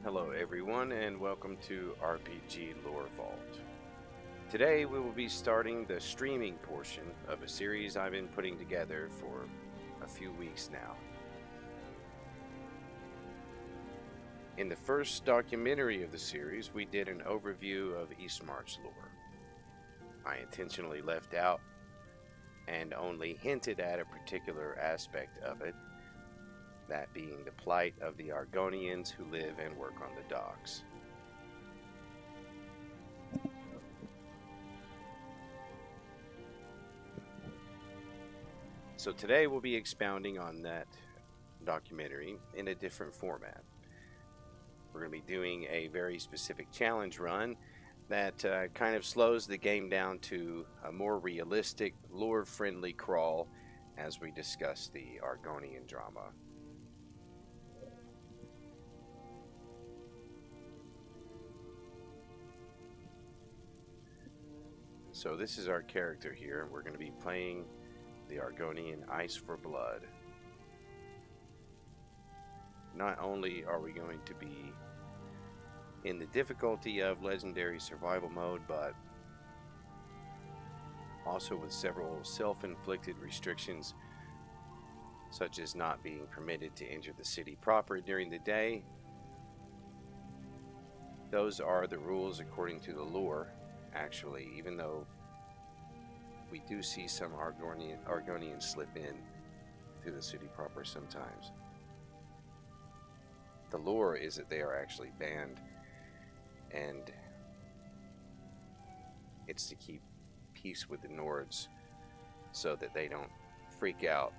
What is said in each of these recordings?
Hello everyone and welcome to RPG Lore Vault. Today we will be starting the streaming portion of a series I've been putting together for a few weeks now. In the first documentary of the series, we did an overview of Eastmarch lore. I intentionally left out and only hinted at a particular aspect of it, that being the plight of the Argonians who live and work on the docks. So today we'll be expounding on that documentary in a different format. We're going to be doing a very specific challenge run that kind of slows the game down to a more realistic, lore-friendly crawl as we discuss the Argonian drama. So this is our character here. We're going to be playing the Argonian Ice for Blood. Not only are we going to be in the difficulty of Legendary Survival Mode, but also with several self-inflicted restrictions, such as not being permitted to enter the city proper during the day. Those are the rules according to the lore. Actually, even though we do see some Argonians slip in to the city proper sometimes, the lore is that they are actually banned, and it's to keep peace with the Nords so that they don't freak out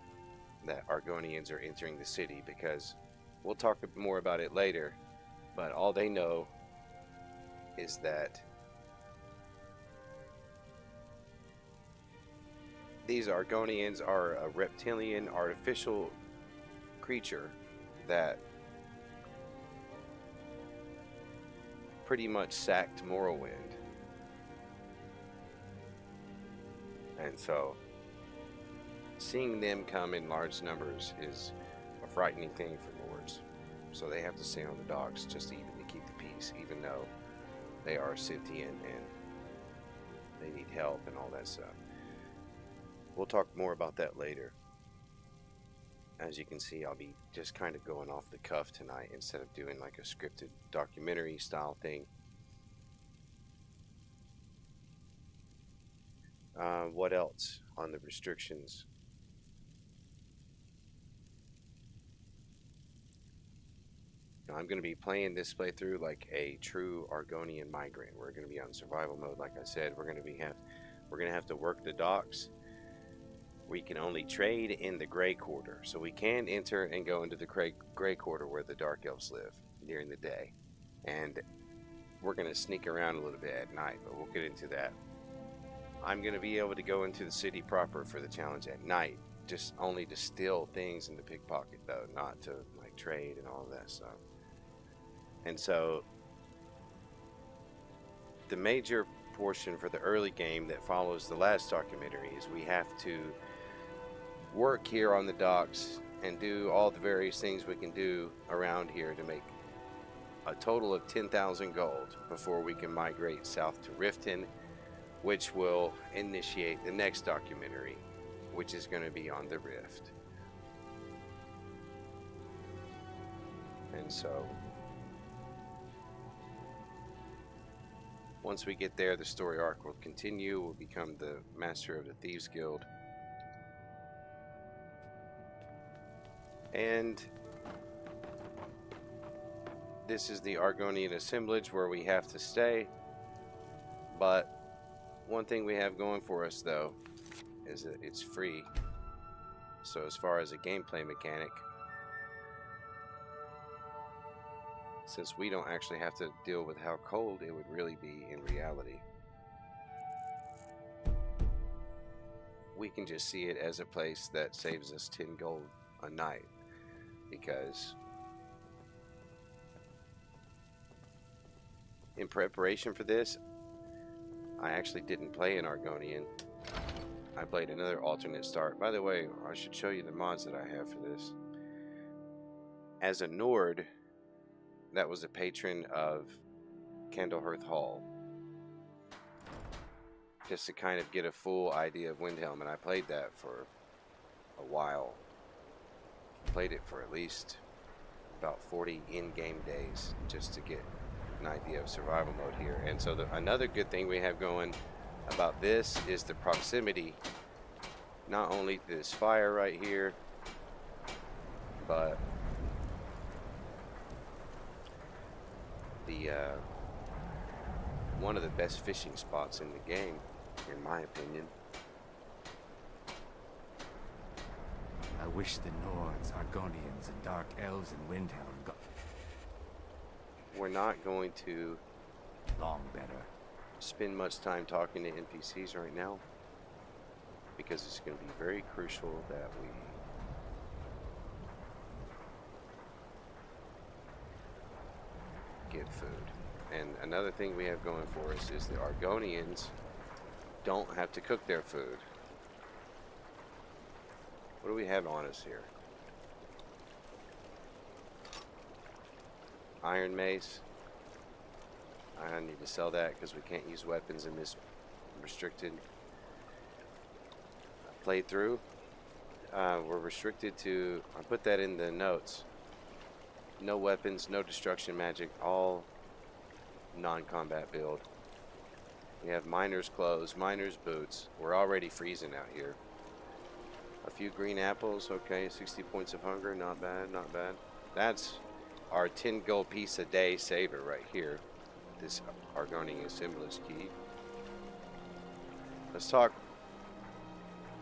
that Argonians are entering the city, because we'll talk more about it later, but all they know is that these Argonians are a reptilian artificial creature that pretty much sacked Morrowind. And so seeing them come in large numbers is a frightening thing for Lords. So they have to stay on the docks just even to keep the peace, even though they are sentient and they need help and all that stuff. We'll talk more about that later. As you can see, I'll be just kind of going off the cuff tonight instead of doing like a scripted documentary style thing. What else on the restrictions? I'm going to be playing this playthrough like a true Argonian migrant. We're going to be on survival mode, like I said. We're going to have to work the docks. We can only trade in the Grey Quarter, so we can enter and go into the Grey Quarter where the Dark Elves live during the day, and we're going to sneak around a little bit at night, but we'll get into that. I'm going to be able to go into the city proper for the challenge at night, just only to steal things and to pickpocket though, not to like trade and all of that stuff. And so the major portion for the early game that follows the last documentary is we have to work here on the docks and do all the various things we can do around here to make a total of 10,000 gold before we can migrate south to Riften, which will initiate the next documentary, which is going to be on the Rift. And so once we get there, the story arc will continue. We'll become the master of the Thieves Guild. And this is the Argonian assemblage where we have to stay. But one thing we have going for us though is that it's free. So as far as a gameplay mechanic, since we don't actually have to deal with how cold it would really be in reality, we can just see it as a place that saves us 10 gold a night, because in preparation for this, I actually didn't play an Argonian. I played another alternate start. By the way, I should show you the mods that I have for this. As a Nord, that was a patron of Candlehearth Hall, just to kind of get a full idea of Windhelm, and I played that for a while. Played it for at least about 40 in-game days just to get an idea of survival mode here. And so another good thing we have going about this is the proximity, not only to this fire right here, but the one of the best fishing spots in the game, in my opinion. I wish the Nords, Argonians, and Dark Elves in Windhelm got We're not going to long better. spend much time talking to NPCs right now, because it's going to be very crucial that we get food. And another thing we have going for us is the Argonians don't have to cook their food. What do we have on us here? Iron mace. I need to sell that because we can't use weapons in this restricted playthrough. We're restricted to, I put that in the notes, no weapons, no destruction magic, all non-combat build. We have miner's clothes, miner's boots. We're already freezing out here. A few green apples, okay, 60 points of hunger, not bad, not bad. That's our 10 gold piece a day saver right here. This Argonian symbolist key. Let's talk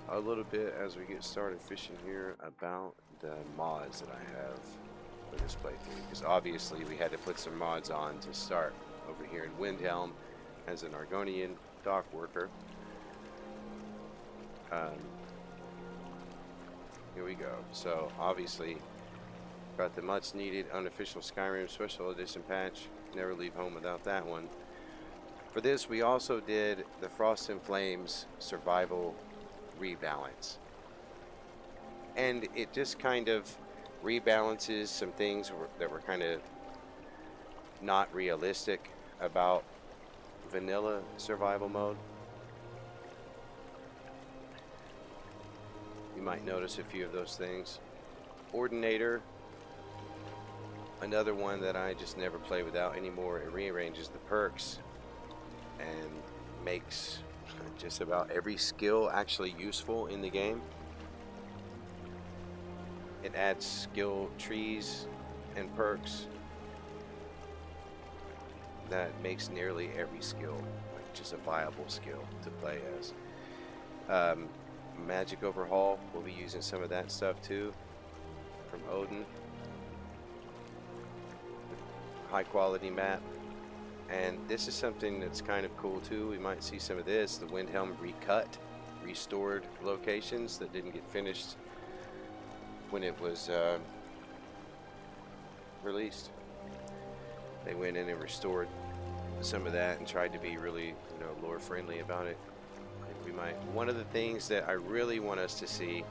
a little bit as we get started fishing here about the mods that I have for this playthrough, because obviously we had to put some mods on to start over here in Windhelm as an Argonian dock worker. Here we go. So obviously got the much needed unofficial Skyrim special edition patch. Never leave home without that one. For this we also did the Frost and Flames survival rebalance, and it just kind of rebalances some things that were kind of not realistic about vanilla survival mode. You might notice a few of those things. Ordinator, another one that I just never play without anymore. It rearranges the perks and makes just about every skill actually useful in the game. It adds skill trees and perks that makes nearly every skill like just a viable skill to play as. Magic overhaul, we'll be using some of that stuff too from Odin. High quality map, and this is something that's kind of cool too. We might see some of this, the Windhelm recut, restored locations that didn't get finished when it was released. They went in and restored some of that and tried to be really, lore friendly about it. We might, one of the things that I really want us to see,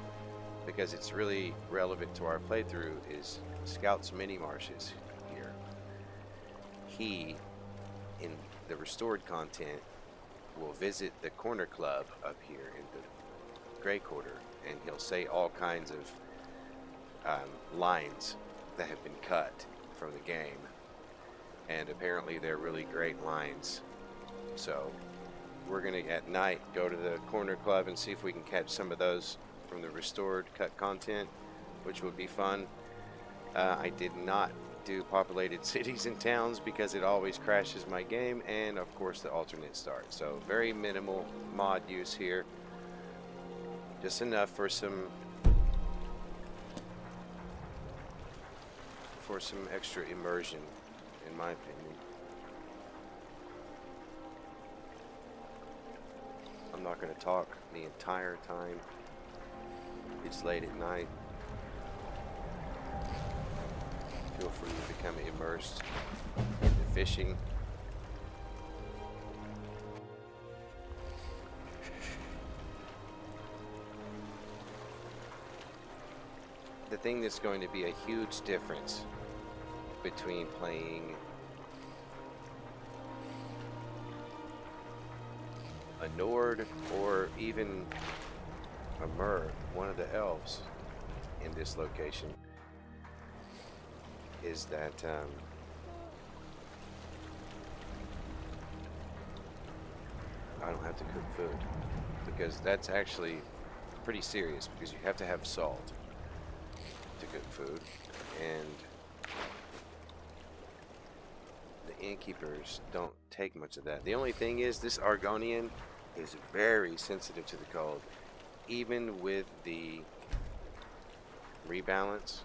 because it's really relevant to our playthrough, is Scout's mini marshes here. He, in the restored content, will visit the corner club up here in the Grey Quarter, and he'll say all kinds of lines that have been cut from the game, and apparently they're really great lines. So we're gonna at night go to the corner club and see if we can catch some of those from the restored cut content, which would be fun. I did not do populated cities and towns because it always crashes my game, and of course the alternate start. So very minimal mod use here, just enough for some extra immersion, in my opinion. I'm not going to talk the entire time. It's late at night. Feel free to become immersed in the fishing. The thing that's going to be a huge difference between playing a Nord or even a Mer, one of the elves in this location, is that I don't have to cook food, because that's actually pretty serious, because you have to have salt to cook food, and the innkeepers don't take much of that. The only thing is, this Argonian is very sensitive to the cold. Even with the rebalance,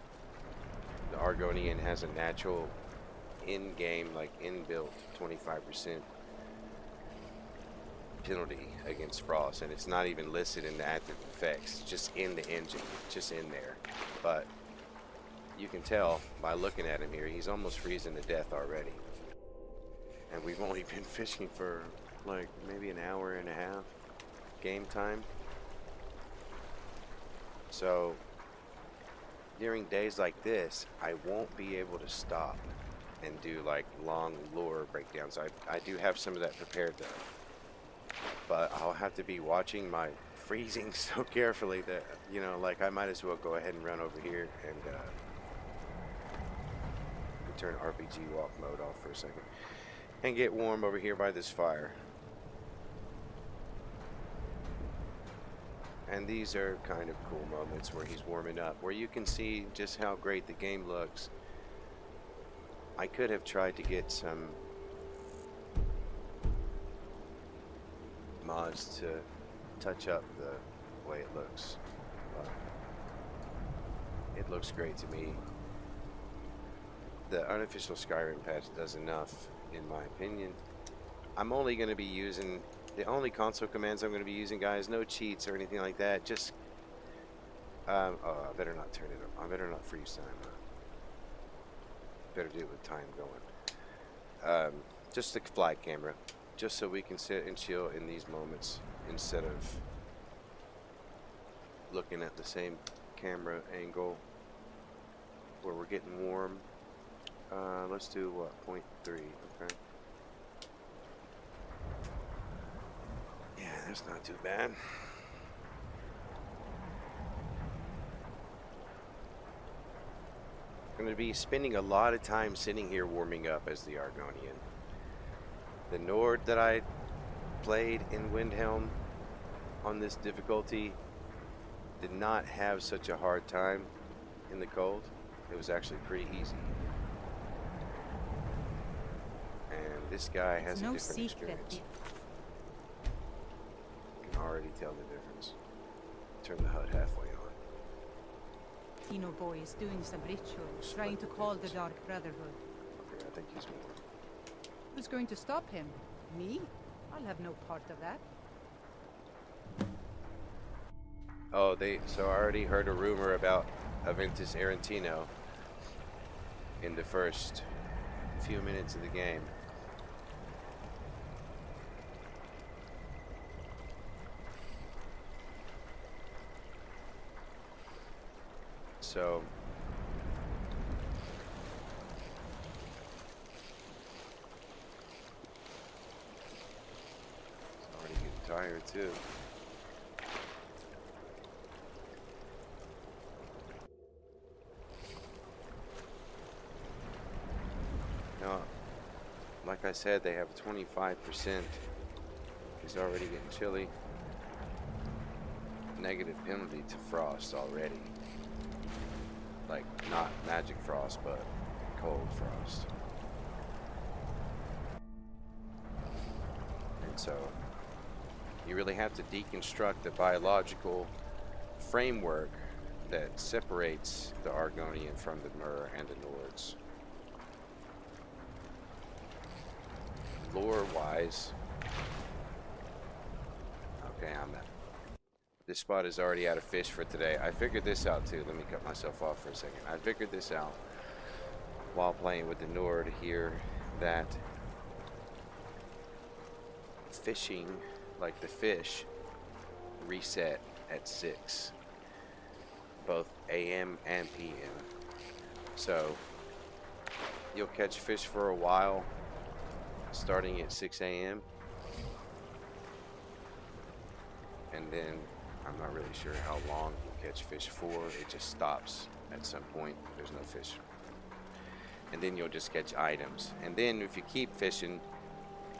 the Argonian has a natural in-game, like inbuilt 25% penalty against frost, and it's not even listed in the active effects, just in the engine, just in there. But you can tell by looking at him here, he's almost freezing to death already. And we've only been fishing for like maybe an hour and a half game time. So during days like this, I won't be able to stop and do like long lore breakdowns. I do have some of that prepared though, but I'll have to be watching my freezing so carefully that, you know, like I might as well go ahead and run over here and turn RPG walk mode off for a second and get warm over here by this fire. And these are kind of cool moments where he's warming up, where you can see just how great the game looks. I could have tried to get some mods to touch up the way it looks, but it looks great to me. The unofficial Skyrim patch does enough, in my opinion. I'm only going to be using, the only console commands I'm going to be using, guys, no cheats or anything like that, just, oh, I better not turn it up, I better not freeze time, better do it with time going. Just the flag camera, just so we can sit and chill in these moments, instead of looking at the same camera angle where we're getting warm. Let's do what, 0.3, okay. Yeah, that's not too bad. I'm going to be spending a lot of time sitting here warming up as the Argonian. The Nord that I played in Windhelm on this difficulty did not have such a hard time in the cold. It was actually pretty easy. And this guy has a different experience. You can already tell the difference. Turn the HUD halfway on. Tino boy is doing some rituals, trying to call the Dark Brotherhood. Okay, I think he's more. Who's going to stop him? Me? I'll have no part of that. Oh, so I already heard a rumor about Aventus Arentino in the first few minutes of the game. So it's already getting tired too. Now, like I said, they have 25%. He's already getting chilly. Negative penalty to frost already. Like, not magic frost, but cold frost. And so, you really have to deconstruct the biological framework that separates the Argonian from the Mer and the Nords. Lore-wise, okay, this spot is already out of fish for today. I figured this out too. Let me cut myself off for a second. I figured this out while playing with the Nord here, that fishing, like the fish, reset at 6, both AM and PM. So You'll catch fish for a while, starting at 6 a.m. And then I'm not really sure how long you'll catch fish for. It just stops at some point. There's no fish. And then you'll just catch items. And then if you keep fishing,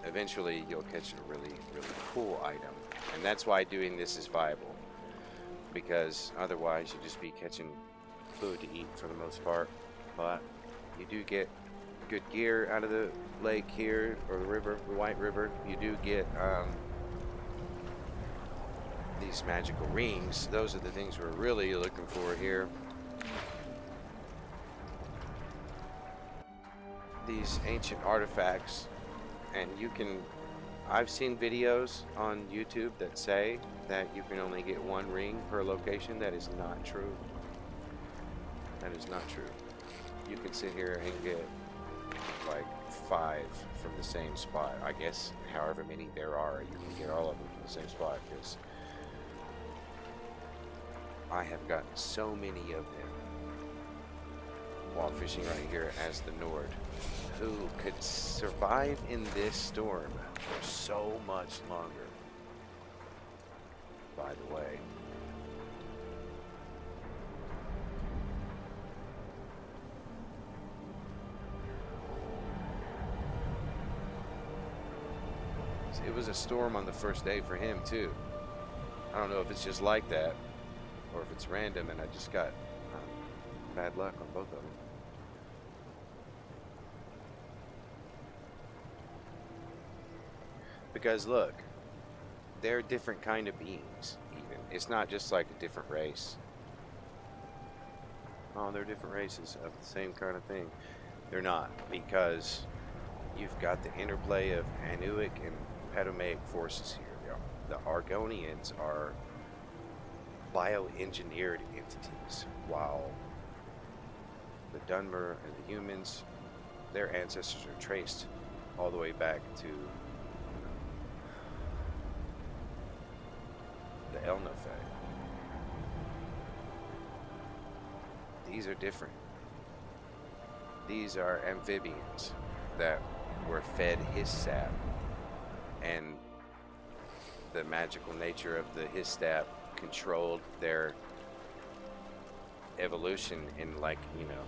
eventually you'll catch a really, really cool item. And that's why doing this is viable. Because otherwise you'd just be catching food to eat for the most part. But you do get good gear out of the lake here, or the river, the White River. You do get these magical rings. Those are the things we're really looking for here. These ancient artifacts, and you can, I've seen videos on YouTube that say that you can only get one ring per location. That is not true. That is not true. You can sit here and get like 5 from the same spot. I guess however many there are, you can get all of them from the same spot, because I have gotten so many of them while fishing right here as the Nord, who could survive in this storm for so much longer. By the way, it was a storm on the first day for him too. I don't know if it's just like that or if it's random and I just got bad luck on both of them. Because look, they're different kind of beings even. It's not just like a different race. Oh, they're different races of the same kind of thing. They're not, because you've got the interplay of Anuic and Padomaic forces here. The Argonians are bioengineered entities, while the Dunmer and the humans, their ancestors are traced all the way back to the Elnofay. These are different. These are amphibians that were fed his sap, and the magical nature of the his sap controlled their evolution in, like, you know,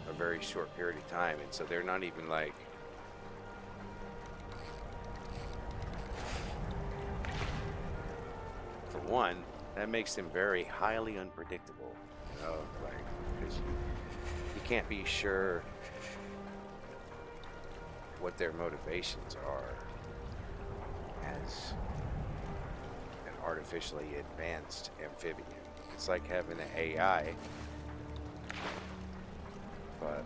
a very short period of time. And so they're not even like, for one, that makes them very highly unpredictable, you know, like, because you can't be sure what their motivations are as an artificially advanced amphibian. It's like having an AI, but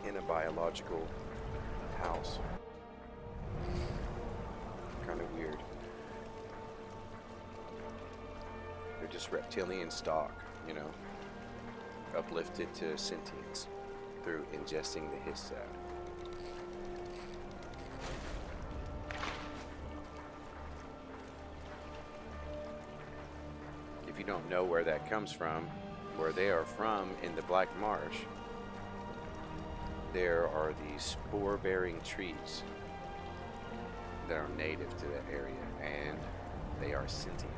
in a biological house. Kind of weird. They're just reptilian stock, you know, uplifted to sentience through ingesting the his sap. If you don't know where that comes from, where they are from in the Black Marsh, there are these spore-bearing trees that are native to that area, and they are sentient.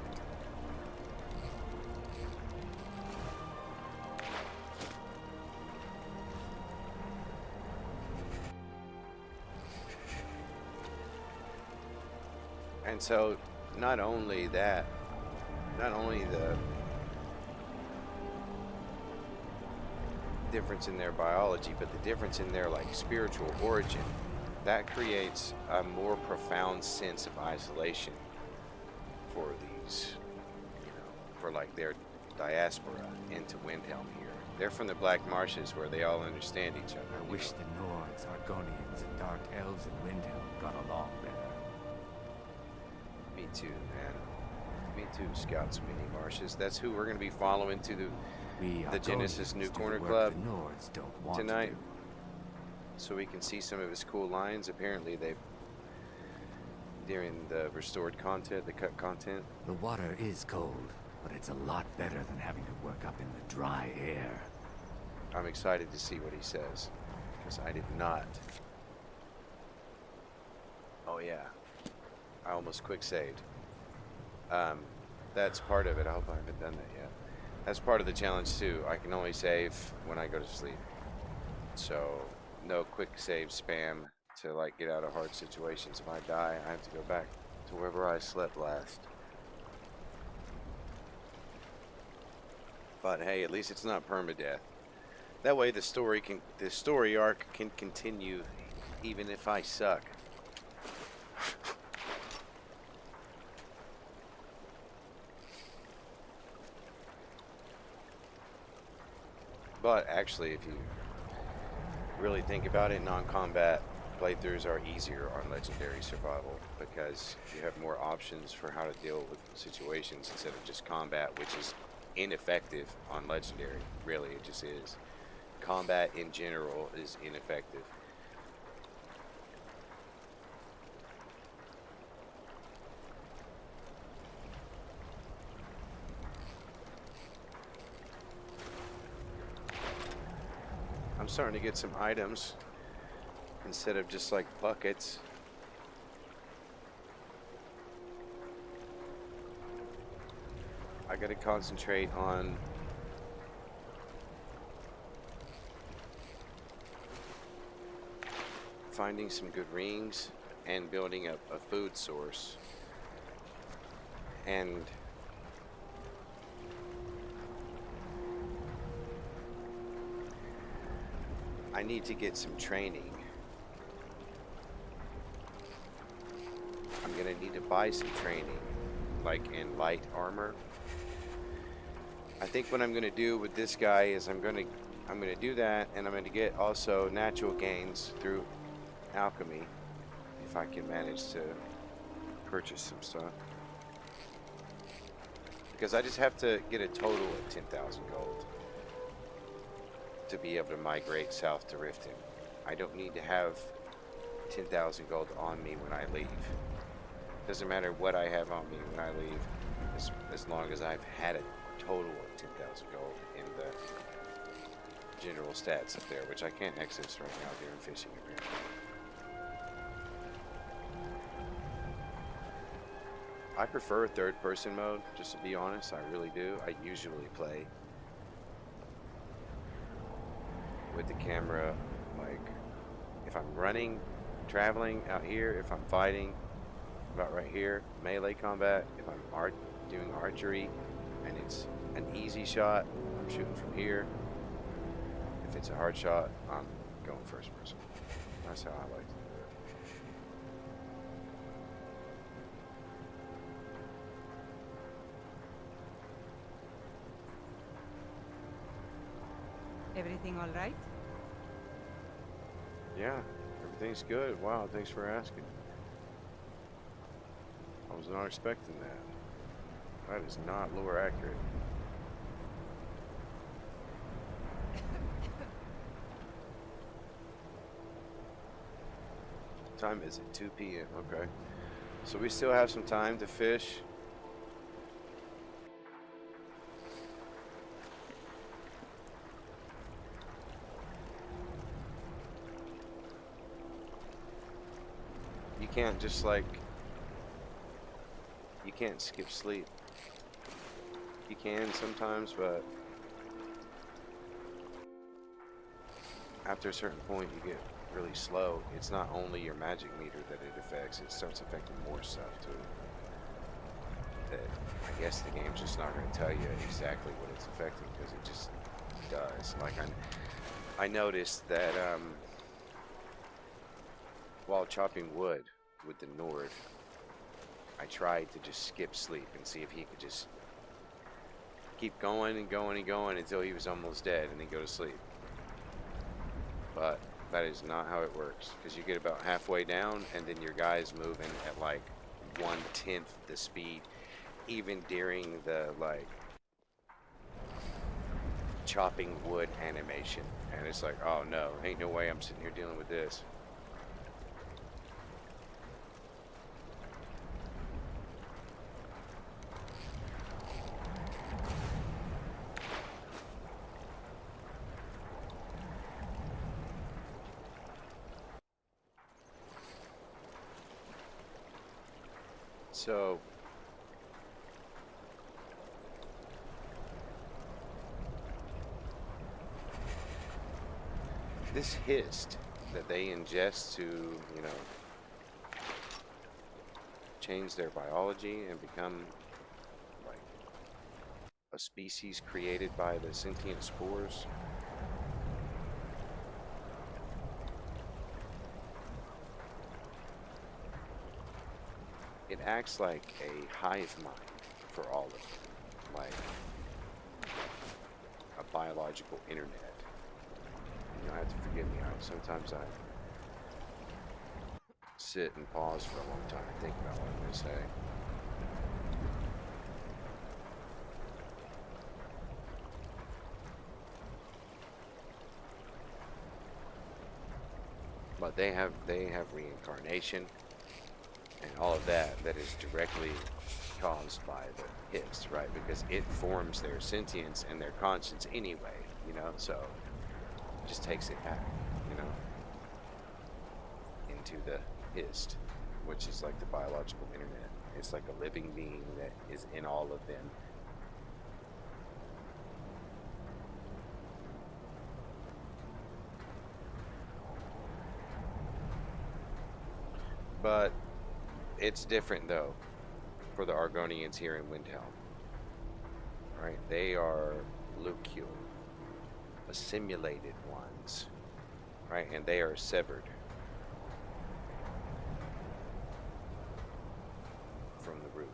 And so, not only that, not only the difference in their biology, but the difference in their, like, spiritual origin, that creates a more profound sense of isolation for these, you know, for like their diaspora into Windhelm here. They're from the Black Marshes, where they all understand each other. I wish the Nords, Argonians, and Dark Elves in Windhelm got along better. Me too, man. Me too, Scouts Mini Marshes. That's who we're going to be following to the Genesis New Corner Club the Nords don't want tonight. to do. So we can see some of his cool lines. Apparently they, during the restored content, the cut content. The water is cold, but it's a lot better than having to work up in the dry air. I'm excited to see what he says, because I did not. Oh yeah, I almost quick saved. That's part of it. I hope I haven't done that yet. That's part of the challenge too. I can only save when I go to sleep. So no quick save spam to like get out of hard situations. If I die, I have to go back to wherever I slept last. But hey, at least it's not permadeath. That way the story arc can continue even if I suck. But actually, if you really think about it, non-combat playthroughs are easier on Legendary Survival because you have more options for how to deal with situations instead of just combat, which is ineffective on Legendary. Really, it just is. Combat in general is ineffective. I'm starting to get some items instead of just like buckets. I gotta concentrate on finding some good rings and building up a food source. And I need to get some training. I'm gonna need to buy some training, like in light armor. I think what I'm gonna do with this guy is I'm gonna do that, and I'm gonna get also natural gains through alchemy if I can manage to purchase some stuff. Because I just have to get a total of 10,000 gold to be able to migrate south to Riften. I don't need to have 10,000 gold on me when I leave. Doesn't matter what I have on me when I leave, as long as I've had a total of 10,000 gold in the general stats up there, which I can't access right now during fishing apparently. I prefer third person mode, just to be honest, I really do. I usually play with the camera, like if I'm running, traveling out here, if I'm fighting, about right here, melee combat, if I'm doing archery and it's an easy shot, I'm shooting from here. If it's a hard shot, I'm going first person. That's how I like to do it. Everything all right? Yeah, everything's good. Wow, thanks for asking. I was not expecting that. That is not lore accurate. What time is it? 2 p.m. Okay. So we still have some time to fish. You can't just like... You can't skip sleep. You can sometimes, but after a certain point you get really slow. It's not only your magic meter that it affects, it starts affecting more stuff too. That I guess the game's just not going to tell you exactly what it's affecting because it just does. Like I noticed that while chopping wood with the Nord, I tried to just skip sleep and see if he could just keep going and going and going until he was almost dead and then go to sleep. But that is not how it works, because you get about halfway down and then your guy's moving at like 1/10 the speed, even during the like chopping wood animation. And it's like, oh no, ain't no way I'm sitting here dealing with this. So this hist that they ingest to, you know, change their biology and become like a species created by the sentient spores. It acts like a hive mind for all of them, like a biological internet. You know, I have to forgive me. Sometimes I sit and pause for a long time and think about what I'm going to say. But they have reincarnation and all of that is directly caused by the hist, right? Because it forms their sentience and their conscience anyway, you know, so it just takes it back, you know, into the hist, which is like the biological internet. It's like a living being that is in all of them. But it's different though for the Argonians here in Windhelm. Right? They are lucule, assimilated ones. Right? And they are severed from the root.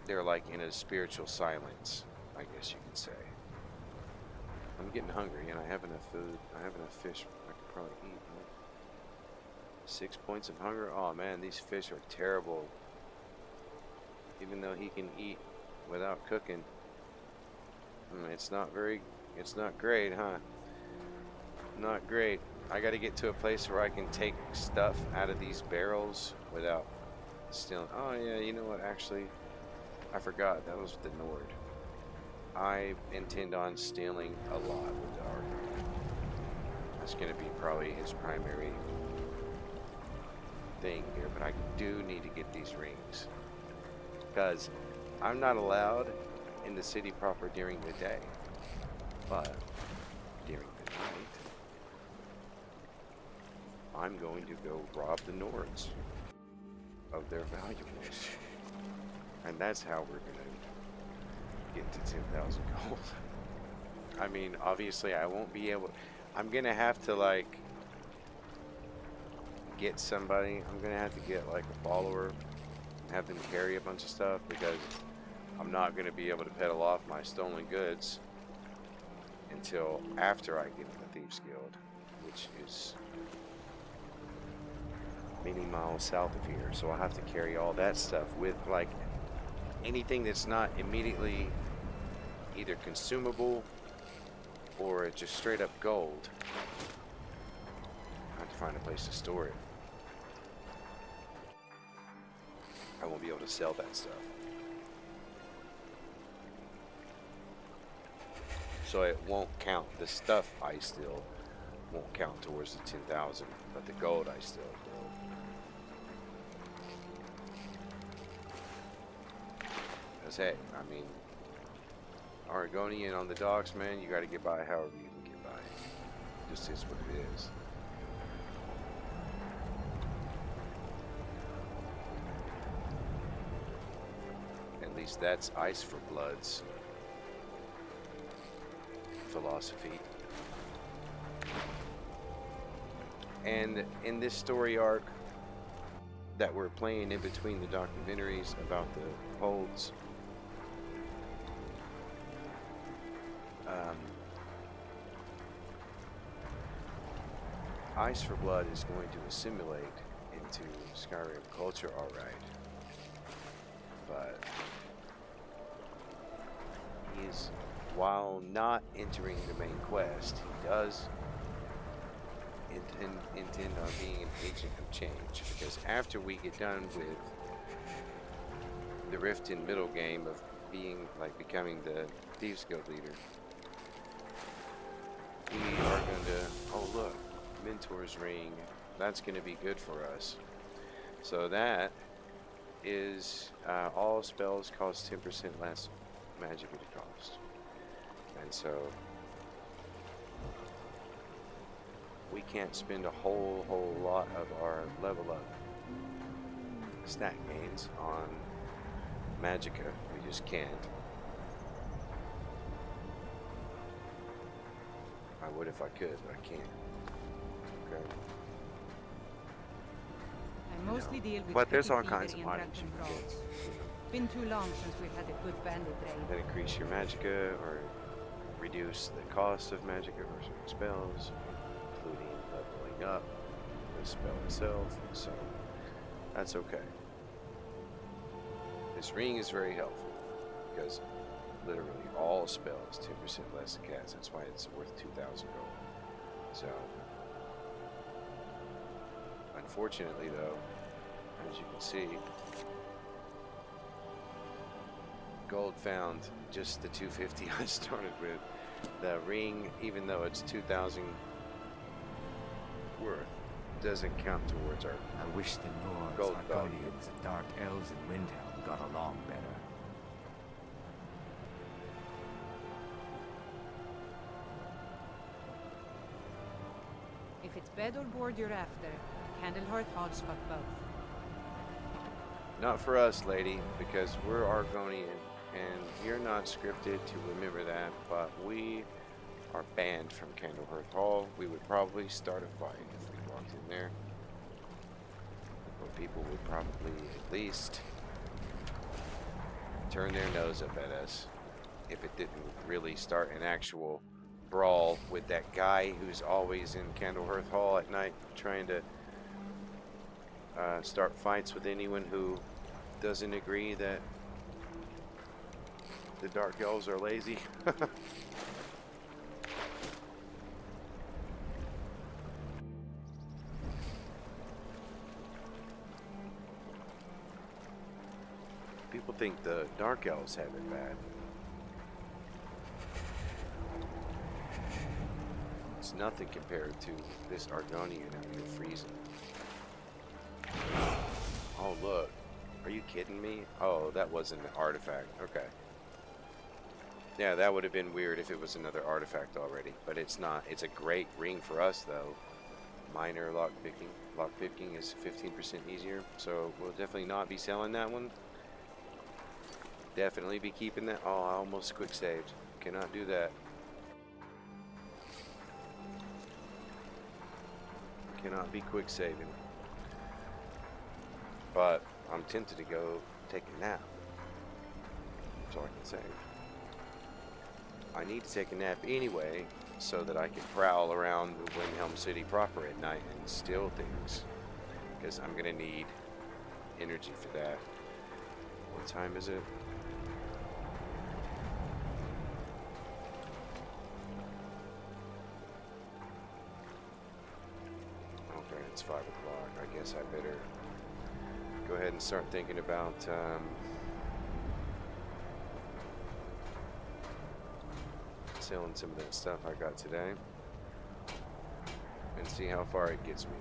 They're like in a spiritual silence, I guess you could say. I'm getting hungry and I have enough food. I have enough fish I could probably eat. Right? 6 points of hunger. Oh man, these fish are terrible. Even though he can eat without cooking. It's not great, huh? Not great. I gotta get to a place where I can take stuff out of these barrels without stealing. Oh yeah, you know what, actually, I forgot, that was the Nord. I intend on stealing a lot with the Argonian. That's gonna be probably his primary thing here, but I do need to get these rings. Because I'm not allowed in the city proper during the day, but during the night, I'm going to go rob the Nords of their valuables. And that's how we're going to get to 10,000 gold. I mean, obviously I won't be able, I'm going to have to like get somebody, I'm going to have to get like a follower, have them carry a bunch of stuff, because I'm not going to be able to peddle off my stolen goods until after I get in the Thieves Guild, which is many miles south of here. So I'll have to carry all that stuff with, like, anything that's not immediately either consumable or just straight up gold. I have to find a place to store it. I won't be able to sell that stuff. So it won't count. The stuff I steal won't count towards the 10,000, but the gold I steal will. Because hey, I mean, Argonian on the docks, man, you got to get by however you can get by. It just is what it is. At least that's Ice for Blood's philosophy. And in this story arc that we're playing in between the documentaries about the holds, Ice for Blood is going to assimilate into Skyrim culture, alright, but he's, while not entering the main quest, he does intend on being an agent of change, because after we get done with the Riften middle game of being, like, becoming the Thieves Guild leader, we are going to, oh look, Mentor's ring, that's going to be good for us. So that is all spells cost 10% less magic at cost. And so we can't spend a whole lot of our level up stat gains on magicka. We just can't. I would if I could, but I can't. Okay. I mostly deal with But there's petty all kinds of thievery and items you drunken can get. brawls. Been too long since we've had a good bandit raid. That increase your magicka or reduce the cost of magicka for certain spells, including leveling up the spell itself. So that's okay. This ring is very helpful because literally all spells 10% less to cast. That's why it's worth 2,000 gold. So unfortunately though, as you can see, gold found just the 250 I started with. The ring, even though it's 2,000 worth, doesn't count towards our I wish the Nords, gold value. Argonians, and Dark Elves in Windhelm got along better. If it's bed or board you're after, Candlehearth Hall's got both. Not for us, lady, because we're Argonian, and you're not scripted to remember that, but we are banned from Candlehearth Hall. We would probably start a fight if we walked in there. Or people would probably at least turn their nose up at us if it didn't really start an actual brawl with that guy who's always in Candlehearth Hall at night trying to start fights with anyone who doesn't agree that the Dark Elves are lazy. People think the Dark Elves have it bad. It's nothing compared to this Argonian out here freezing. Oh, look. Are you kidding me? Oh, that wasn't an artifact. Okay. Yeah, that would have been weird if it was another artifact already, but it's not. It's a great ring for us, though. Minor lockpicking. Lockpicking is 15% easier, so we'll definitely not be selling that one. Definitely be keeping that. Oh, I almost quick saved. Cannot do that. Cannot be quick saving. But I'm tempted to go take a nap. That's all I can say. I need to take a nap anyway so that I can prowl around the Windhelm City proper at night and steal things. Because I'm going to need energy for that. What time is it? Okay, it's 5 o'clock. I guess I better go ahead and start thinking about selling some of that stuff I got today and see how far it gets me.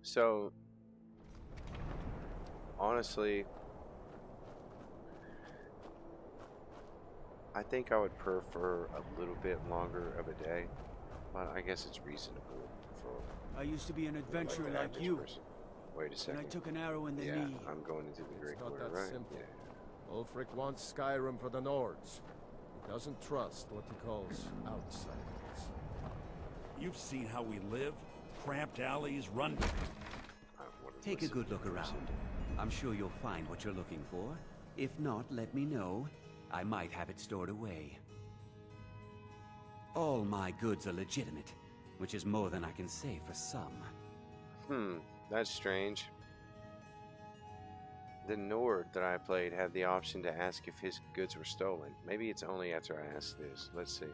So, honestly, I think I would prefer a little bit longer of a day, but I guess it's reasonable for I used to be an adventurer an like average you, person. Wait a and second. I took an arrow in the Yeah, knee. I'm going into the Great It's not Quarter, that right? simple. Yeah. Ulfric wants Skyrim for the Nords. He doesn't trust what he calls outsiders. You've seen how we live. Cramped alleys, run... I wanna Take a listen good to look the around. person. I'm sure you'll find what you're looking for. If not, let me know. I might have it stored away. All my goods are legitimate, which is more than I can say for some. That's strange. The Nord that I played had the option to ask if his goods were stolen. Maybe it's only after I asked this. Let's see.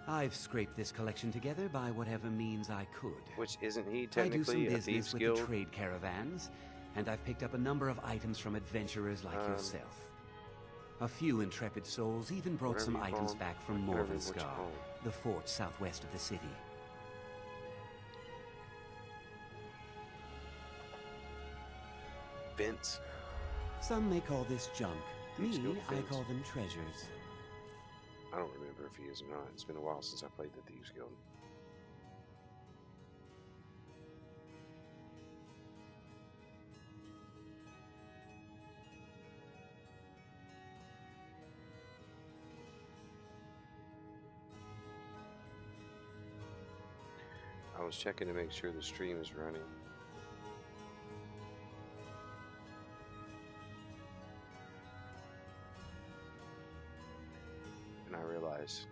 I've scraped this collection together by whatever means I could. Which isn't he I do technically some a business Thieves with Guild? the trade caravans, and I've picked up a number of items from adventurers like yourself. A few intrepid souls even brought Whatever some you call items them, back from whatever what you Morvenskar, call them. the fort southwest of the city. Vince. Some may call this junk. Thieves Me, Guild I Vince. call them treasures. I don't remember if he is or not. It's been a while since I played the Thieves Guild. I was checking to make sure the stream is running. And I realized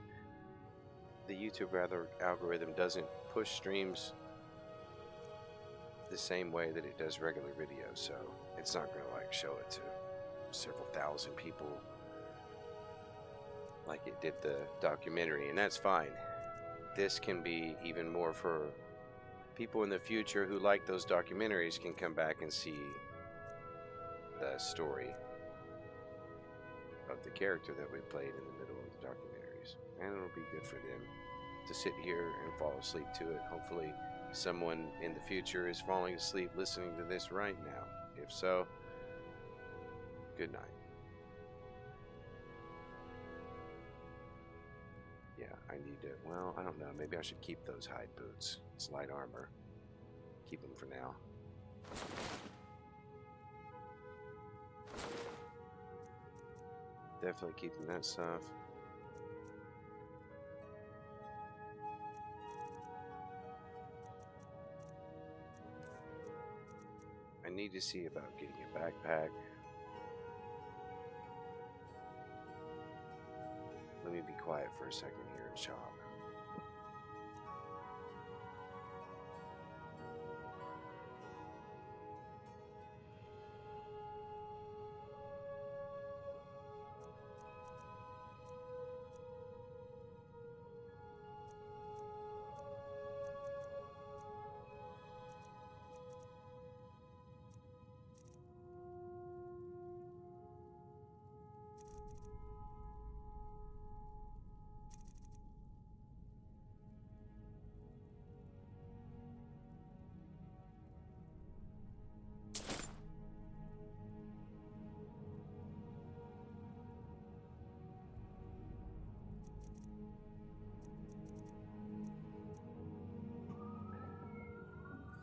the YouTube algorithm doesn't push streams the same way that it does regular videos, so it's not going to like show it to several thousand people like it did the documentary, and that's fine. This can be even more for people in the future who like those documentaries, can come back and see the story of the character that we played in the middle of the documentaries, and it'll be good for them to sit here and fall asleep to it. Hopefully someone in the future is falling asleep listening to this right now. If so, good night. Yeah, I need to, well, I don't know, maybe I should keep those hide boots. It's light armor. Keep them for now. Definitely keeping that stuff. I need to see about getting a backpack. Let me be quiet for a second here and shop.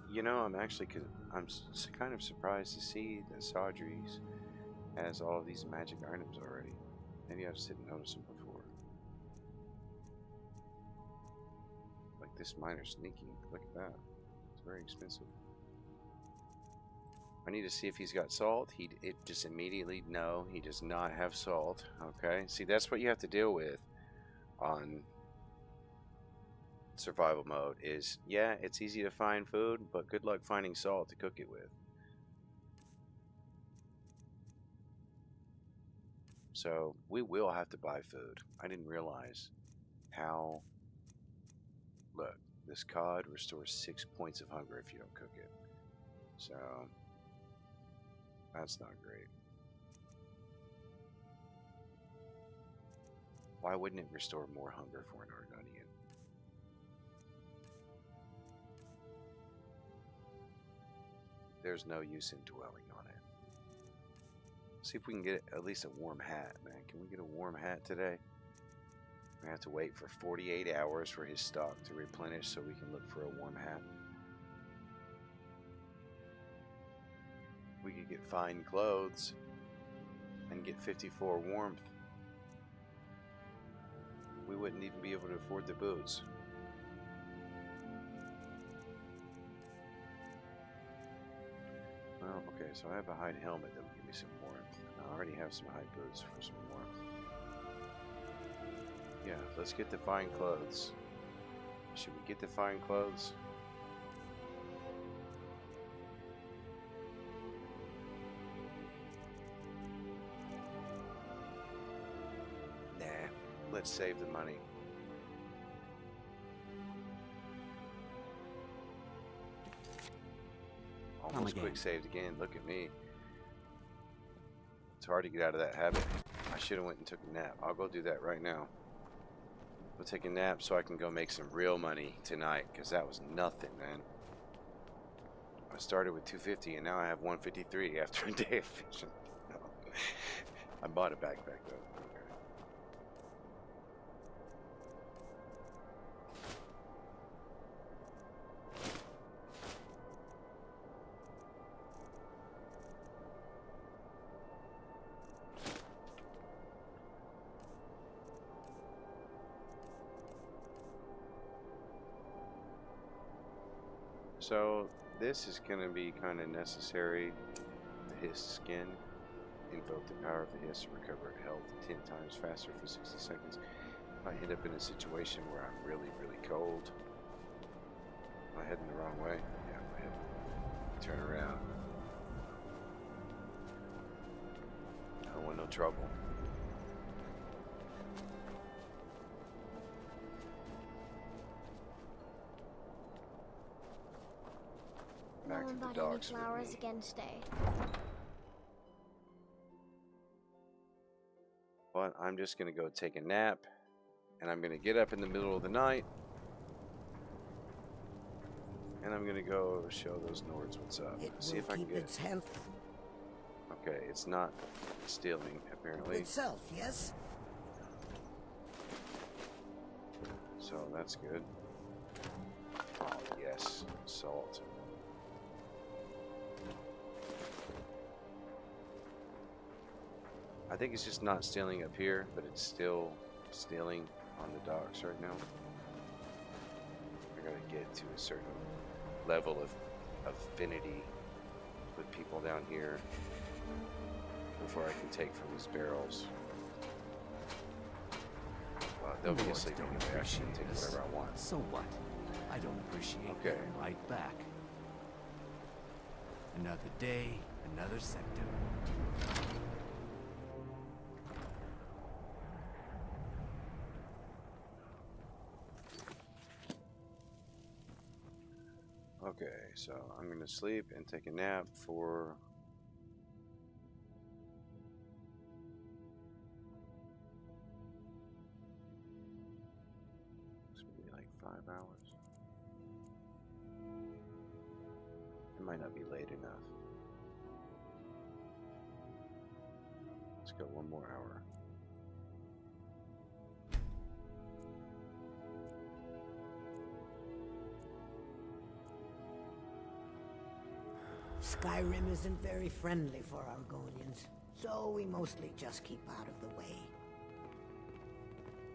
You know, I'm kind of surprised to see that Saudries has all of these magic items already. Maybe I just didn't notice them before. Like this minor sneaking. Look at that. It's very expensive. I need to see if he's got salt. It just immediately, no, he does not have salt. Okay, see, that's what you have to deal with on survival mode is, yeah, it's easy to find food, but good luck finding salt to cook it with. So we will have to buy food. I didn't realize how, look, this cod restores 6 points of hunger if you don't cook it. So that's not great. Why wouldn't it restore more hunger for an Argonian? There's no use in dwelling on it. See if we can get at least a warm hat, man. Can we get a warm hat today? We have to wait for 48 hours for his stock to replenish so we can look for a warm hat. We could get fine clothes and get 54 warmth. We wouldn't even be able to afford the boots. Well, okay, so I have a hide helmet that will give me some warmth. I already have some hide boots for some warmth. Yeah, let's get the fine clothes. Should we get the fine clothes? Nah, let's save the money. almost again. quick saved again. Look at me. It's hard to get out of that habit. I should have went and took a nap. I'll go do that right now. We'll take a nap so I can go make some real money tonight, because that was nothing, man. I started with 250 and now I have 153 after a day of fishing. I bought a backpack though. Okay. So this is going to be kind of necessary. The Hiss skin. Invoke the power of the Hiss to recover health 10 times faster for 60 seconds. If I end up in a situation where I'm really, really cold. Am I heading the wrong way? Yeah, I'm heading. Turn around. I don't want no trouble. Back to the docks with flowers me. again today. But I'm just going to go take a nap, and I'm going to get up in the middle of the night, and I'm going to go show those Nords what's up. It See will if I can keep get its health Okay, it's not stealing, apparently. itself, yes? So that's good. Oh, yes, salt. I think it's just not stealing up here, but it's still stealing on the docks right now. I gotta get to a certain level of affinity with people down here before I can take from these barrels. They'll be Nords asleep don't anyway. I can appreciate take us. whatever I want. So what? I don't appreciate Okay. them right back. Another day, another sector. Okay, so I'm gonna sleep and take a nap for it's gonna be like 5 hours. It might not be late enough. Let's go one more hour. Skyrim isn't very friendly for Argonians, so we mostly just keep out of the way.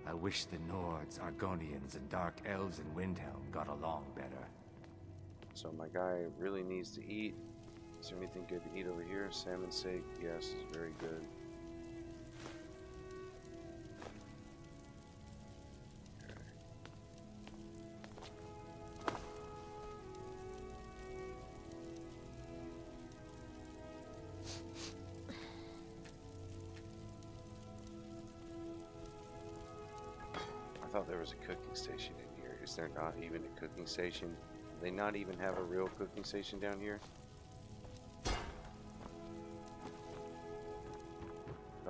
I wish the Nords, Argonians, and Dark Elves in Windhelm got along better. So my guy really needs to eat. Is there anything good to eat over here? Salmon steak, yes, is very good. I thought there was a cooking station in here. Is there not even a cooking station? Do they not even have a real cooking station down here? Do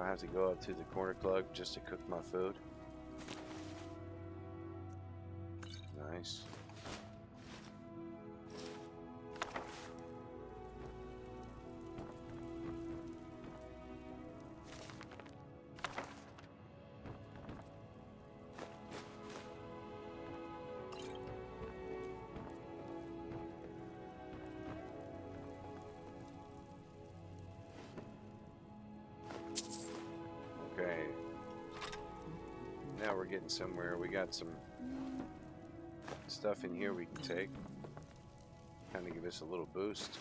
I have to go up to the corner club just to cook my food? Nice. Okay. Now we're getting somewhere. We got some stuff in here we can take. Kind of give us a little boost.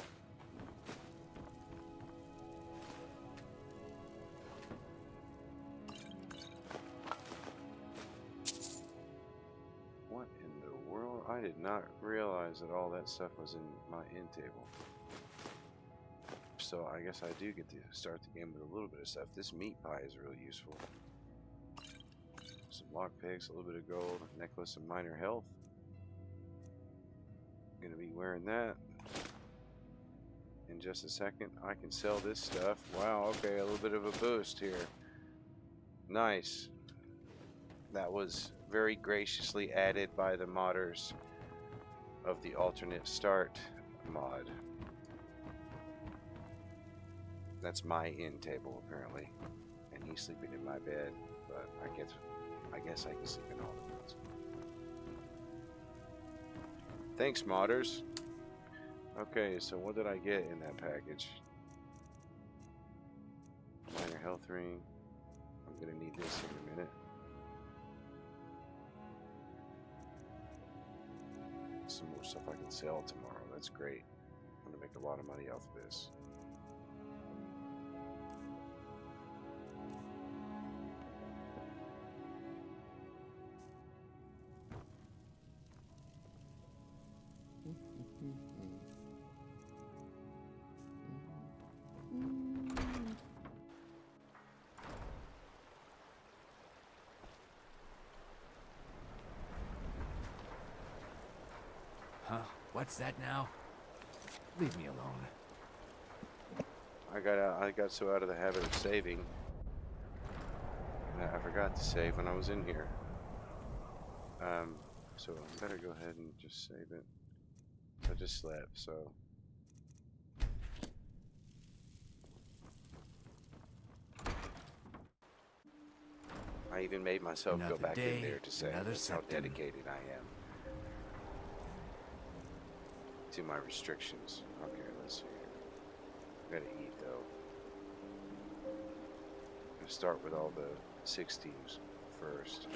What in the world? I did not realize that all that stuff was in my end table. So I guess I do get to start the game with a little bit of stuff. This meat pie is really useful. Some lockpicks, a little bit of gold, a necklace of minor health. Gonna be wearing that. in just a second. I can sell this stuff. Wow, okay, a little bit of a boost here. Nice. That was very graciously added by the modders of the alternate start mod. That's my end table apparently, and he's sleeping in my bed, but I guess I can sleep in all the beds. Thanks, modders. Okay, so what did I get in that package? Minor health ring. I'm gonna need this in a minute. Some more stuff I can sell tomorrow. That's great. I'm gonna make a lot of money off of this. Huh? What's that now? Leave me alone. I got so out of the habit of saving that I forgot to save when I was in here. So I better go ahead and just save it. I just slept, so. I even made myself go back in there to say that's how dedicated I am to my restrictions. Okay, let's see. I gotta eat though. I'm gonna start with all the 16s first.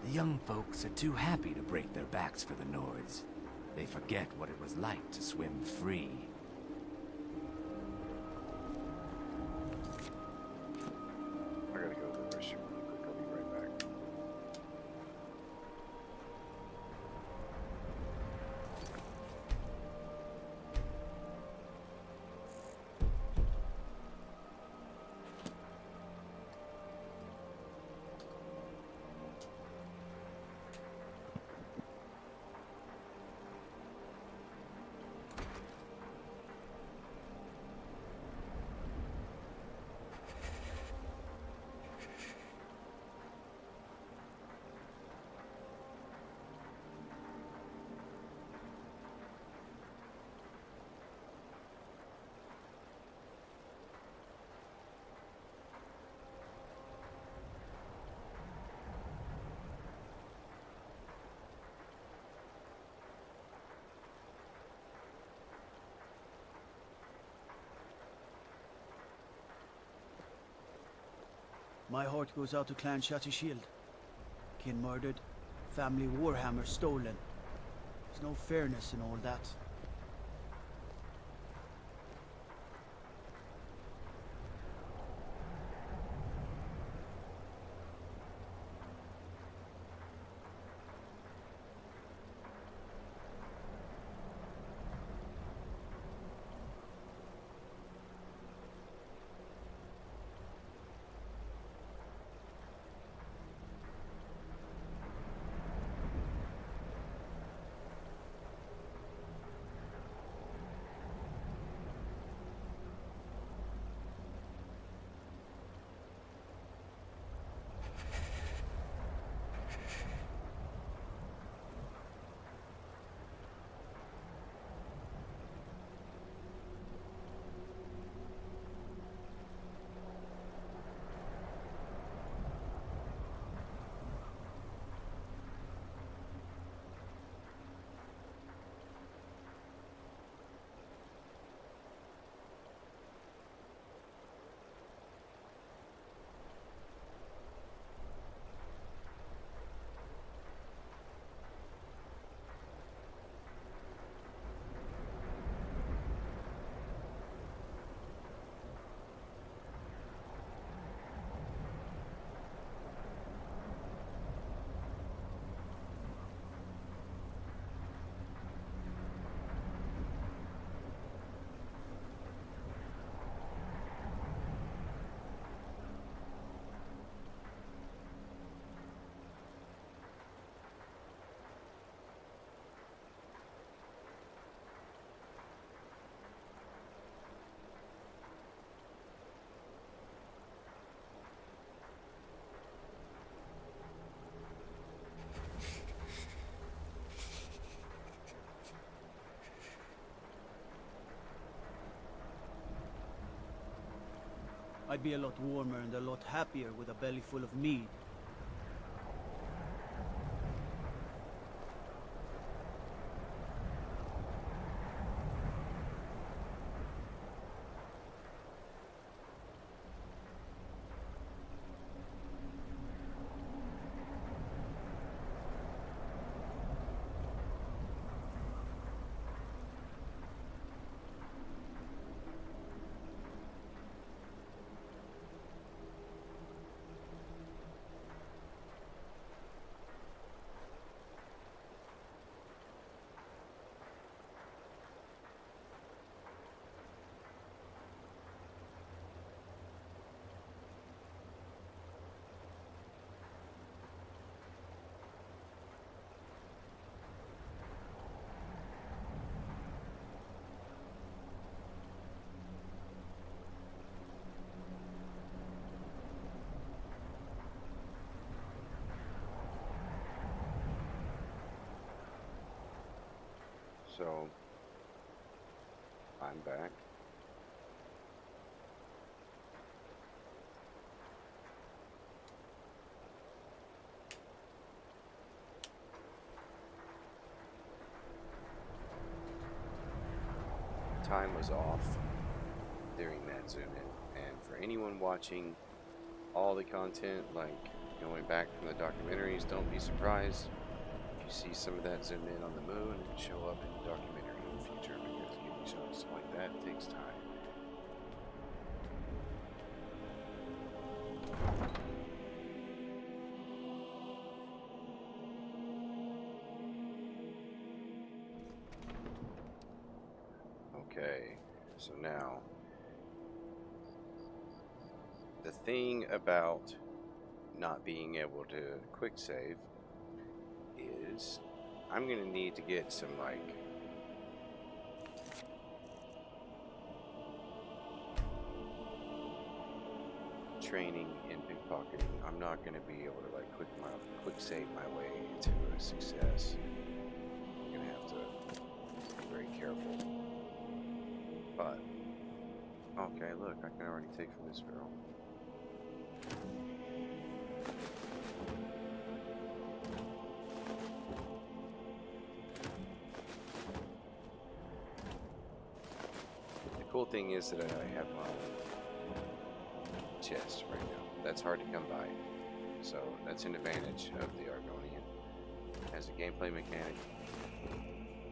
The young folks are too happy to break their backs for the Nords. They forget what it was like to swim free. I gotta go to the restroom really quick. I'll be right back. My heart goes out to Clan Shield. Kin murdered, family warhammer stolen. There's no fairness in all that. I'd be a lot warmer and a lot happier with a belly full of mead. So, I'm back. Time was off during that zoom in, and for anyone watching all the content, like going back from the documentaries, don't be surprised if you see some of that zoom in on the moon and show up in the documentary in the future, because getting shots like that takes time. Okay, so now the thing about not being able to quick save is I'm gonna need to get some like training in pickpocketing. I'm not gonna be able to like quick save my way into a success. I'm gonna have to be very careful. But okay, look, I can already take from this barrel. The cool thing is that I have my own chest right now. That's hard to come by. So that's an advantage of the Argonian. As a gameplay mechanic,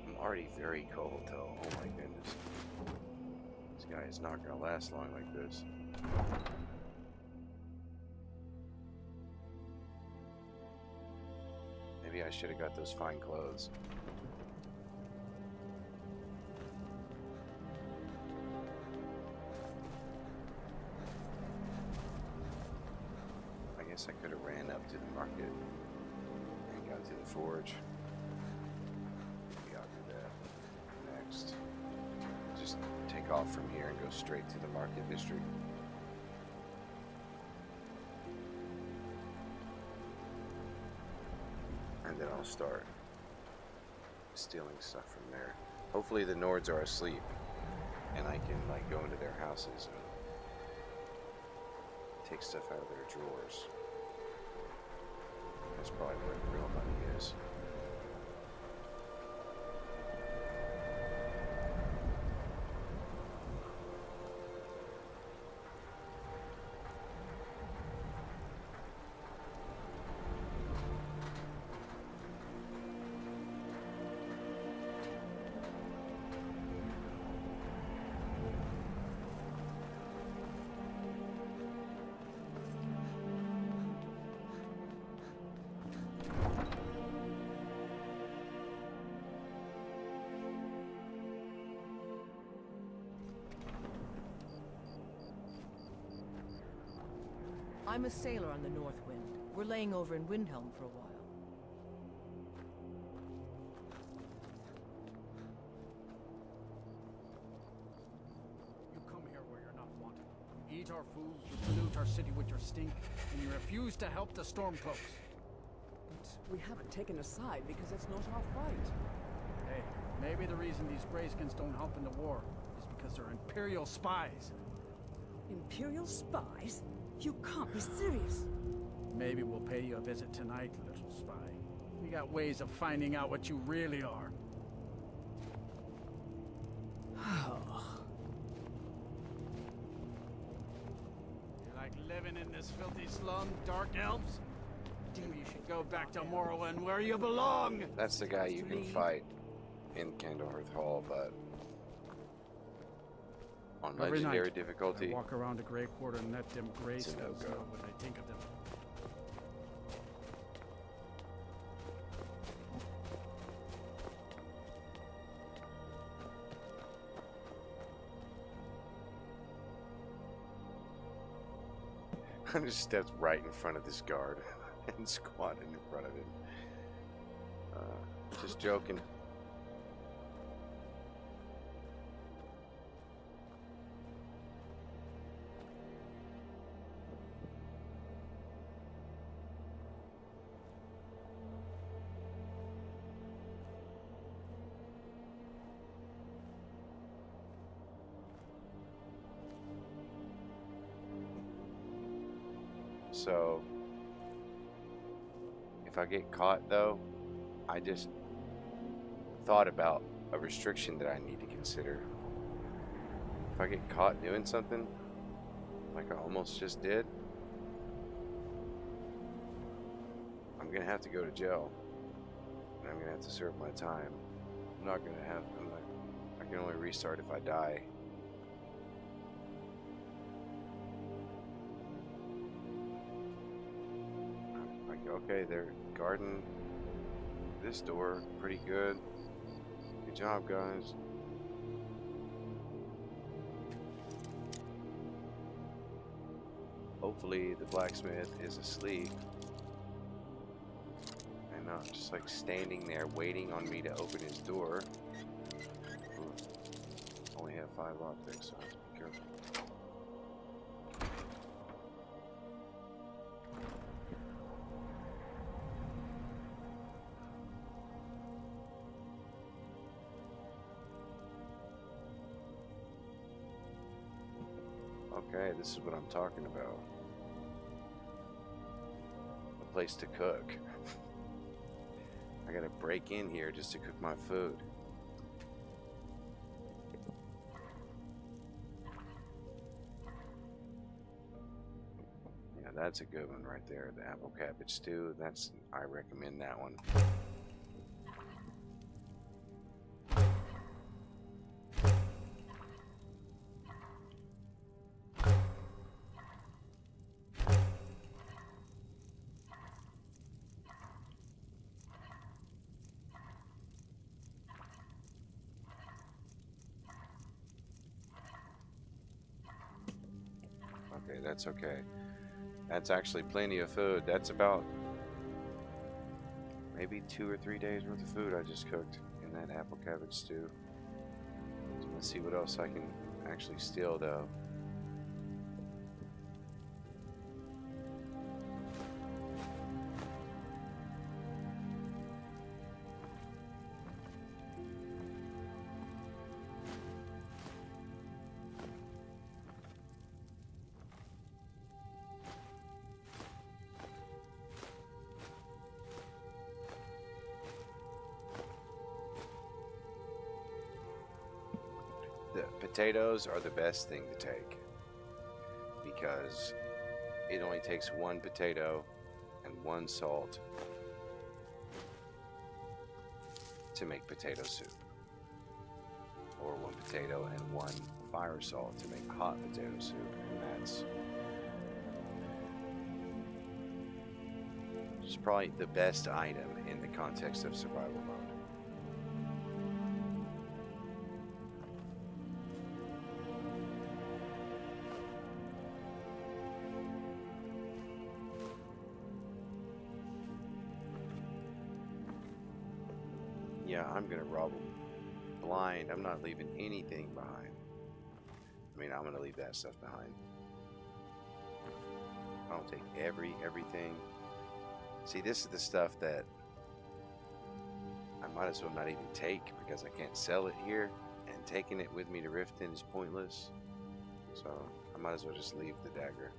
I'm already very cold though. Oh my goodness. This guy is not going to last long like this. Maybe I should have got those fine clothes. I guess I could have ran up to the market and got to the forge. Maybe I'll do that next. Just take off from here and go straight to the market district. And then I'll start stealing stuff from there. Hopefully the Nords are asleep and I can like go into their houses and take stuff out of their drawers. That's probably where the real money is. I'm a sailor on the North Wind. We're laying over in Windhelm for a while. You come here where you're not wanted. You eat our food, you pollute our city with your stink, and you refuse to help the Stormcloaks. But we haven't taken a side because it's not our fight. Hey, maybe the reason these Greyskins don't help in the war is because they're Imperial spies. Imperial spies? You can't be serious. Maybe we'll pay you a visit tonight, little spy. We got ways of finding out what you really are. You like living in this filthy slum, Dark Elves? Maybe you should go back to Morrowind where you belong! That's the guy you can fight in Candlehearth Hall, but on Every legendary night, difficulty. I walk around the Grey Quarter and let them gray It's a skulls no-go. know what I think of them. I just stepped right in front of this guard and squatted in front of him. Just joking. So, if I get caught though, I just thought about a restriction that I need to consider. If I get caught doing something, like I almost just did, I'm gonna have to go to jail. And I'm gonna have to serve my time. I can only restart if I die. Okay, they're guarding this door pretty good. Good job, guys. Hopefully the blacksmith is asleep and not just like standing there waiting on me to open his door. Ooh, only have 5 lockpicks, so I have to be careful. Okay, this is what I'm talking about. A place to cook. I gotta break in here just to cook my food. Yeah, that's a good one right there. The apple cabbage stew. I recommend that one. Okay, that's okay. That's actually plenty of food. That's about maybe 2 or 3 days worth of food I just cooked in that apple cabbage stew. So let's see what else I can actually steal though. The potatoes are the best thing to take because it only takes 1 potato and 1 salt to make potato soup, or 1 potato and 1 fire salt to make hot potato soup, and that's just probably the best item in the context of survival mode. Yeah, I'm gonna rob them blind. I'm not leaving anything behind. I mean, I'm gonna leave that stuff behind. I don't take everything. See, this is the stuff that I might as well not even take because I can't sell it here, and taking it with me to Riften is pointless. So So I might as well just leave the dagger.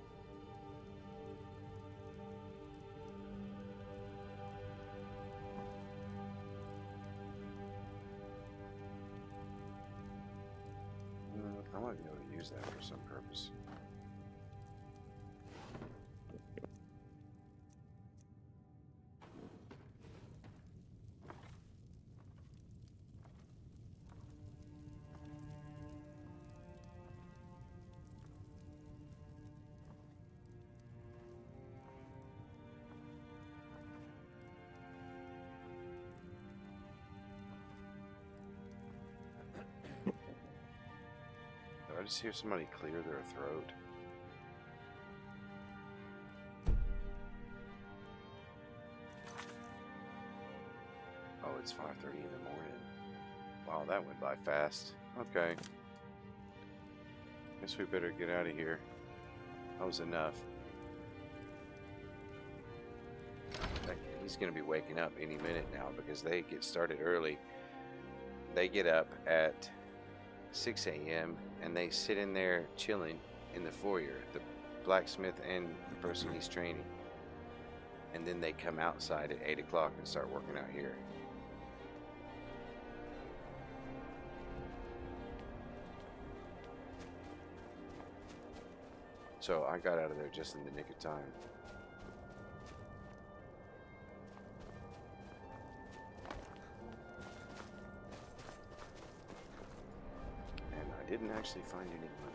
I might be able to use that for some purpose. I just hear somebody clear their throat. Oh, it's 5:30 in the morning. Wow, that went by fast. Okay. Guess we better get out of here. That was enough. He's going to be waking up any minute now because they get started early. They get up at 6 a.m. and they sit in there chilling in the foyer, the blacksmith and the person he's training. And then they come outside at 8 o'clock and start working out here. So I got out of there just in the nick of time. And I didn't actually find any money.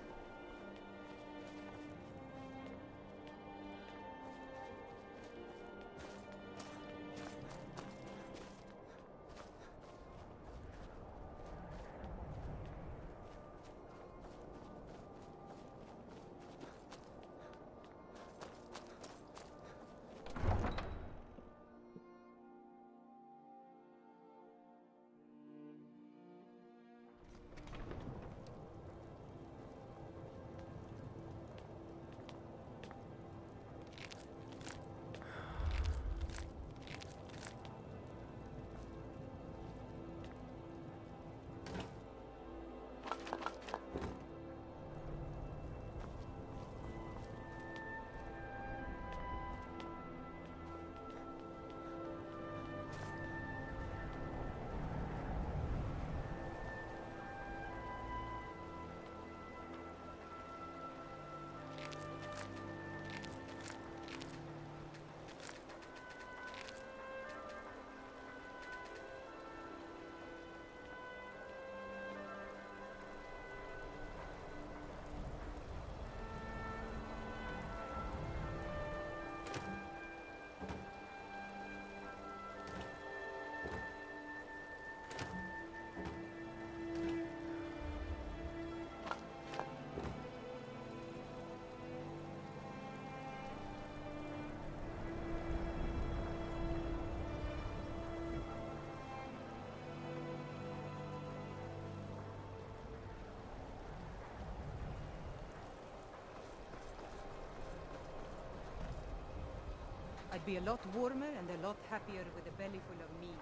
I'd be a lot warmer and a lot happier with a belly full of meat.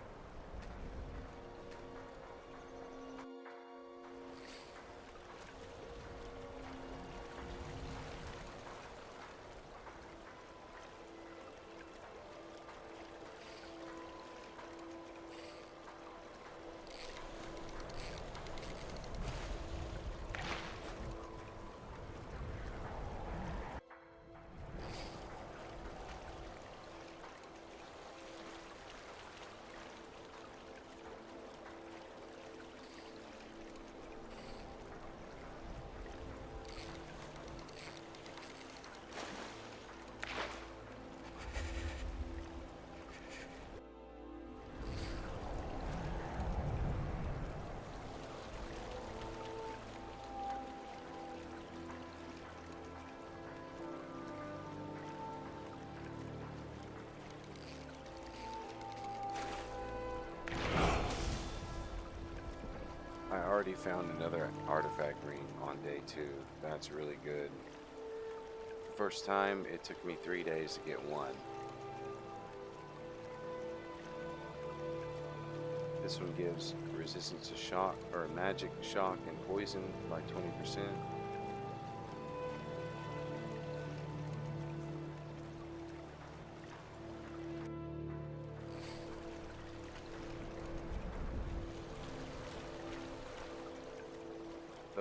I already found another artifact ring on day 2. That's really good. First time, it took me 3 days to get one. This one gives resistance to shock, or magic shock and poison by 20%.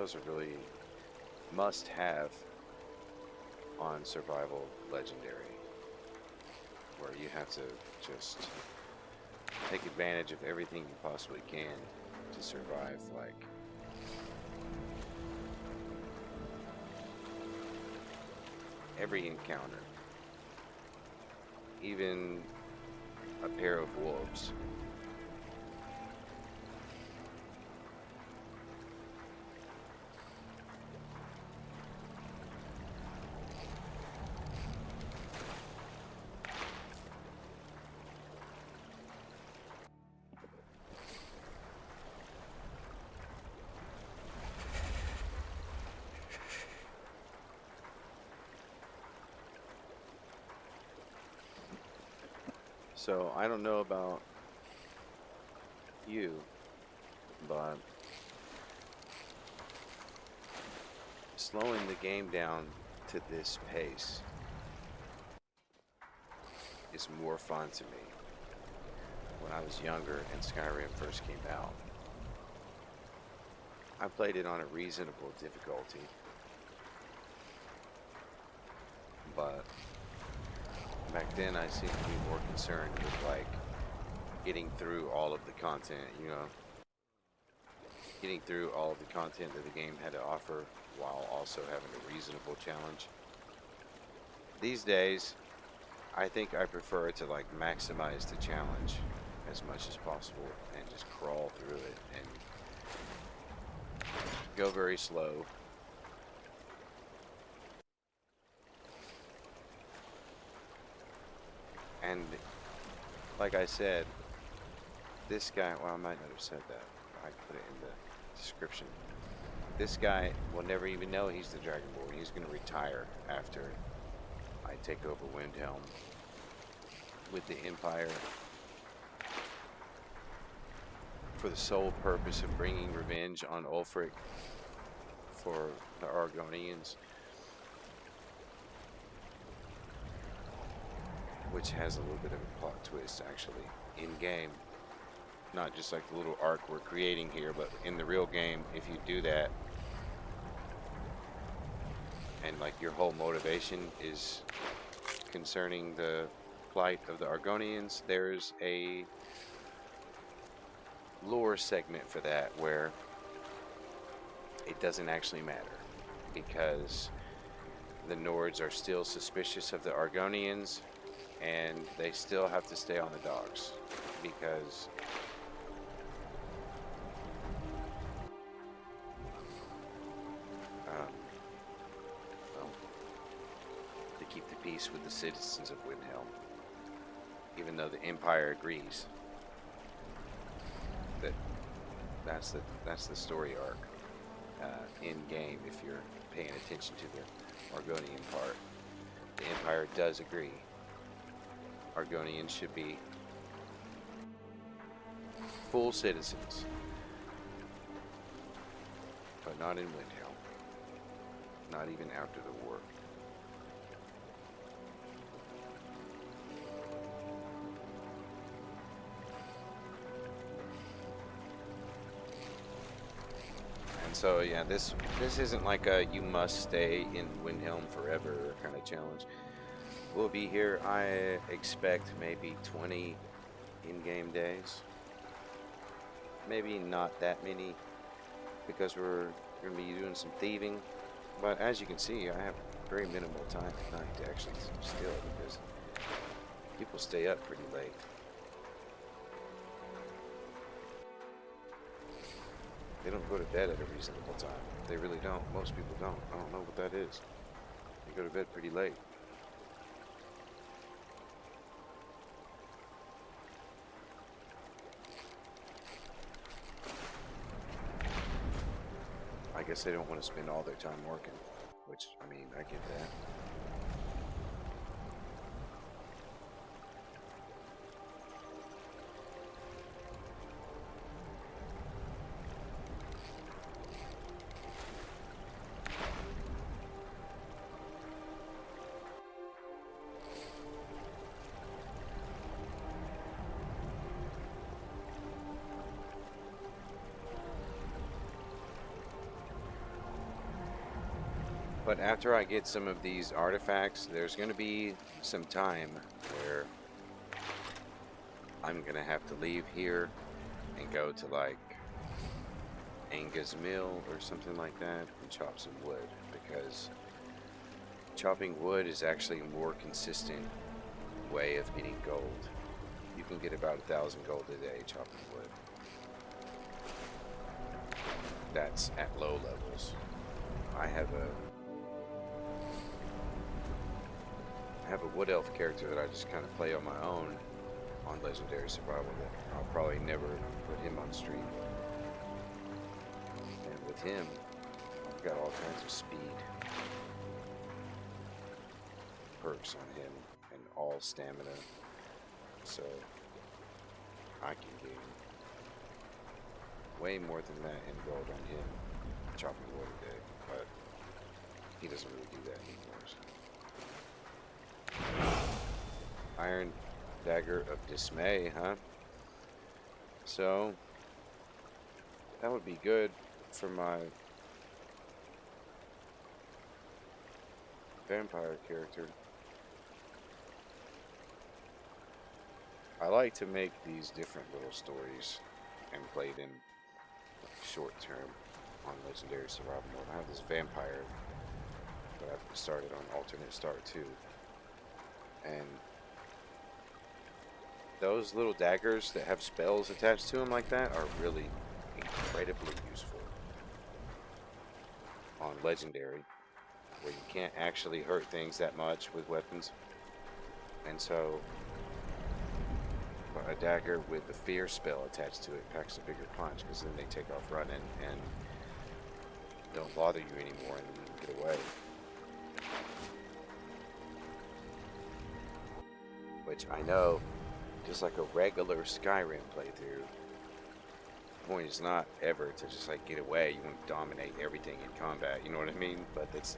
those are really must have on survival legendary, where you have to just take advantage of everything you possibly can to survive, like every encounter, even a pair of wolves. So I don't know about you, but slowing the game down to this pace is more fun to me. When I was younger and Skyrim first came out, I played it on a reasonable difficulty, but back then I seemed to be more concerned with like getting through all of the content, you know, getting through all of the content that the game had to offer while also having a reasonable challenge. These days, I think I prefer to like maximize the challenge as much as possible and just crawl through it and go very slow. And like I said, this guy, well, I might not have said that. I put it in the description. This guy will never even know he's the Dragonborn. He's going to retire after I take over Windhelm with the Empire for the sole purpose of bringing revenge on Ulfric for the Argonians, which has a little bit of a plot twist actually in game. Not just like the little arc we're creating here, but in the real game, if you do that and like your whole motivation is concerning the plight of the Argonians, there's a lore segment for that where it doesn't actually matter, because the Nords are still suspicious of the Argonians and they still have to stay on the docks because well, to keep the peace with the citizens of Windhelm, even though the Empire agrees that that's the story arc in game. If you're paying attention to the Argonian part, the Empire does agree. Argonians should be full citizens, but not in Windhelm. Not even after the war. And so yeah, this isn't like a you must stay in Windhelm forever kind of challenge. We'll be here, I expect, maybe 20 in-game days. Maybe not that many, because we're going to be doing some thieving. But as you can see, I have very minimal time at night to actually steal, because people stay up pretty late. They don't go to bed at a reasonable time. They really don't. Most people don't. I don't know what that is. They go to bed pretty late. I guess they don't want to spend all their time working, which, I mean, I get that. But after I get some of these artifacts, there's going to be some time where I'm going to have to leave here and go to like Anga's Mill or something like that and chop some wood, because chopping wood is actually a more consistent way of getting gold. You can get about 1,000 gold a day chopping wood. That's at low levels. I have a wood elf character that I just kind of play on my own on Legendary Survival that I'll probably never put him on stream. And with him, I've got all kinds of speed perks on him and all stamina, so I can gain way more than that in gold on him chopping wood a day, but he doesn't really do that anymore. So. Iron Dagger of Dismay, huh? So that would be good for my vampire character. I like to make these different little stories and play them short term on Legendary Survival Mode. I have this vampire that I've started on alternate start too, and those little daggers that have spells attached to them like that are really incredibly useful on Legendary, where you can't actually hurt things that much with weapons. And so a dagger with the fear spell attached to it packs a bigger punch, because then they take off running and don't bother you anymore and you can get away. Which I know, just like a regular Skyrim playthrough, the point is not ever to just like get away. You want to dominate everything in combat, you know what I mean? But it's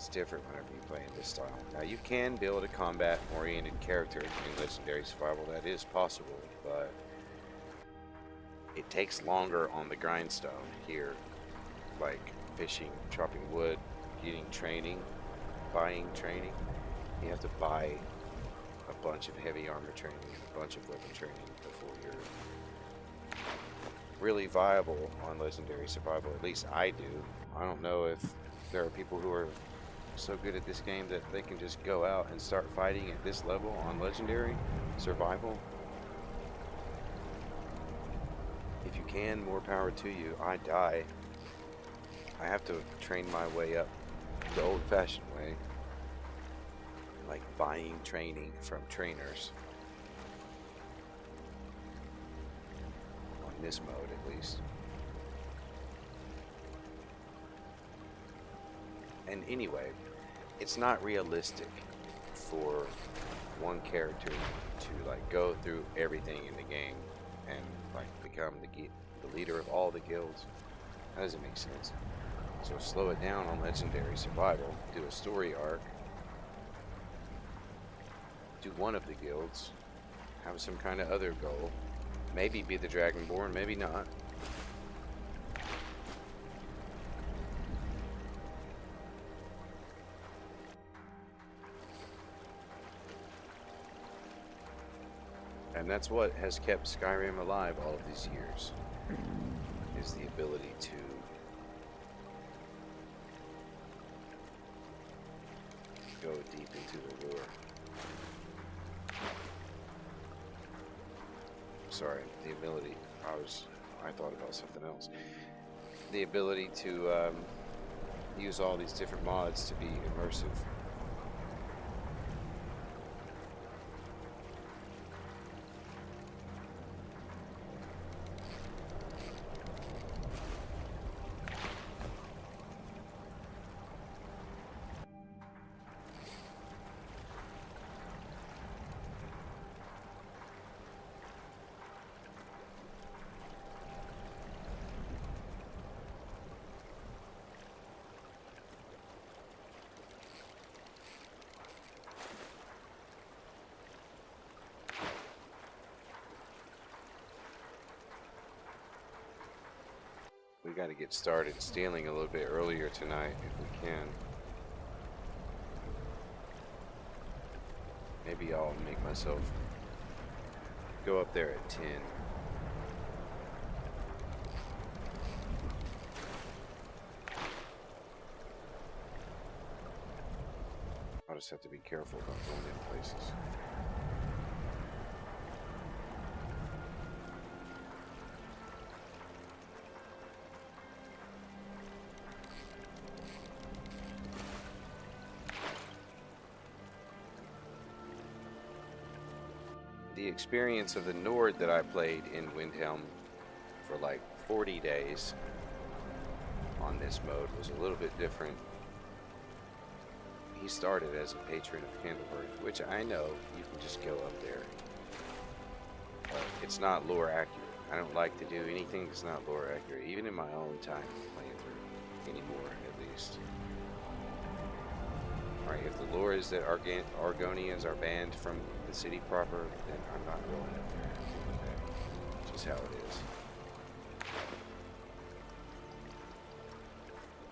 different whenever you play in this style. Now you can build a combat-oriented character in Legendary Survival. That is possible, but it takes longer on the grindstone here, like fishing, chopping wood, getting training, buying training. You have to buy a bunch of heavy armor training and a bunch of weapon training before you're really viable on Legendary Survival. At least I do. I don't know if there are people who are so good at this game that they can just go out and start fighting at this level on Legendary Survival. If you can, more power to you. I die. I have to train my way up the old-fashioned way, like buying training from trainers on this mode at least. And anyway, it's not realistic for one character to like go through everything in the game and like become the leader of all the guilds. That doesn't make sense. So slow it down on Legendary Survival. Do a story arc. Do one of the guilds. Have some kind of other goal. Maybe be the Dragonborn, maybe not. And that's what has kept Skyrim alive all of these years, is the ability to go deep into the lore. Sorry, the ability, I thought about something else. The ability to use all these different mods to be immersive. We got to get started stealing a little bit earlier tonight if we can. Maybe I'll make myself go up there at 10. I'll just have to be careful about going in places. The experience of the Nord that I played in Windhelm for like 40 days on this mode was a little bit different. He started as a patron of Candleworth, which I know you can just go up there. But it's not lore accurate. I don't like to do anything that's not lore accurate, even in my own time playing through, anymore at least. Alright, if the lore is that Argonians are banned from the city proper, then I'm not going up there. That's just how it is.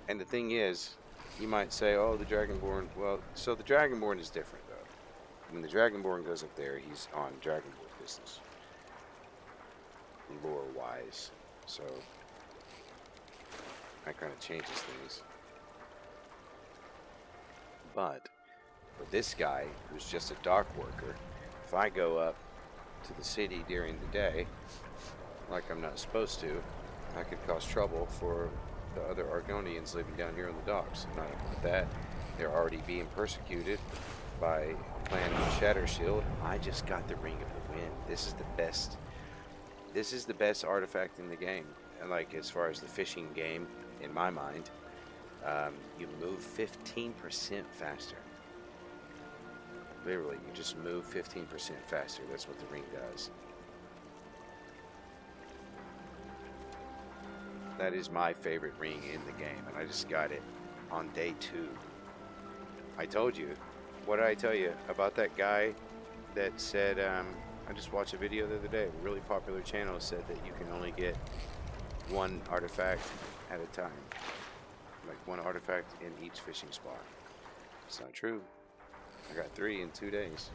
And the thing is, you might say, oh, the Dragonborn. Well, so the Dragonborn is different, though. When the Dragonborn goes up there, he's on Dragonborn business. Lore-wise. So, that kind of changes things. But, for this guy, who's just a dock worker, if I go up to the city during the day, like I'm not supposed to, I could cause trouble for the other Argonians living down here on the docks. I'm not about that. They're already being persecuted by Clan Shatter Shield. I just got the Ring of the Wind. This is the best. This is the best artifact in the game. And like as far as the fishing game, in my mind, you move 15% faster. Literally, you just move 15% faster. That's what the ring does. That is my favorite ring in the game, and I just got it on day 2. I told you. What did I tell you about that guy that said, I just watched a video the other day, a really popular channel said that you can only get 1 artifact at a time. Like 1 artifact in each fishing spot. It's not true. I got 3 in 2 days.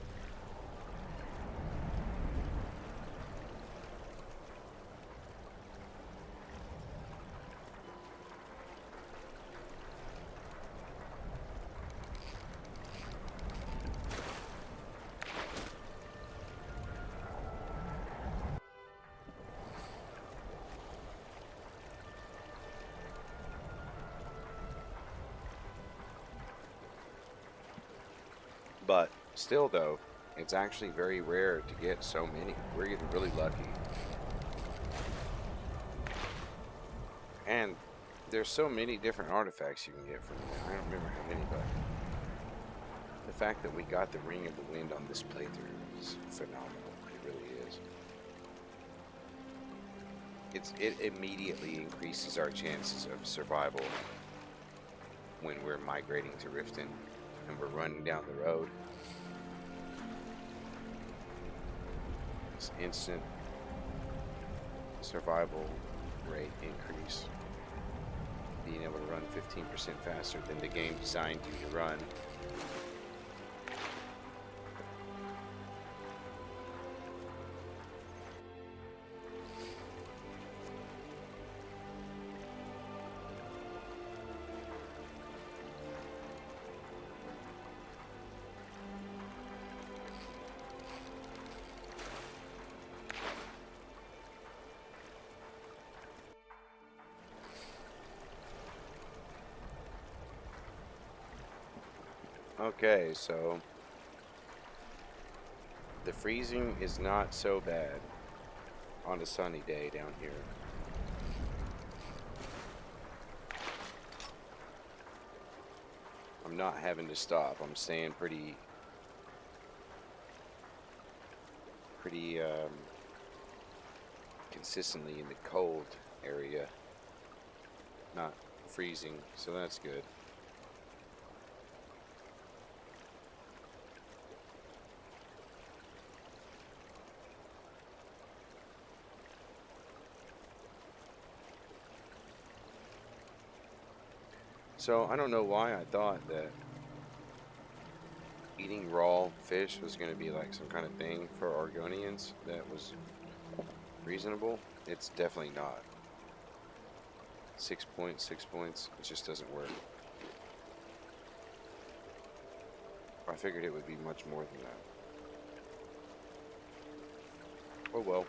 But still though, it's actually very rare to get so many. We're getting really lucky. And there's so many different artifacts you can get from them. I don't remember how many, but the fact that we got the Ring of the Wind on this playthrough is phenomenal. It really is. It immediately increases our chances of survival when we're migrating to Riften and we're running down the road. It's instant survival rate increase. Being able to run 15% faster than the game designed you to run. Okay, so the freezing is not so bad on a sunny day down here. I'm not having to stop. I'm staying pretty consistently in the cold area, not freezing, so that's good. So I don't know why I thought that eating raw fish was going to be like some kind of thing for Argonians that was reasonable. It's definitely not. 6 points, 6 points. It just doesn't work. I figured it would be much more than that. Oh well.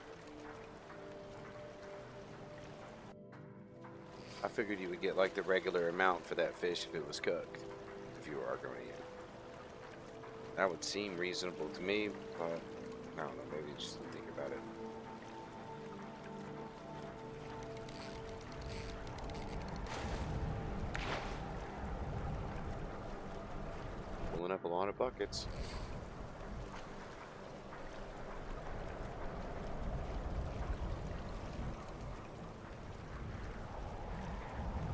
I figured you would get like the regular amount for that fish if it was cooked, if you were Argonian. That would seem reasonable to me, but I don't know, maybe just didn't think about it. Pulling up a lot of buckets.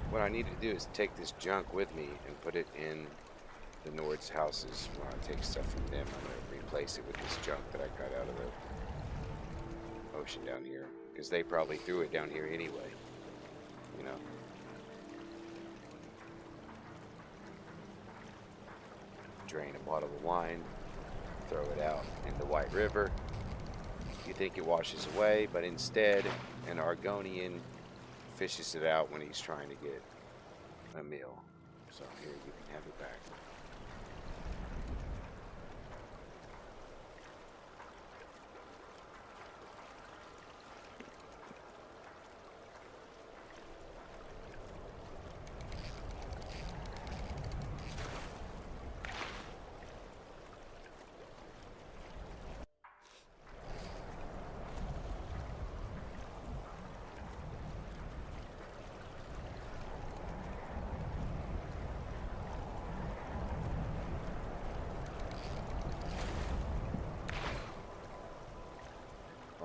What I need to do is take this junk with me and put it in the Nords' houses. When I take stuff from them, I'm going to replace it with this junk that I got out of the ocean down here. Because they probably threw it down here anyway. You know? Drain a bottle of wine, throw it out in the White River. You think it washes away, but instead, an Argonian fishes it out when he's trying to get a meal. So here, you can have it back.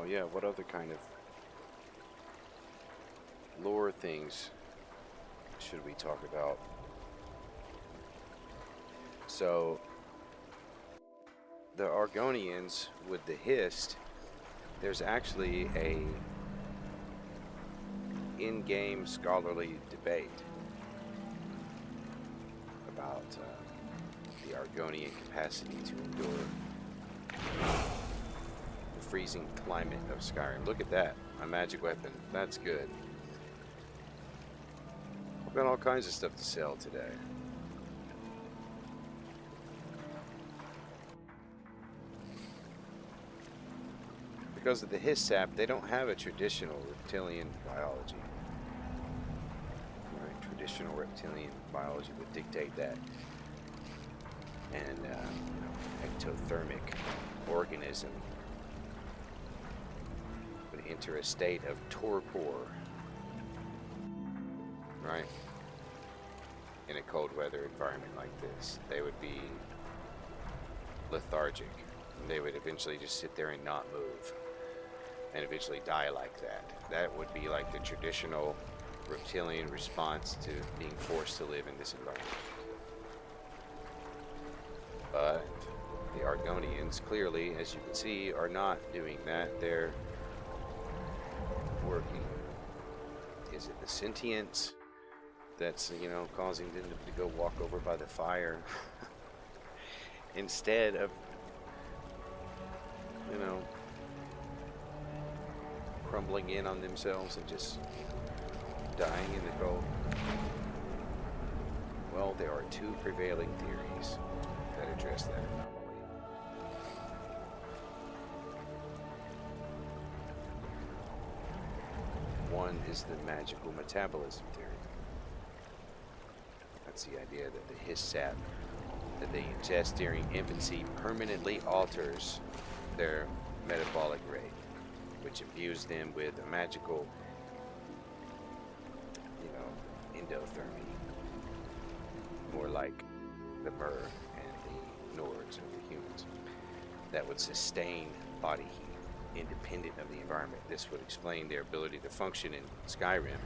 Yeah, what other kind of lore things should we talk about? So, the Argonians with the Hist, there's actually a in-game scholarly debate about the Argonian capacity to endure freezing climate of Skyrim. Look at that. My magic weapon. That's good. I've got all kinds of stuff to sell today. Because of the Hissap, they don't have a traditional reptilian biology. Right? Traditional reptilian biology would dictate that. And, ectothermic organism enter a state of torpor, right? In a cold weather environment like this, they would be lethargic. And they would eventually just sit there and not move, and eventually die like that. That would be like the traditional reptilian response to being forced to live in this environment. But the Argonians, clearly, as you can see, are not doing that. They're working. Is it the sentience that's, causing them to go walk over by the fire instead of, crumbling in on themselves and just dying in the cold? Well, there are two prevailing theories that address that anomaly. One is the magical metabolism theory. That's the idea that the Hissap that they ingest during infancy permanently alters their metabolic rate, which imbues them with a magical, endothermy, more like the Mer and the Nords or the humans, that would sustain body heat independent of the environment. This would explain their ability to function in Skyrim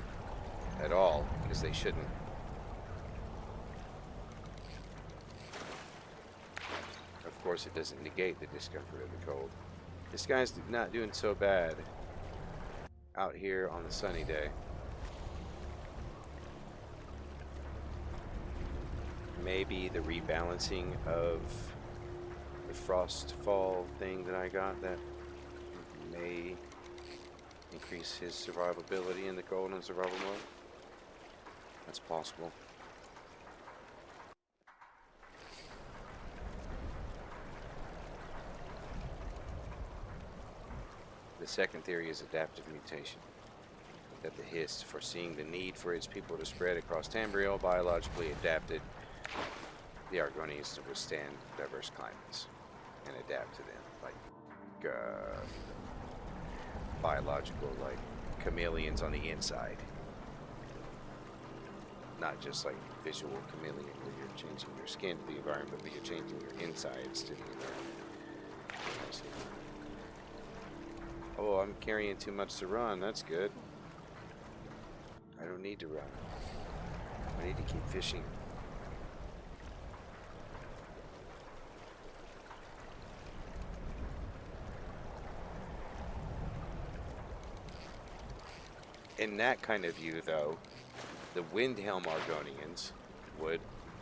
at all, because they shouldn't. Of course, it doesn't negate the discomfort of the cold. This guy's not doing so bad out here on the sunny day. maybe the rebalancing of the frostfall thing that I got that may increase his survivability in the cold and survival mode. That's possible. The second theory is adaptive mutation. That the Hist, foreseeing the need for its people to spread across Tamriel, biologically adapted the Argonians to withstand diverse climates and adapt to them, like biological, like chameleons on the inside, not just like visual chameleon where you're changing your skin to the environment, but you're changing your insides to the environment. Oh, I'm carrying too much to run. That's good. I don't need to run. I need to keep fishing. In that kind of view, though, the Windhelm Argonians would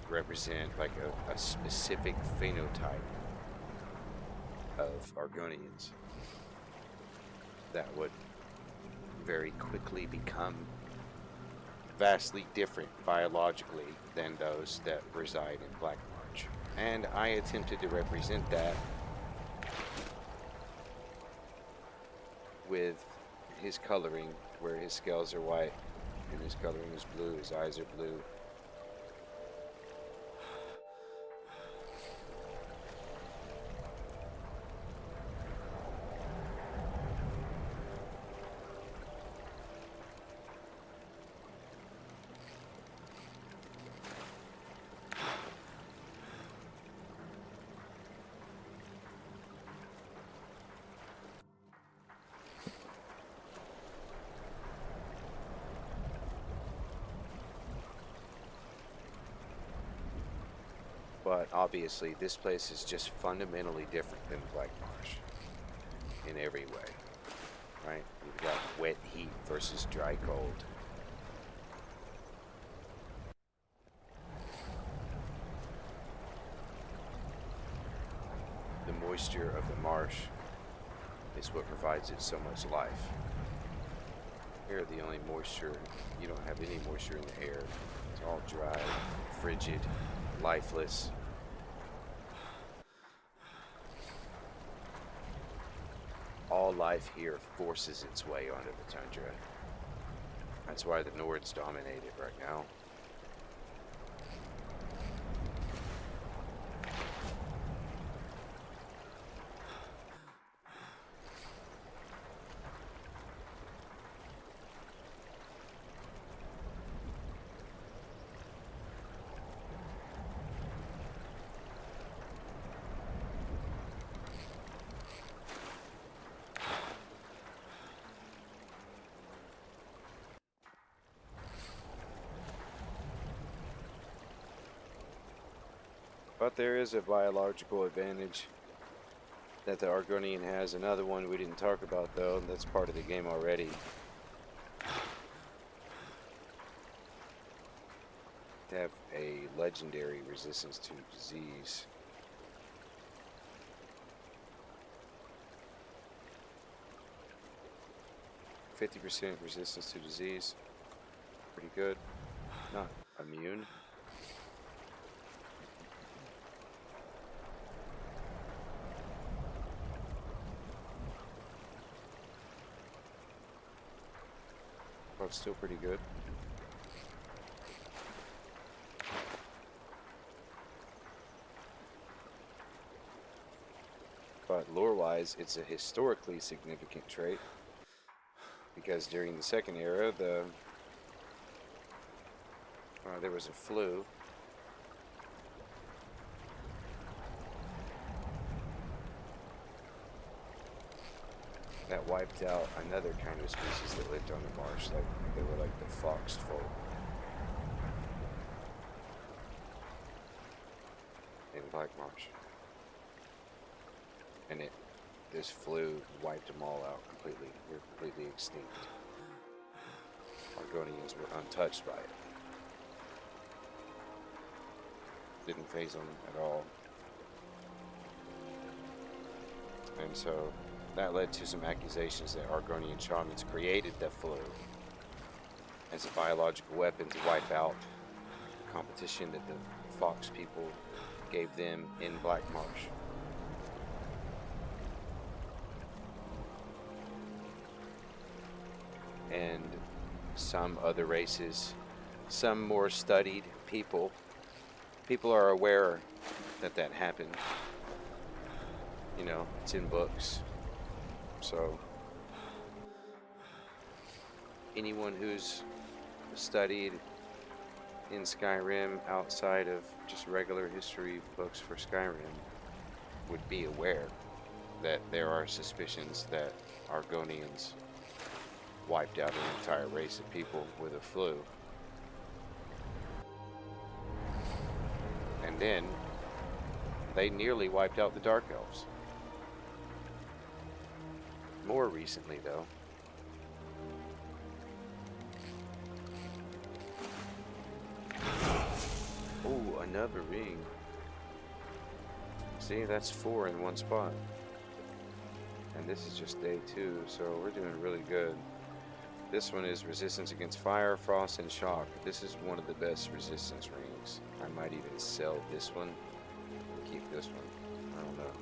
represent like a specific phenotype of Argonians that would very quickly become vastly different biologically than those that reside in Black March. And I attempted to represent that with his coloring, where his scales are white and his coloring is blue, his eyes are blue. But obviously, this place is just fundamentally different than Black Marsh in every way, right? You've got wet heat versus dry cold. The moisture of the marsh is what provides it so much life. Here, the only moisture, you don't have any moisture in the air. It's all dry, frigid, lifeless. All life here forces its way onto the tundra. That's why the Nords dominate it right now. But there is a biological advantage that the Argonian has. Another one we didn't talk about, though. That's part of the game already. To have a legendary resistance to disease. %50 resistance to disease. Pretty good. Not immune. But still pretty good. But lore-wise, it's a historically significant trait. Because during the Second Era, there was a flu. That wiped out another kind of species that lived on the marsh. Like, they were like the fox folk. In Black Marsh. And this flu wiped them all out completely. They're completely extinct. Argonians were untouched by it. didn't faze them at all. And so that led to some accusations that Argonian shamans created the flu as a biological weapon to wipe out the competition that the Fox people gave them in Black Marsh. And some other races, some more studied people are aware that that happened. You know, it's in books. So anyone who's studied in Skyrim outside of just regular history books for Skyrim would be aware that there are suspicions that Argonians wiped out an entire race of people with a flu. And then they nearly wiped out the Dark Elves. More recently, though. Oh, another ring. See, that's 4 in one spot. And this is just day 2, so we're doing really good. This one is resistance against fire, frost, and shock. This is one of the best resistance rings. I might even sell this one and keep this one. I don't know.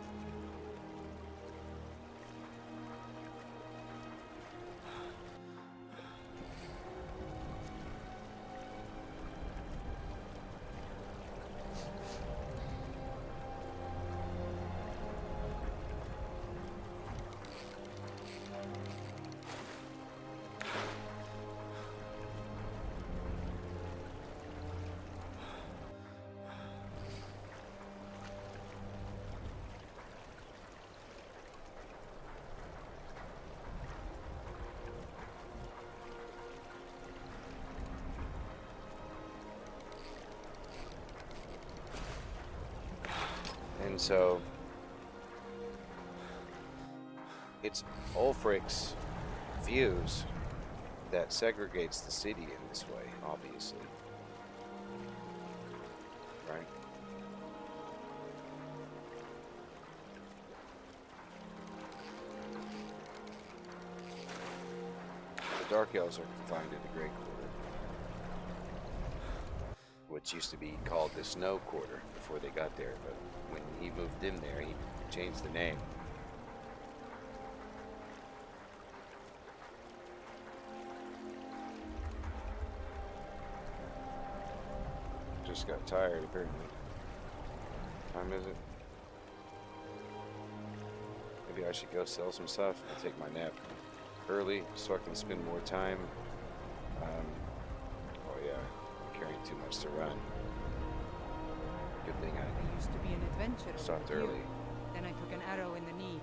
And so it's Ulfric's views that segregates the city in this way, obviously. Right? The Dark Elves are confined in the Great Quarter, which used to be called the Snow Quarter before they got there, but when he moved in there, he changed the name. Just got tired, apparently. What time is it? Maybe I should go sell some stuff and take my nap early so I can spend more time. Oh yeah, I'm carrying too much to run. Good thing I used to be an adventurer. stopped like you. early. Then I took an arrow in the knee.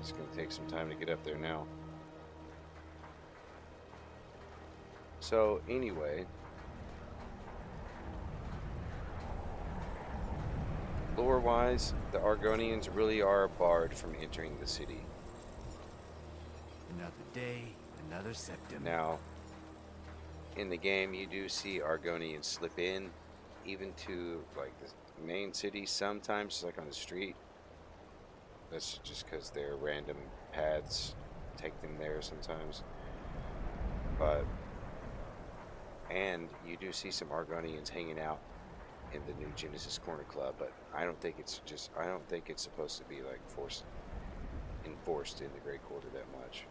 It's gonna take some time to get up there now. So anyway, lore-wise, the Argonians really are barred from entering the city. Another day, another septum. Now, in the game, you do see Argonians slip in, even to like the main city sometimes, like on the street. That's just because their random paths take them there sometimes. And you do see some Argonians hanging out in the new Genesis Corner Club, but I don't think it's supposed to be like enforced in the Great Quarter that much.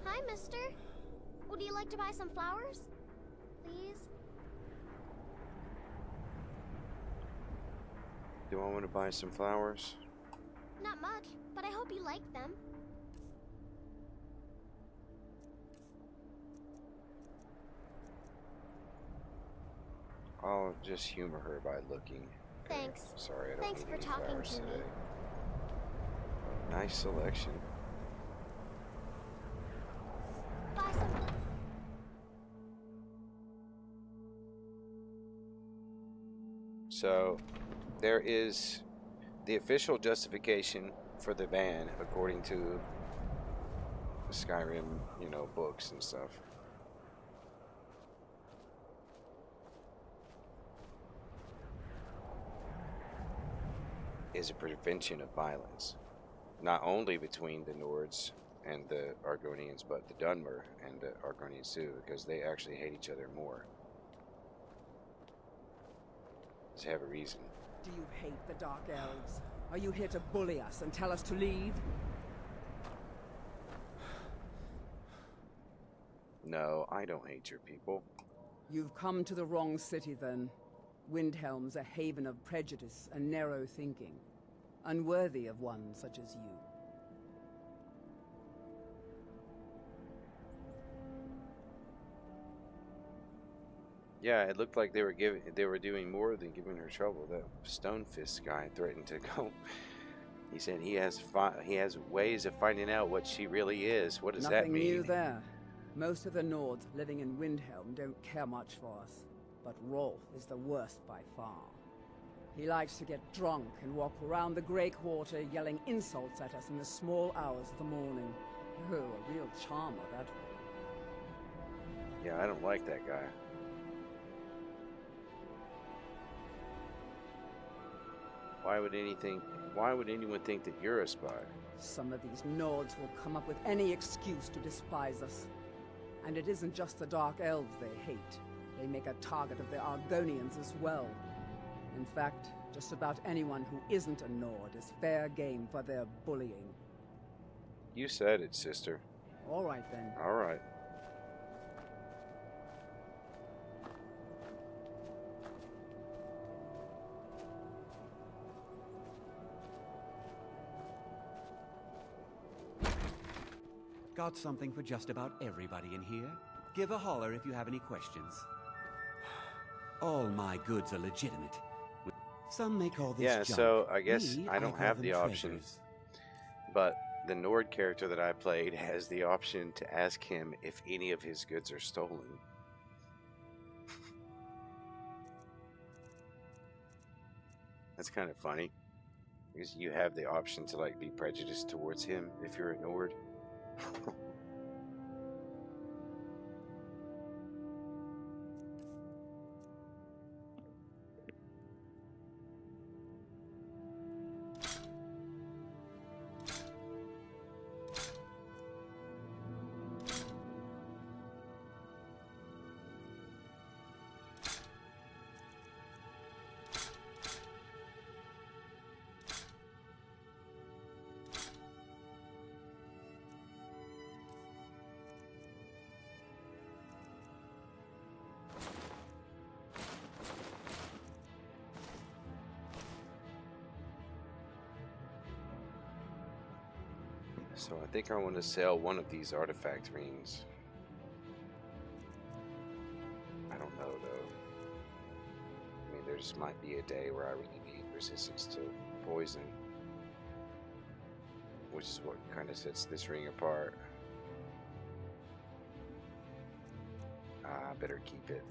Hi, mister. Would you like to buy some flowers? Please? Do I want to buy some flowers? Not much, but I hope you like them. I'll just humor her by looking, Thanks. Sorry, I don't Thanks need for any talking flowers to me. today. Nice selection. Buy some. So, there is the official justification for the ban, according to the Skyrim, you know, books and stuff. Is a prevention of violence, not only between the Nords and the Argonians, but the Dunmer and the Argonians too, because they actually hate each other more. They have a reason. Do you hate the Dark Elves? Are you here to bully us and tell us to leave? No, I don't hate your people. You've come to the wrong city then. Windhelm's a haven of prejudice and narrow thinking, unworthy of one such as you. Yeah, it looked like they were doing more than giving her trouble. That Stonefist guy threatened to go. He said he has ways of finding out what she really is. What does that Nothing mean? new there. Most of the Nords living in Windhelm don't care much for us, but Rolf is the worst by far. He likes to get drunk and walk around the Grey Quarter yelling insults at us in the small hours of the morning. Oh, a real charmer, that one. Yeah, I don't like that guy. Why would anyone think that you're a spy? Some of these Nords will come up with any excuse to despise us. And it isn't just the Dark Elves they hate. They make a target of the Argonians as well. In fact, just about anyone who isn't a Nord is fair game for their bullying. You said it, sister. All right then. All right. Got something for just about everybody in here. Give a holler if you have any questions. All my goods are legitimate. Some may call this Yeah, junk. so I guess Me, I don't call have them the option. treasures. But the Nord character that I played has the option to ask him if any of his goods are stolen. That's kind of funny. Because you have the option to like be prejudiced towards him if you're a Nord. So I think I want to sell one of these artifact rings. I don't know though. I mean, there just might be a day where I really need resistance to poison, which is what kind of sets this ring apart. I better keep it.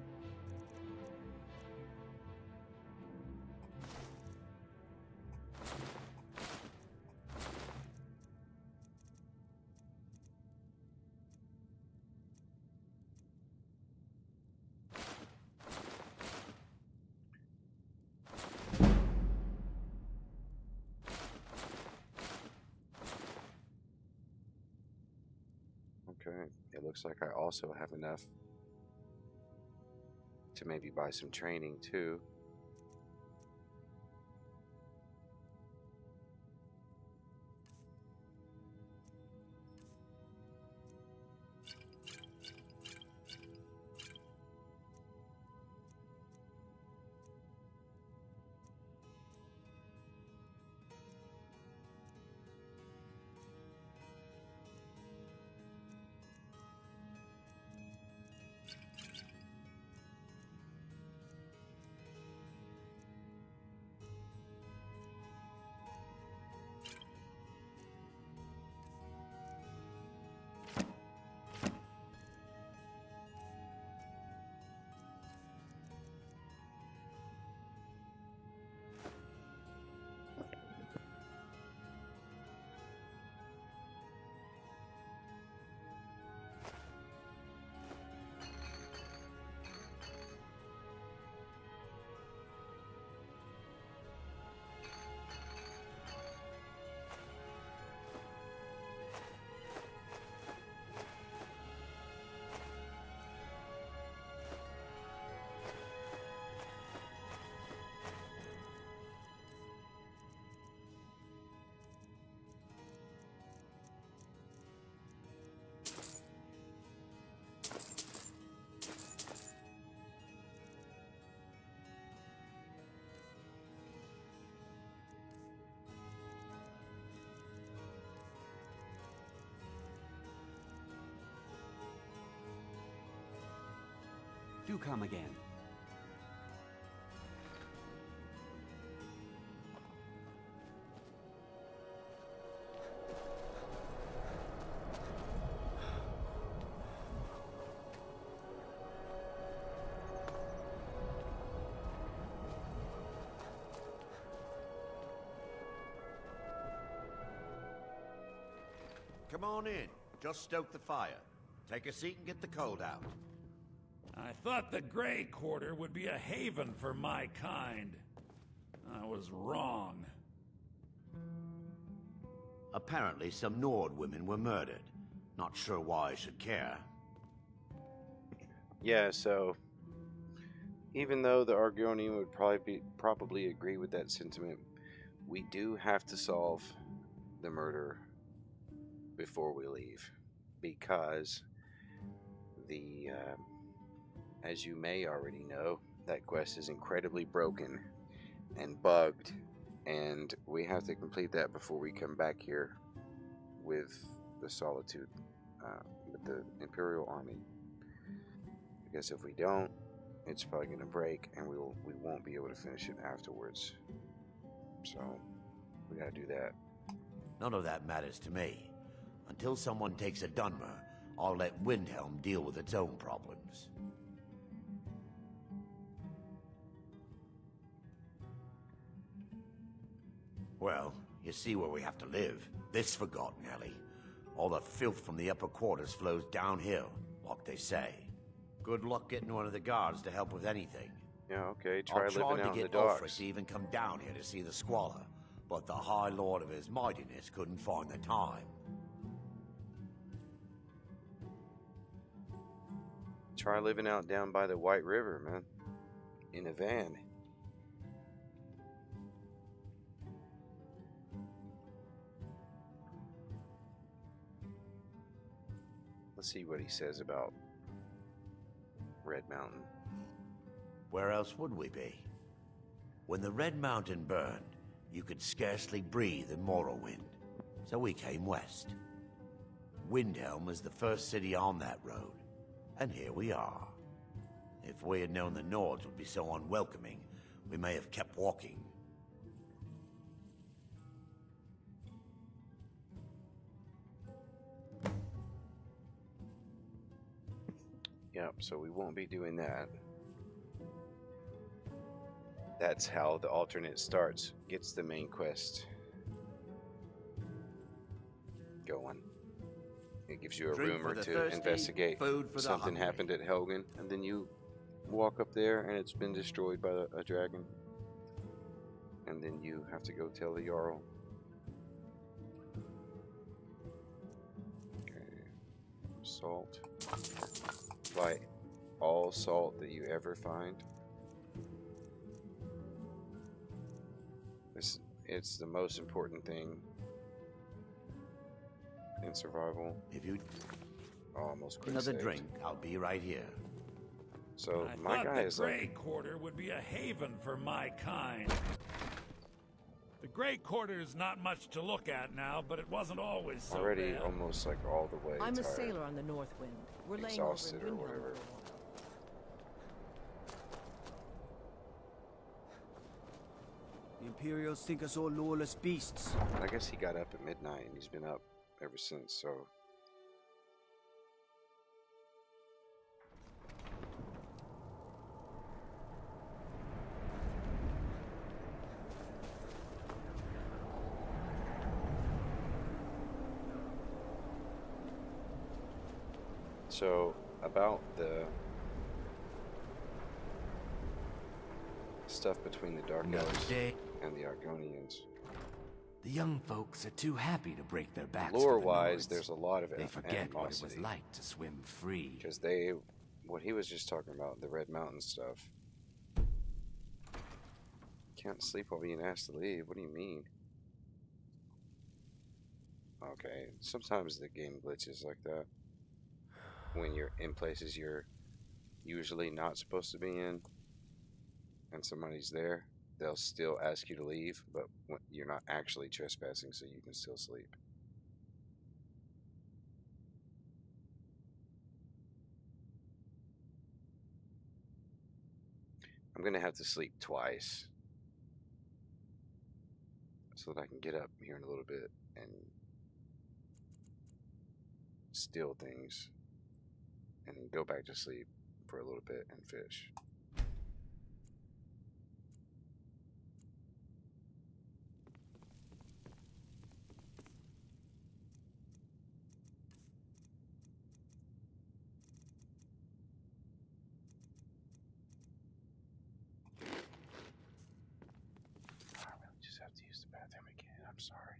Okay, it looks like I also have enough to maybe buy some training too. Do come again. Come on in. Just stoke the fire. Take a seat and get the cold out. I thought the Grey Quarter would be a haven for my kind. I was wrong. Apparently some Nord women were murdered. Not sure why I should care. Yeah, so even though the Argonian would probably agree with that sentiment, we do have to solve the murder before we leave, because the as you may already know, that quest is incredibly broken and bugged, and we have to complete that before we come back here with the Solitude, with the Imperial Army. Because if we don't, it's probably going to break, and we won't be able to finish it afterwards. So we got to do that. None of that matters to me. Until someone takes a Dunmer, I'll let Windhelm deal with its own problems. Well, you see where we have to live. This forgotten alley. All the filth from the upper quarters flows downhill, like they say. Good luck getting one of the guards to help with anything. Yeah, okay, try living out in the I tried to get Ulfric to even come down here to see the squalor, but the High Lord of his mightiness couldn't find the time. Try living out down by the White River, man. In a van. Let's see what he says about Red Mountain. Where else would we be? When the Red Mountain burned, you could scarcely breathe in Morrowind, so we came west. Windhelm is the first city on that road, and here we are. If we had known the Nords would be so unwelcoming, we may have kept walking. Yep, so we won't be doing that. That's how the alternate starts, gets the main quest going. It gives you a Drink rumor for the to thirsty, investigate. food for the Something hungry. happened at Helgen, and then you walk up there and it's been destroyed by a dragon. And then you have to go tell the Jarl. Okay. Salt. Buy all salt that you ever find. It's the most important thing in survival. If you almost quick another saved. drink, I'll be right here. So I my thought guy the is Grey like Quarter would be a haven for my kind. The Grey Quarter is not much to look at now, but it wasn't always so already bad. almost like all the way I'm a tired, sailor on the North Wind. We're laying over in exhausted or Windhelm whatever. for a while. The Imperials think us all lawless beasts. I guess he got up at midnight and he's been up ever since, so about the stuff between the Dark Another Elves day. and the Argonians. The young folks are too happy to break their backs for the Lore-wise, Nords. there's a lot of They forget what it was animosity. like to swim free. Because what he was just talking about, the Red Mountain stuff. Can't sleep while being asked to leave. What do you mean? Okay, sometimes the game glitches like that. When you're in places you're usually not supposed to be in, and somebody's there, they'll still ask you to leave, but you're not actually trespassing, so you can still sleep. I'm gonna have to sleep twice so that I can get up here in a little bit and steal things and go back to sleep for a little bit and fish. I really just have to use the bathroom again. I'm sorry.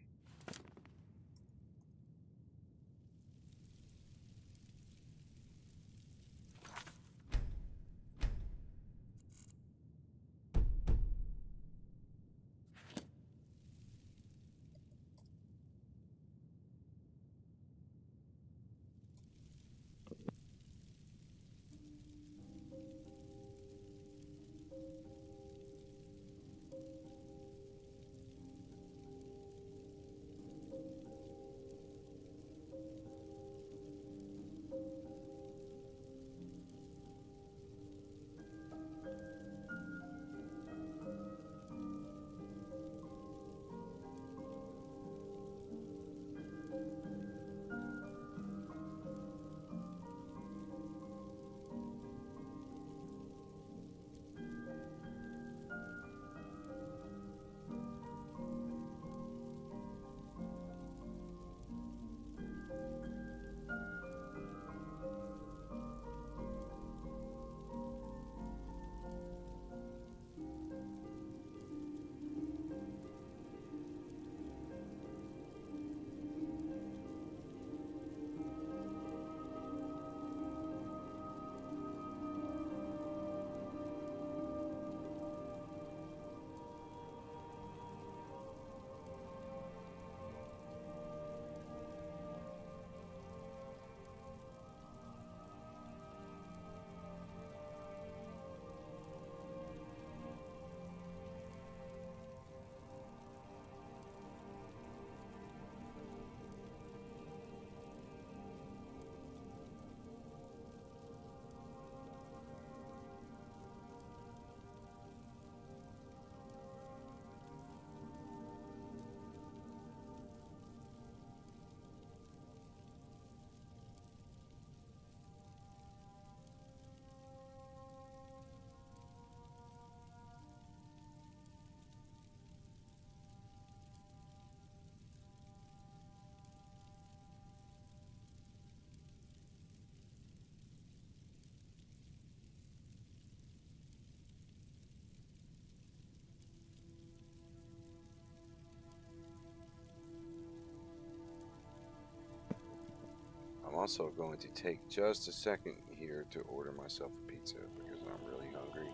I'm also going to take just a second here to order myself a pizza because I'm really hungry.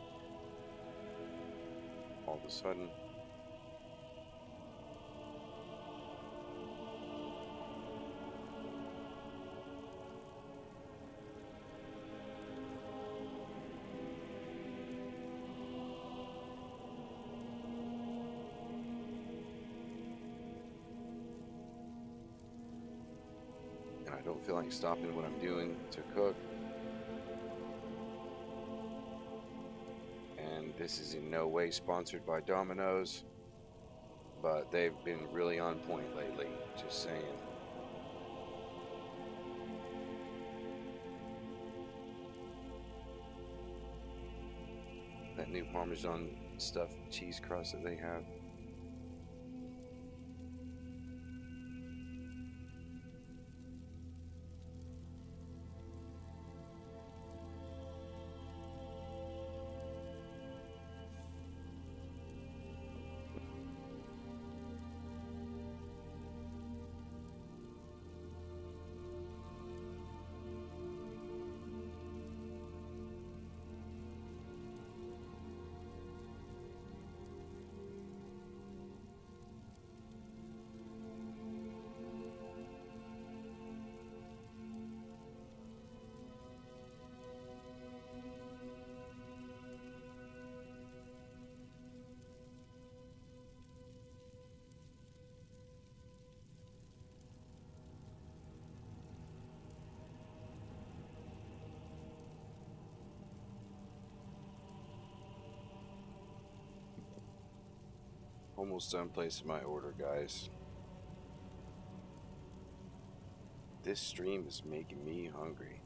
All of a sudden. I don't feel like stopping what I'm doing to cook. And this is in no way sponsored by Domino's, but they've been really on point lately, just saying. That new Parmesan stuffed cheese crust that they have. Almost done placing my order, guys. This stream is making me hungry.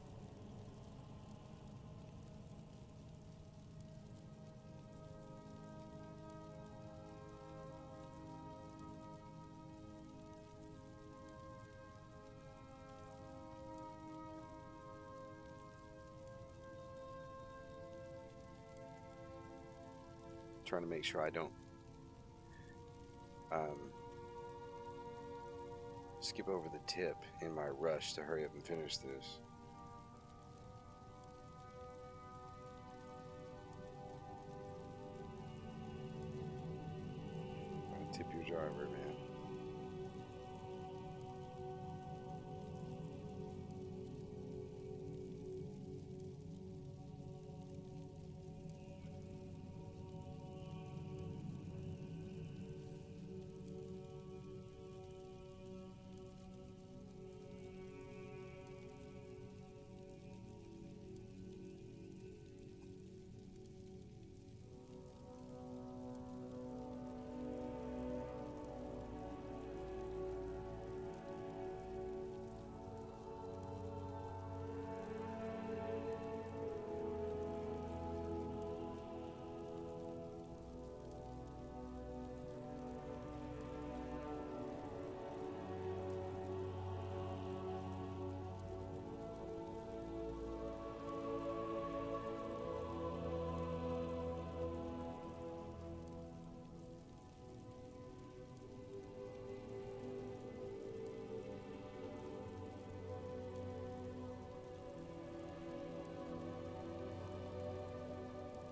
Trying to make sure I don't skip over the tip in my rush to hurry up and finish this. Gotta tip your driver, man.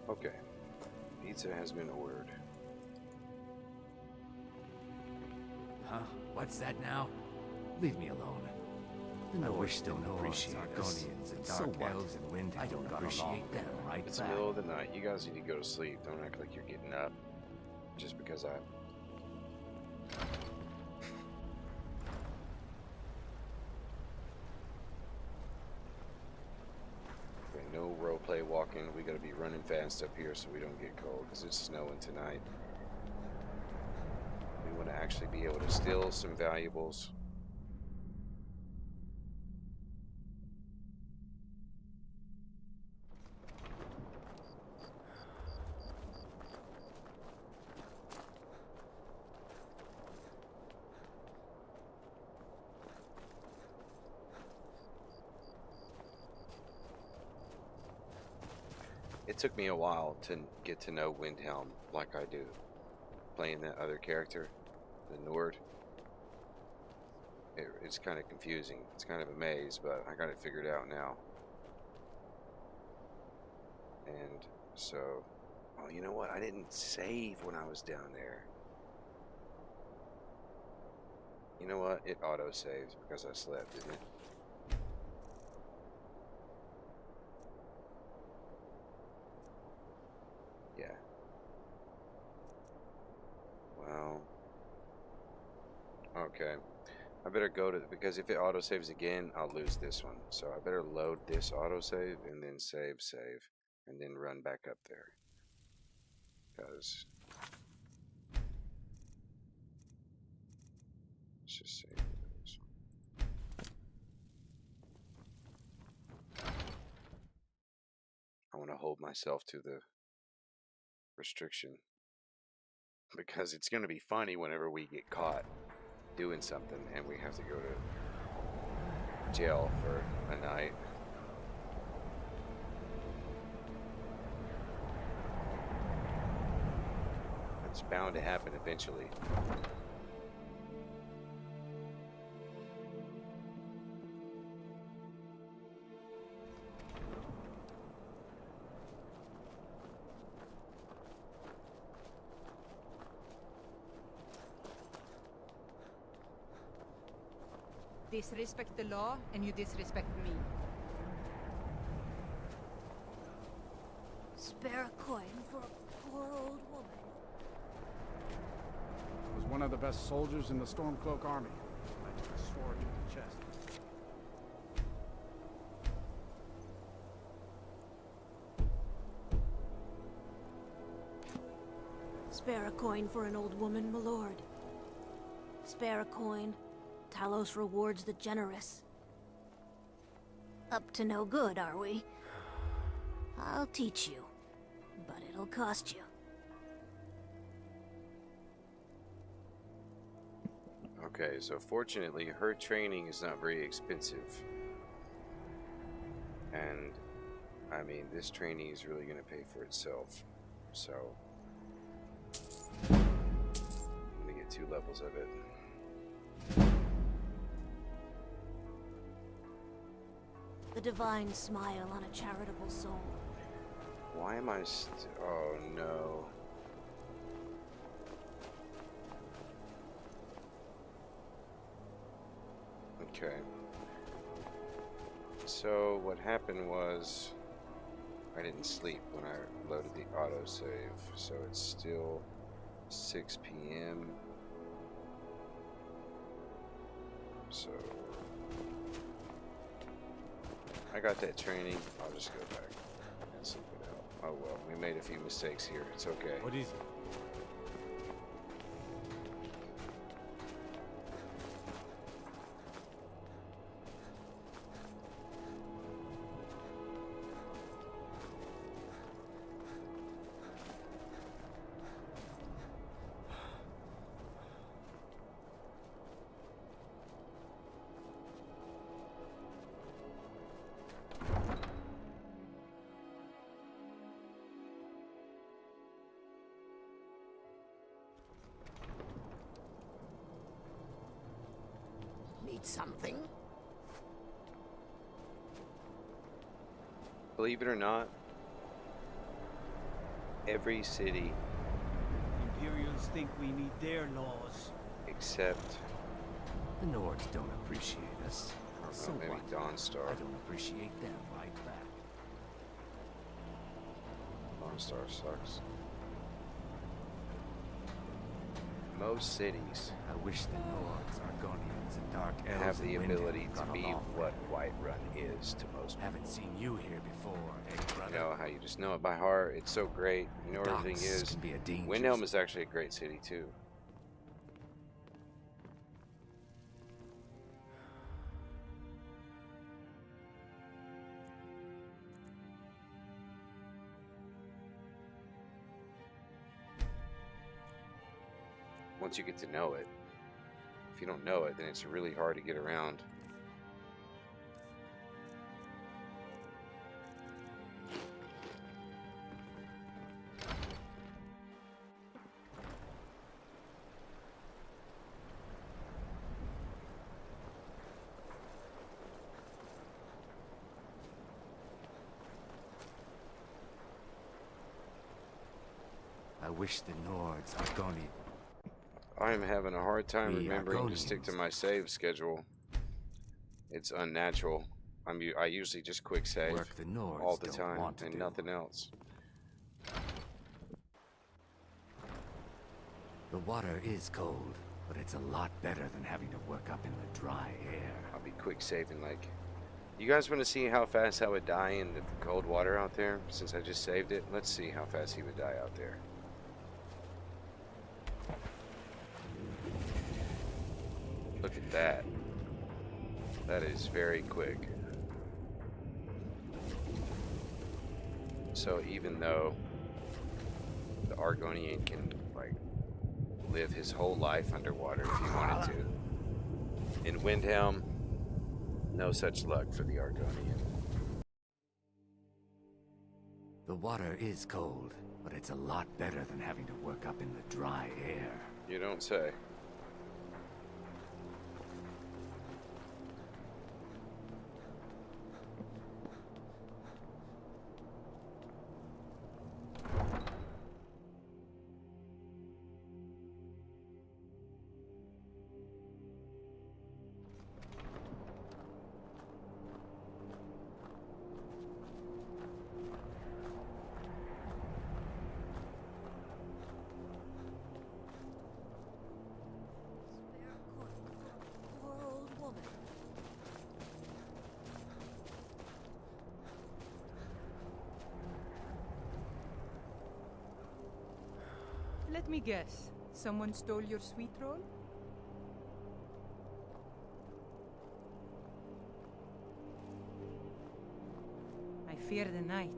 Okay, pizza has been ordered. Huh? What's that now? Leave me alone. I wish the Nords, Argonians, and Dark Elves and Windhelm I don't appreciate them right It's the middle of the night. You guys need to go to sleep. Don't act like you're getting up just because I... Okay, no roleplay walking. We gotta be running fast up here so we don't get cold because it's snowing tonight. We want to actually be able to steal some valuables. It took me a while to get to know Windhelm like I do, playing that other character, the Nord. It's kind of confusing. It's kind of a maze, but I got it figured out now. And so, oh, you know what? I didn't save when I was down there. You know what? It auto-saved because I slept, didn't it? Yeah. Well. Okay. I better go to, because if it autosaves again, I'll lose this one. So I better load this autosave and then save, and then run back up there. Because let's just save this one. I want to hold myself to the restriction because it's going to be funny whenever we get caught doing something and we have to go to jail for a night. It's bound to happen eventually. Disrespect the law, and you disrespect me. Spare a coin for a poor old woman. Was one of the best soldiers in the Stormcloak army. I took a sword to the chest. Spare a coin for an old woman, my lord. Spare a coin. Talos rewards the generous. Up to no good, are we? I'll teach you, but it'll cost you. Okay, so fortunately, her training is not very expensive. And, I mean, this training is really going to pay for itself. So, I'm going to get 2 levels of it. The divine smile on a charitable soul. Why am I oh no. Okay. So what happened was I didn't sleep when I loaded the autosave, so it's still 6 p.m. So I got that training. I'll just go back and sleep it out. Oh well, we made a few mistakes here. It's okay. What is it? Need something? Believe it or not, every city Imperials think we need their laws. except, The Nords don't appreciate us. I don't So know, maybe what? Dawnstar. I don't appreciate them right back. Dawnstar sucks. Most cities I wish the Nords, Argonians, and Dark Elves have the in Windhelm ability to got be along. what Whiterun is to most people. Haven't seen you here before, eh, brother? You know how you just know it by heart. It's so great. You know, everything Docks is. can be a danger. Windhelm is actually a great city too. Once you get to know it. If you don't know it, then it's really hard to get around. I wish the Nords, Argonian. I'm having a hard time We remembering to Argonians. stick to my save schedule. It's unnatural. I usually just quick save Work the Nords all the don't time want to and do. nothing else. The water is cold, but it's a lot better than having to work up in the dry air. I'll be quick saving like. You guys want to see how fast I would die in the cold water out there? Since I just saved it, let's see how fast he would die out there. Look at that. That is very quick. So even though the Argonian can like live his whole life underwater if he wanted to, in Windhelm, no such luck for the Argonian. The water is cold, but it's a lot better than having to work up in the dry air. You don't say. Let me guess. Someone stole your sweet roll? I fear the night,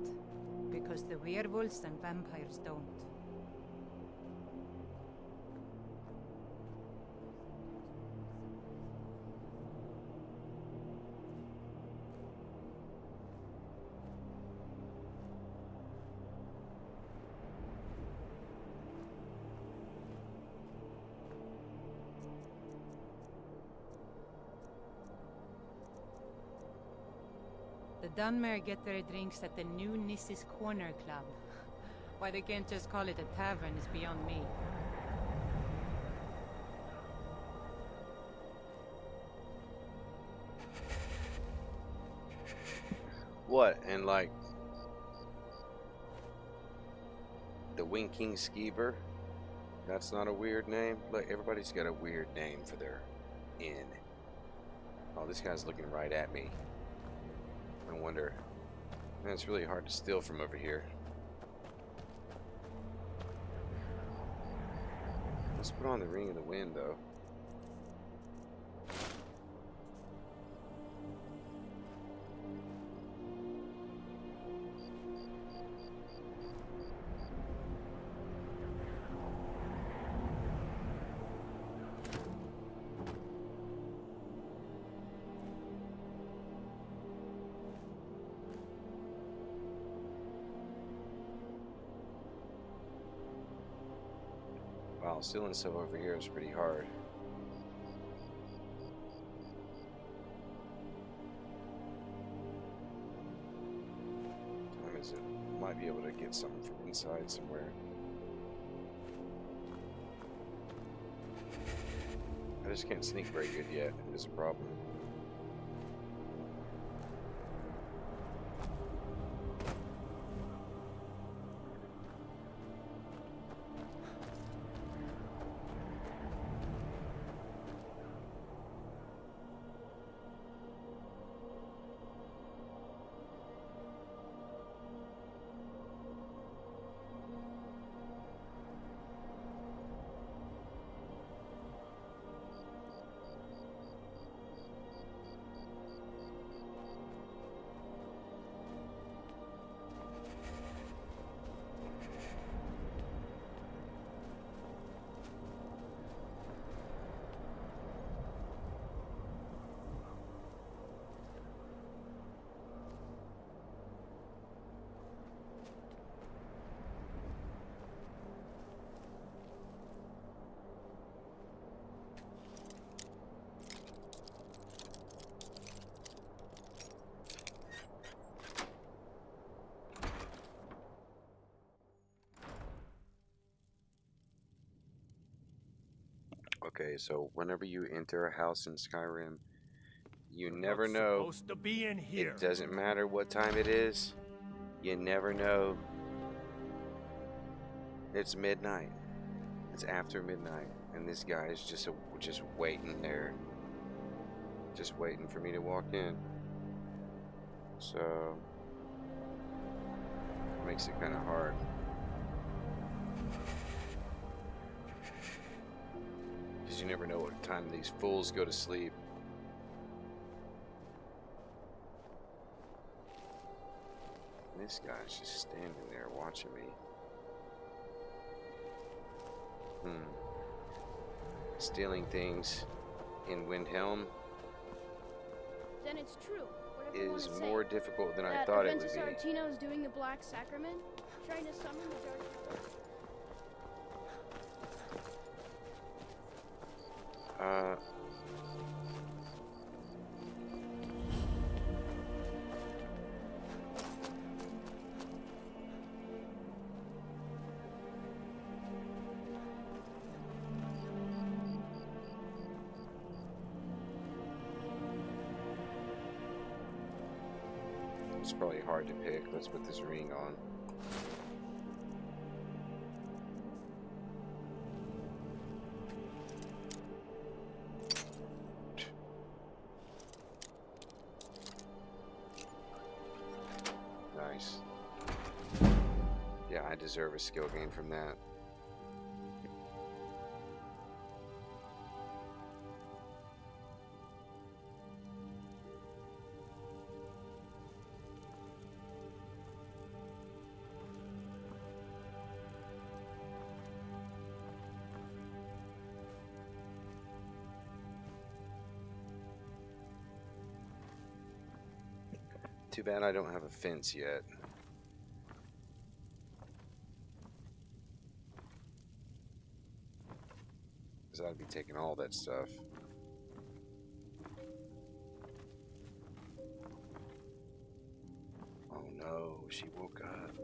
because the werewolves and vampires don't. The Dunmer get their drinks at the new Nissa's Corner Club. Why they can't just call it a tavern is beyond me. What? And like the Winking Skeever? That's not a weird name? Look, everybody's got a weird name for their inn. Oh, this guy's looking right at me. I wonder. Man, it's really hard to steal from over here. Let's put on the Ring of the Wind, though. Wow, stealing stuff over here is pretty hard. Time is it? Might be able to get something from inside somewhere. I just can't sneak very good yet. It is a problem. Okay, so whenever you enter a house in Skyrim, you never know. Supposed to be in here. It doesn't matter what time it is. You never know. It's midnight. It's after midnight, and this guy is just waiting there, just waiting for me to walk in. So it makes it kind of hard. You never know what time these fools go to sleep. This guy's just standing there watching me. Stealing things in Windhelm then it's true. is more difficult than I thought it would be. Artino is doing the Black Sacrament, trying to summon the dark. It's probably hard to pick. Let's put this ring on. Nice. Yeah, I deserve a skill gain from that. Too bad I don't have a fence yet. Because I'd be taking all that stuff. Oh no, she woke up.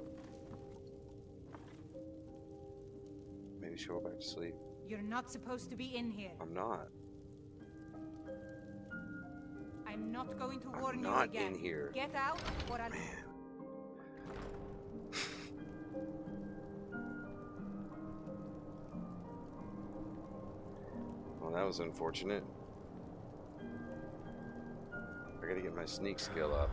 Maybe she'll go back to sleep. You're not supposed to be in here. I'm not. I'm not going to warn you Not again. in here. Get out, or I'll... Well, that was unfortunate. I gotta get my sneak skill up.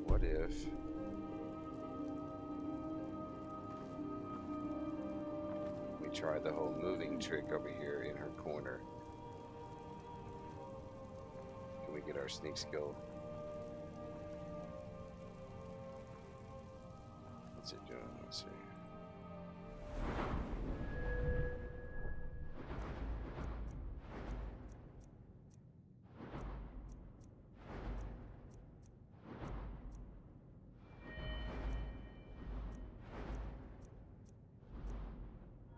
What if... we try the whole moving trick over here in her corner? Can we get our sneak skill? What's it doing? Let's see.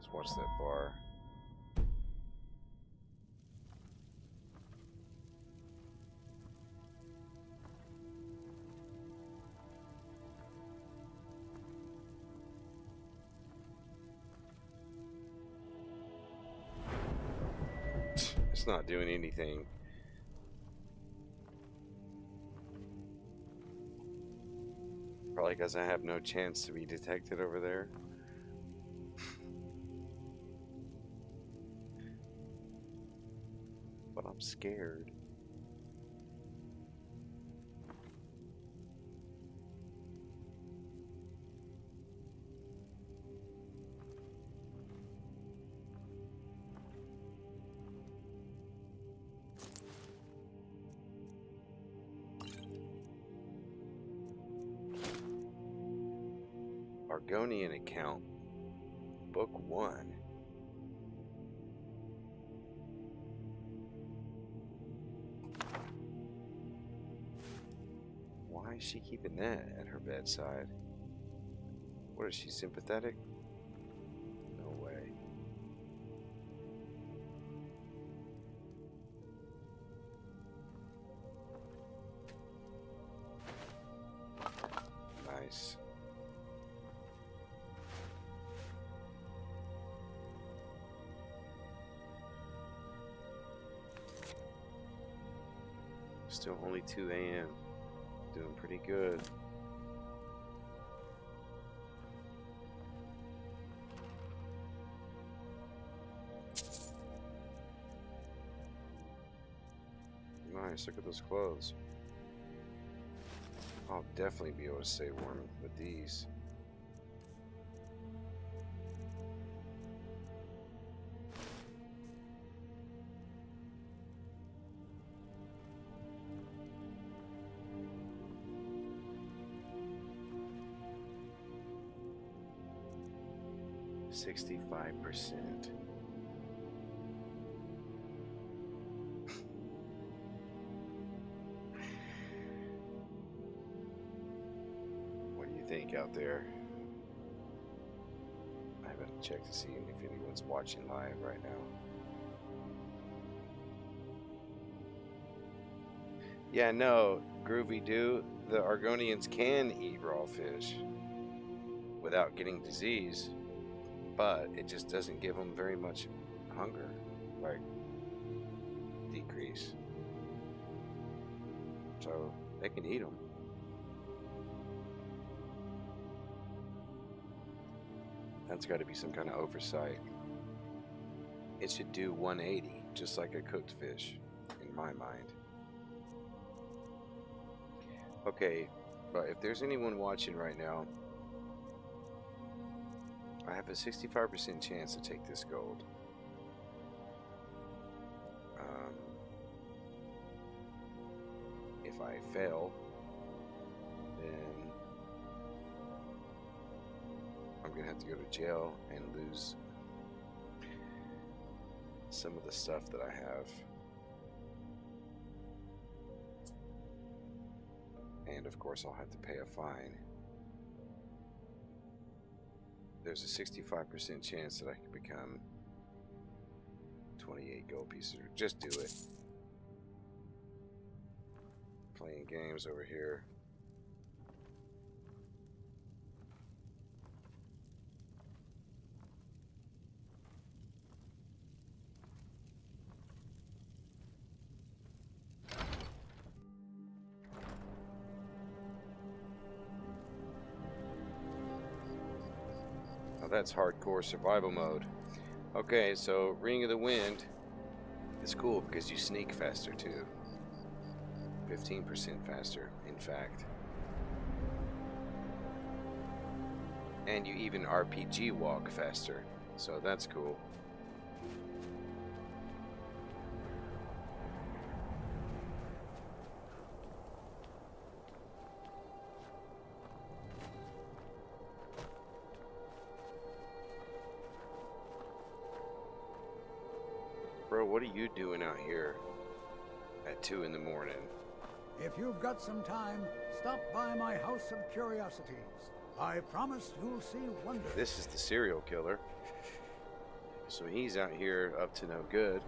Let's watch that bar. It's not doing anything. Probably because I have no chance to be detected over there. But I'm scared. Argonian account, book 1. Why is she keeping that at her bedside? What is she, sympathetic? No way. Nice. Still only 2 a.m. Doing pretty good. Nice, look at those clothes. I'll definitely be able to stay warm with these. %65%. What do you think out there? I haven't checked to see if anyone's watching live right now. Yeah, no, Groovy do. The Argonians can eat raw fish without getting disease, but it just doesn't give them very much hunger, like decrease. So they can eat them. That's got to be some kind of oversight. It should do 180, just like a cooked fish, in my mind. Okay, but if there's anyone watching right now, I have a 65% chance to take this gold. if I fail, then I'm gonna have to go to jail and lose some of the stuff that I have. And of course I'll have to pay a fine. There's a 65% chance that I can become 28 gold pieces. Just do it. Playing games over here. That's hardcore survival mode. Okay, so Ring of the Wind is cool because you sneak faster too. 15% faster, in fact. And you even RPG walk faster, so that's cool. Bro, what are you doing out here at 2 in the morning? If you've got some time, stop by my House of Curiosities. I promise you'll see wonders. This is the serial killer. So he's out here up to no good.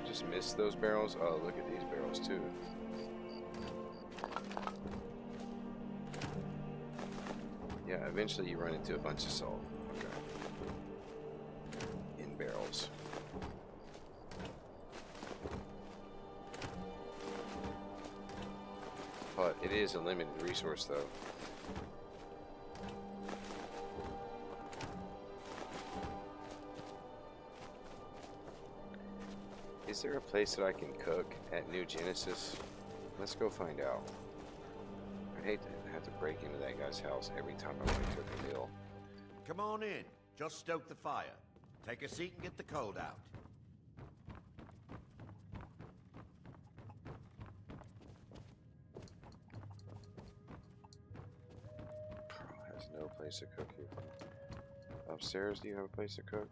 Just missed those barrels. Oh, look at these barrels too. Yeah, eventually you run into a bunch of salt. Okay. In barrels. But it is a limited resource though. Is there a place that I can cook at New Genesis? Let's go find out. I'd hate to have to break into that guy's house every time I want to cook a meal. Come on in. Just stoke the fire. Take a seat and get the cold out. Has no place to cook here. Upstairs, do you have a place to cook?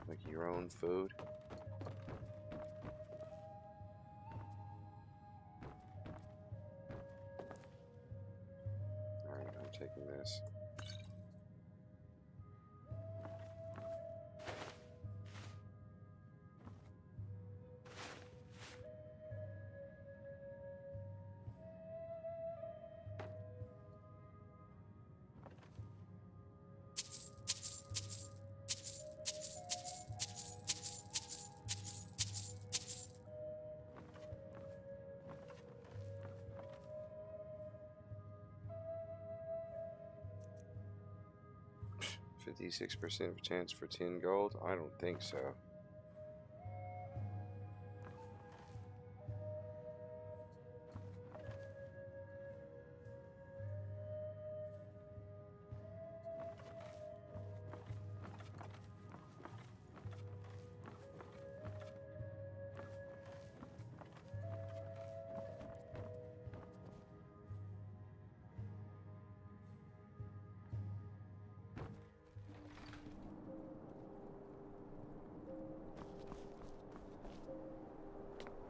Like your own food? Taking this. %56% chance for 10 gold? I don't think so.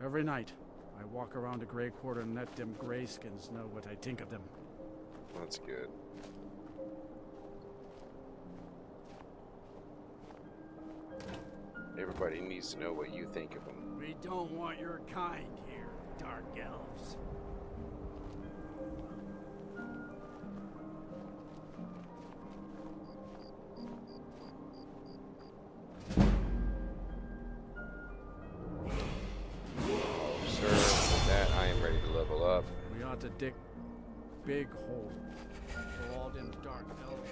Every night, I walk around the Grey Quarter and let them grayskins know what I think of them. That's good. Everybody needs to know what you think of them. We don't want your kind here, Dark Elves. We ought to dig big hole for all them Dark Elves.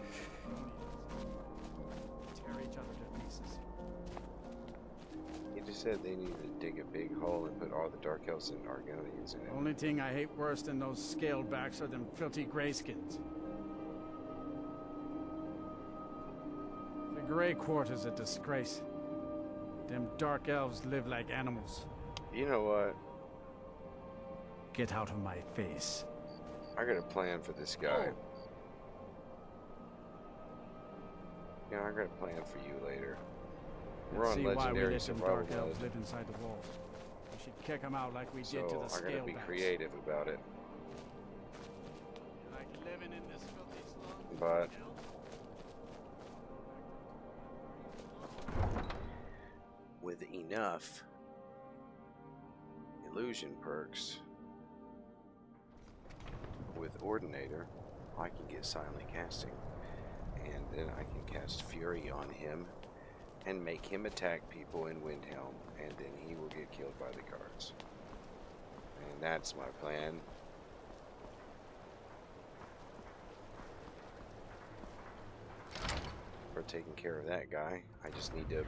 Tear each other to pieces. said they needed to dig a big hole and put all the Dark Elves and Argonians in it. Only thing I hate worse than those scaled backs are them filthy grayskins. The Grey Quarter's a disgrace. Them Dark Elves live like animals. You know what? Get out of my face. I got a plan for this guy. Yeah, I got a plan for you later. We're on Legendary Survival Mode. Elves live inside the walls. We should kick them out like we did to the So I gotta be scalebacks. creative about it. Like living in this filthy slum. But with enough illusion perks, with Ordinator, I can get silently casting, and then I can cast Fury on him and make him attack people in Windhelm, and then he will get killed by the guards. And that's my plan. For taking care of that guy, I just need to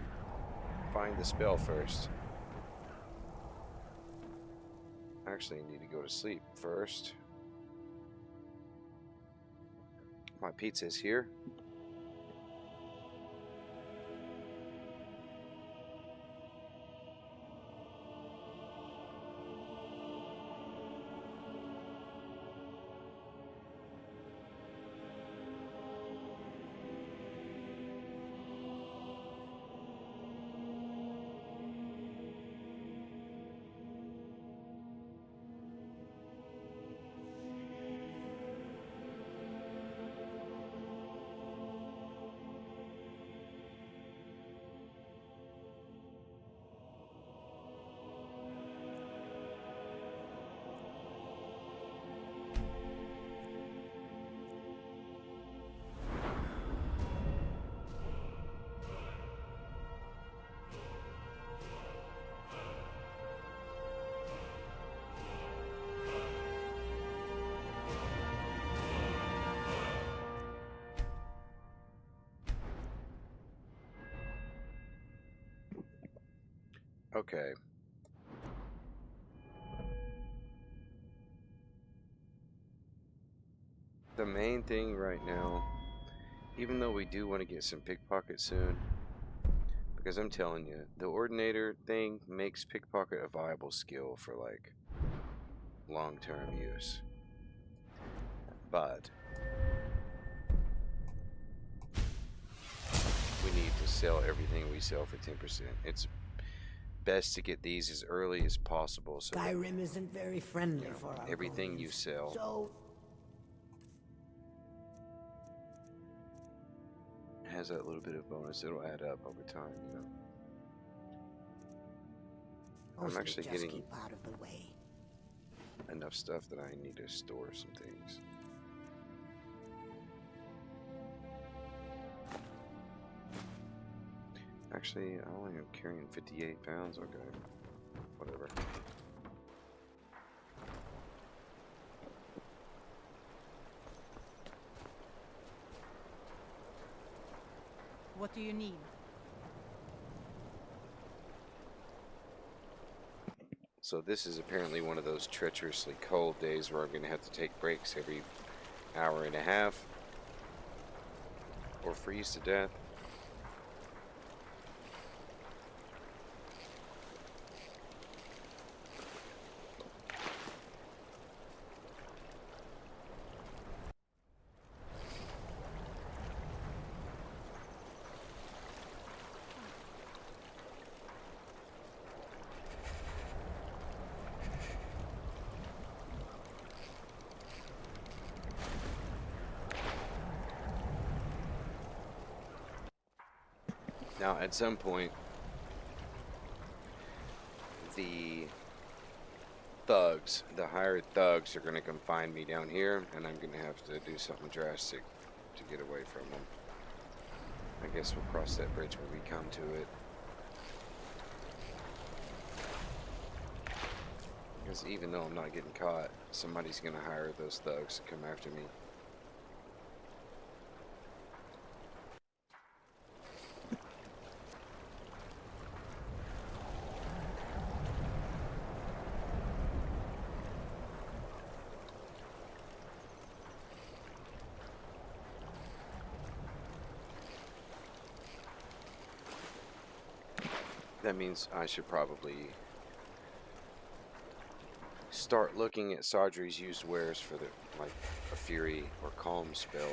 find the spell first. Actually, I need to go to sleep first. My pizza's here. Okay. The main thing right now, even though we do want to get some pickpocket soon, because I'm telling you, the Ordinator thing makes pickpocket a viable skill for like long-term use. But we need to sell everything we sell for 10%. It's best to get these as early as possible. So Skyrim isn't very friendly for our everything you sell. So has that little bit of bonus. It'll add up over time, you know. I'm actually just getting keep out of the way. enough stuff that I need to store some things. Actually, I only am carrying 58 pounds. Okay, whatever. What do you need? So this is apparently one of those treacherously cold days where I'm going to have to take breaks every hour and a half or freeze to death. Now, at some point, the thugs, the hired thugs, are going to come find me down here, and I'm going to have to do something drastic to get away from them. I guess we'll cross that bridge when we come to it. Because even though I'm not getting caught, somebody's going to hire those thugs to come after me. That means I should probably start looking at Sodri's used wares for the, like, a Fury or Calm spell.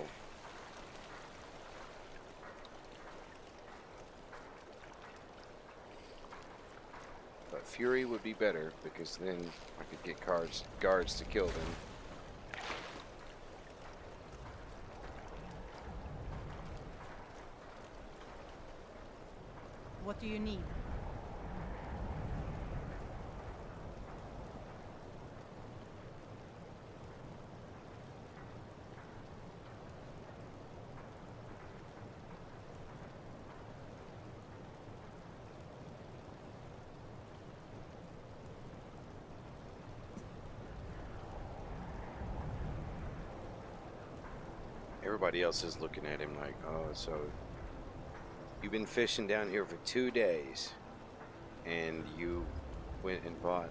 But Fury would be better because then I could get guards to kill them. What do you need? Everybody else is looking at him like, oh, so you've been fishing down here for 2 days and you went and bought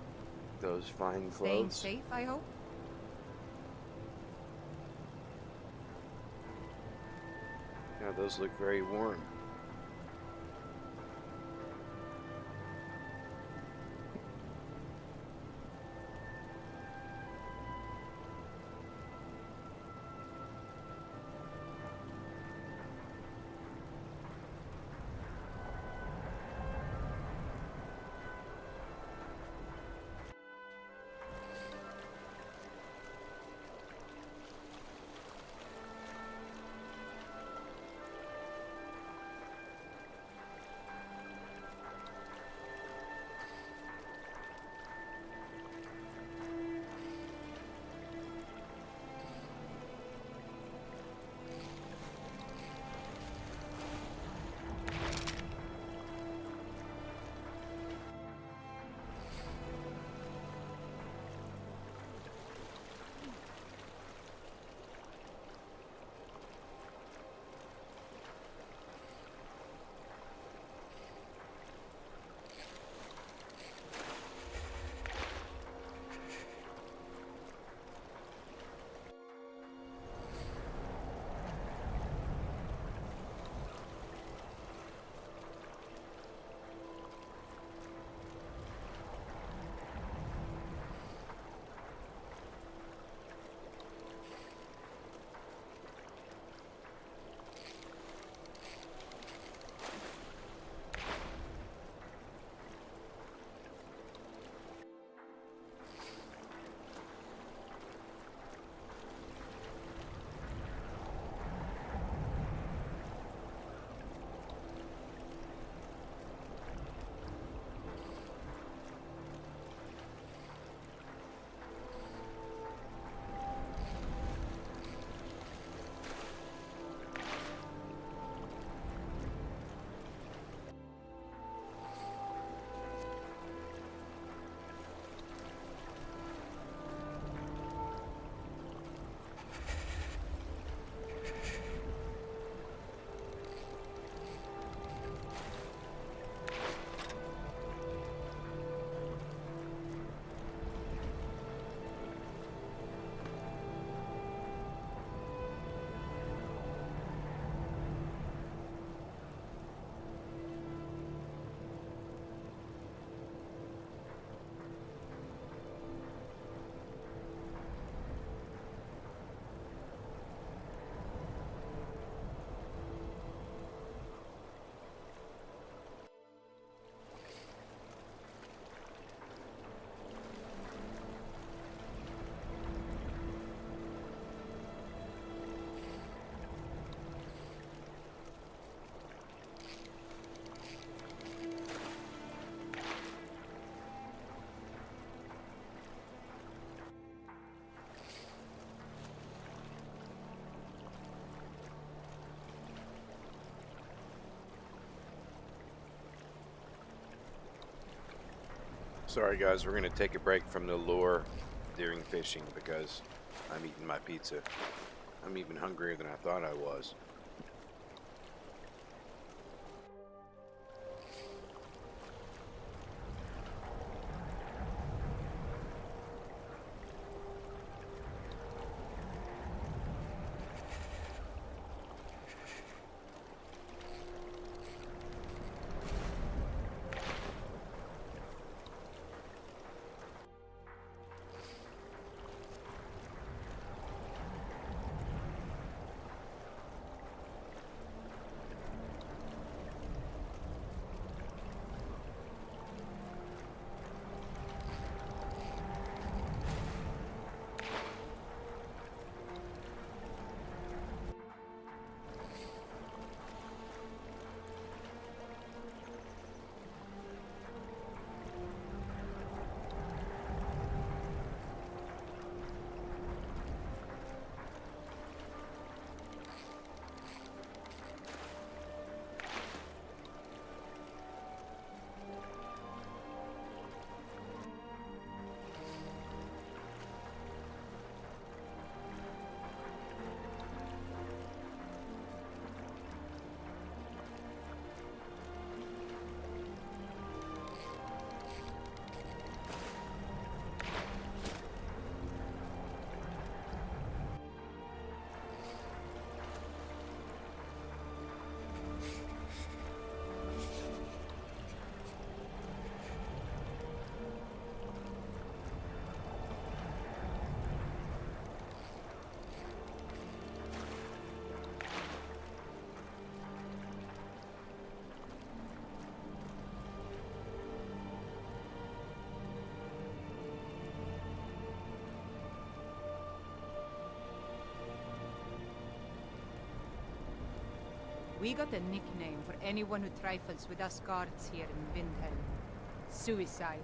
those fine Staying clothes? safe, I hope? Yeah, those look very warm. Sorry guys, we're going to take a break from the lure during fishing because I'm eating my pizza. I'm even hungrier than I thought I was. We got a nickname for anyone who trifles with us guards here in Windhelm. Suicide.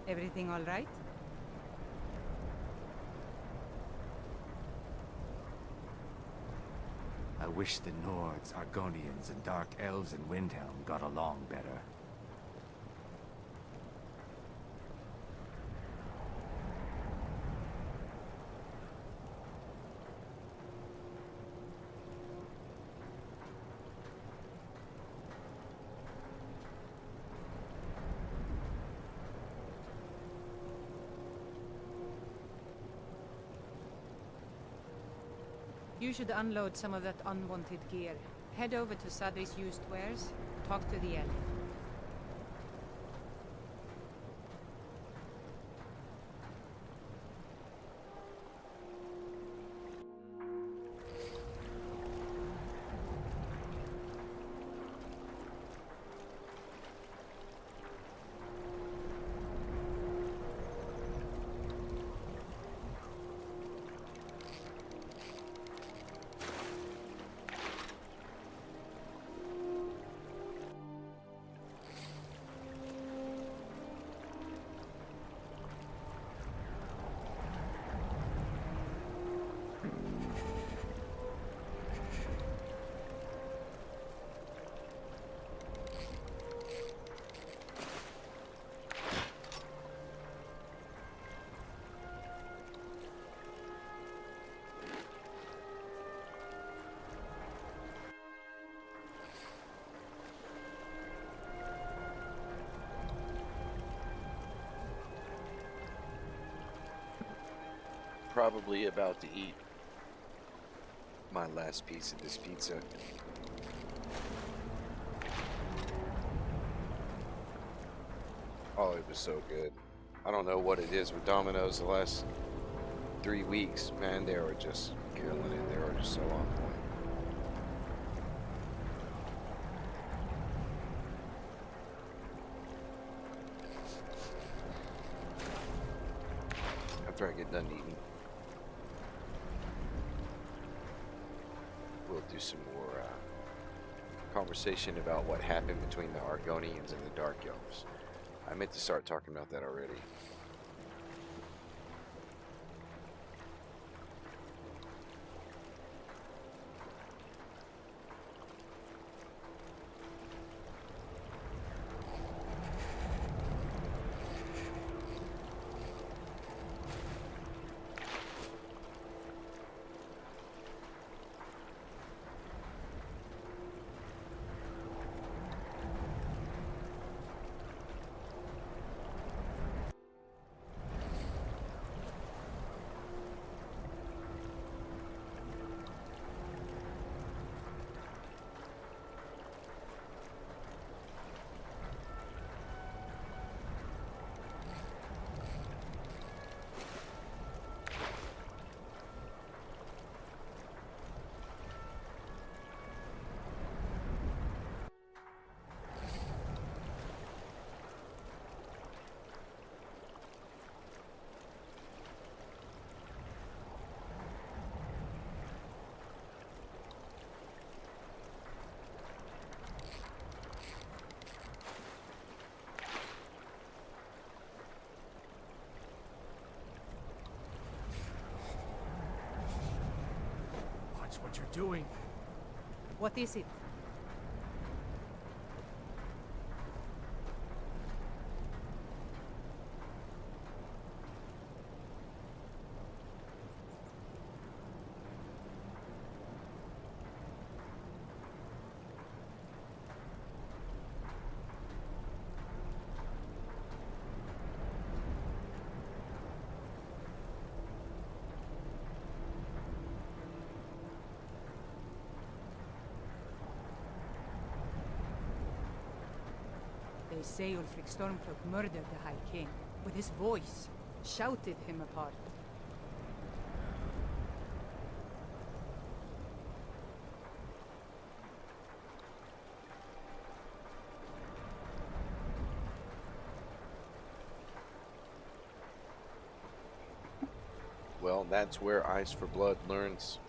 Everything all right? I wish the Nords, Argonians, and Dark Elves in Windhelm got along better. You should unload some of that unwanted gear. Head over to Sadri's used wares, talk to the elf. probably about to eat my last piece of this pizza. Oh, it was so good. I don't know what it is with Domino's the last 3 weeks. Man, they were just killing it. They were just so on point. After I get done eating, we'll do some more conversation about what happened between the Argonians and the Dark Elves. I meant to start talking about that already. What you're doing. What is it? They say Ulfric Stormcloak murdered the High King. With his voice, shouted him apart. Well, that's where Ice for Blood learns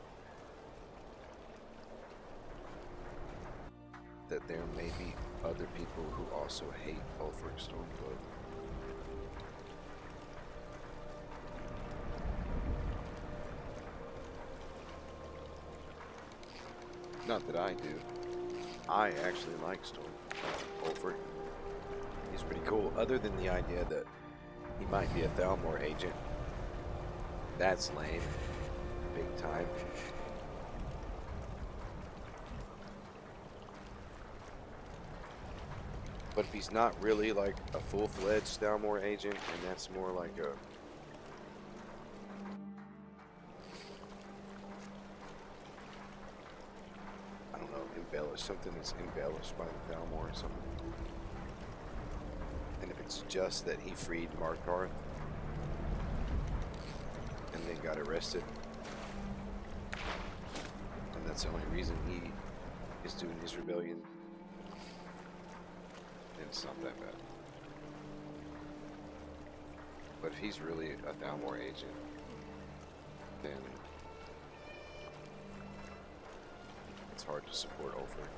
that there may be other people who also hate Ulfric Stormcloak. Not that I do. I actually like Ulfric. He's pretty cool, other than the idea that he might be a Thalmor agent. That's lame. Big time. But if he's not really like a full-fledged Thalmor agent, and that's more like a... I don't know, embellished. Something that's embellished by the Thalmor or something. And if it's just that he freed Markarth and then got arrested, and that's the only reason he is doing his rebellion, it's not that bad. But if he's really a Thalmor agent, then it's hard to support Ulfric.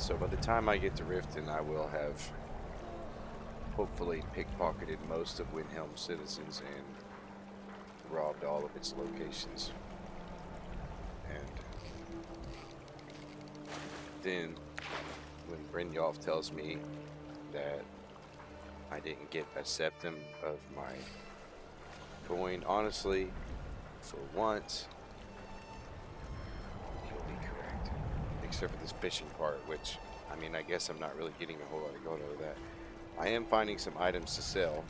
So by the time I get to Riften, I will have hopefully pickpocketed most of Windhelm's citizens and robbed all of its locations. And then when Brynjolf tells me that I didn't get a septum of my coin, honestly, for once, he'll be correct. Except for this fishing part, which, I mean, I guess I'm not really getting a whole lot of gold out of that. I am finding some items to sell,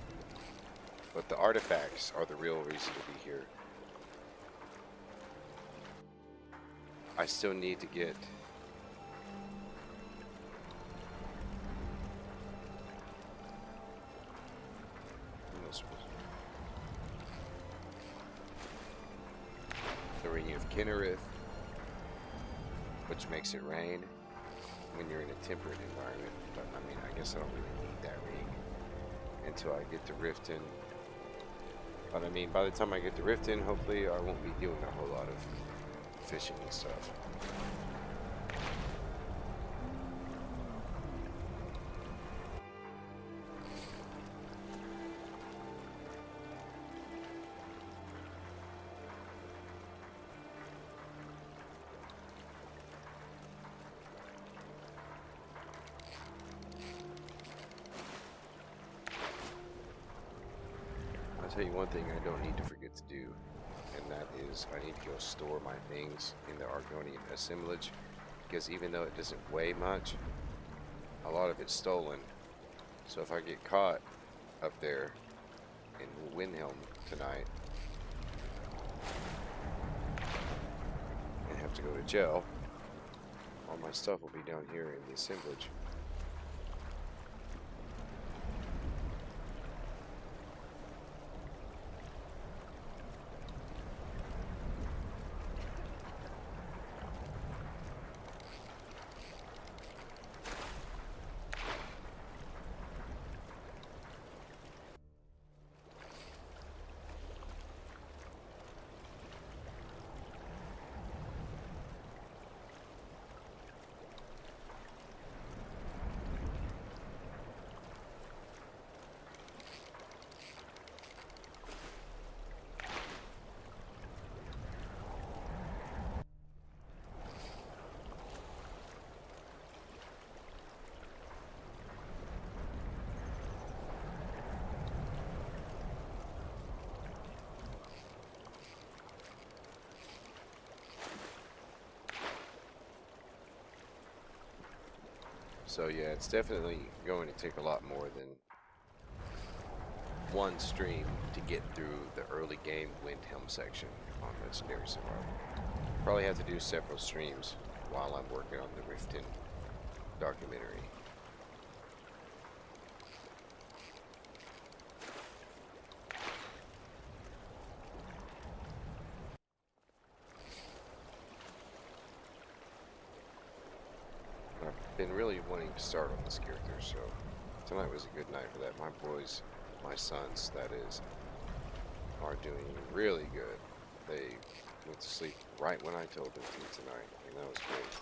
but the artifacts are the real reason to be here. I still need to get the Ring of Kinnereth, which makes it rain when you're in a temperate environment. But I mean, I guess I don't really need that ring until I get to Riften. But I mean, by the time I get to Riften, hopefully I won't be doing a whole lot of fishing and stuff. I'll tell you one thing I don't need to forget to do, and that is I need to go store my things in the Argonian assemblage, because even though it doesn't weigh much, a lot of it's stolen. So if I get caught up there in Windhelm tonight and have to go to jail, all my stuff will be down here in the assemblage. So yeah, it's definitely going to take a lot more than one stream to get through the early game Windhelm section on Legendary Survival. Probably have to do several streams while I'm working on the Riften documentary. I've been really wanting to start on this character, so tonight was a good night for that. My boys, my sons, that is, are doing really good. They went to sleep right when I told them to tonight, and that was great.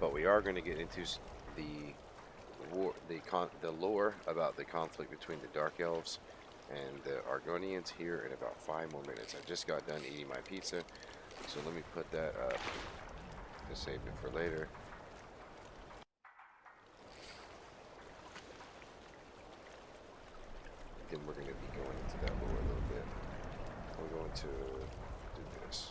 But we are going to get into the war, the lore about the conflict between the Dark Elves and the Argonians here in about 5 more minutes. I just got done eating my pizza, so let me put that up to save it for later. Then we're going to be going into that lore a little bit. We're going to do this.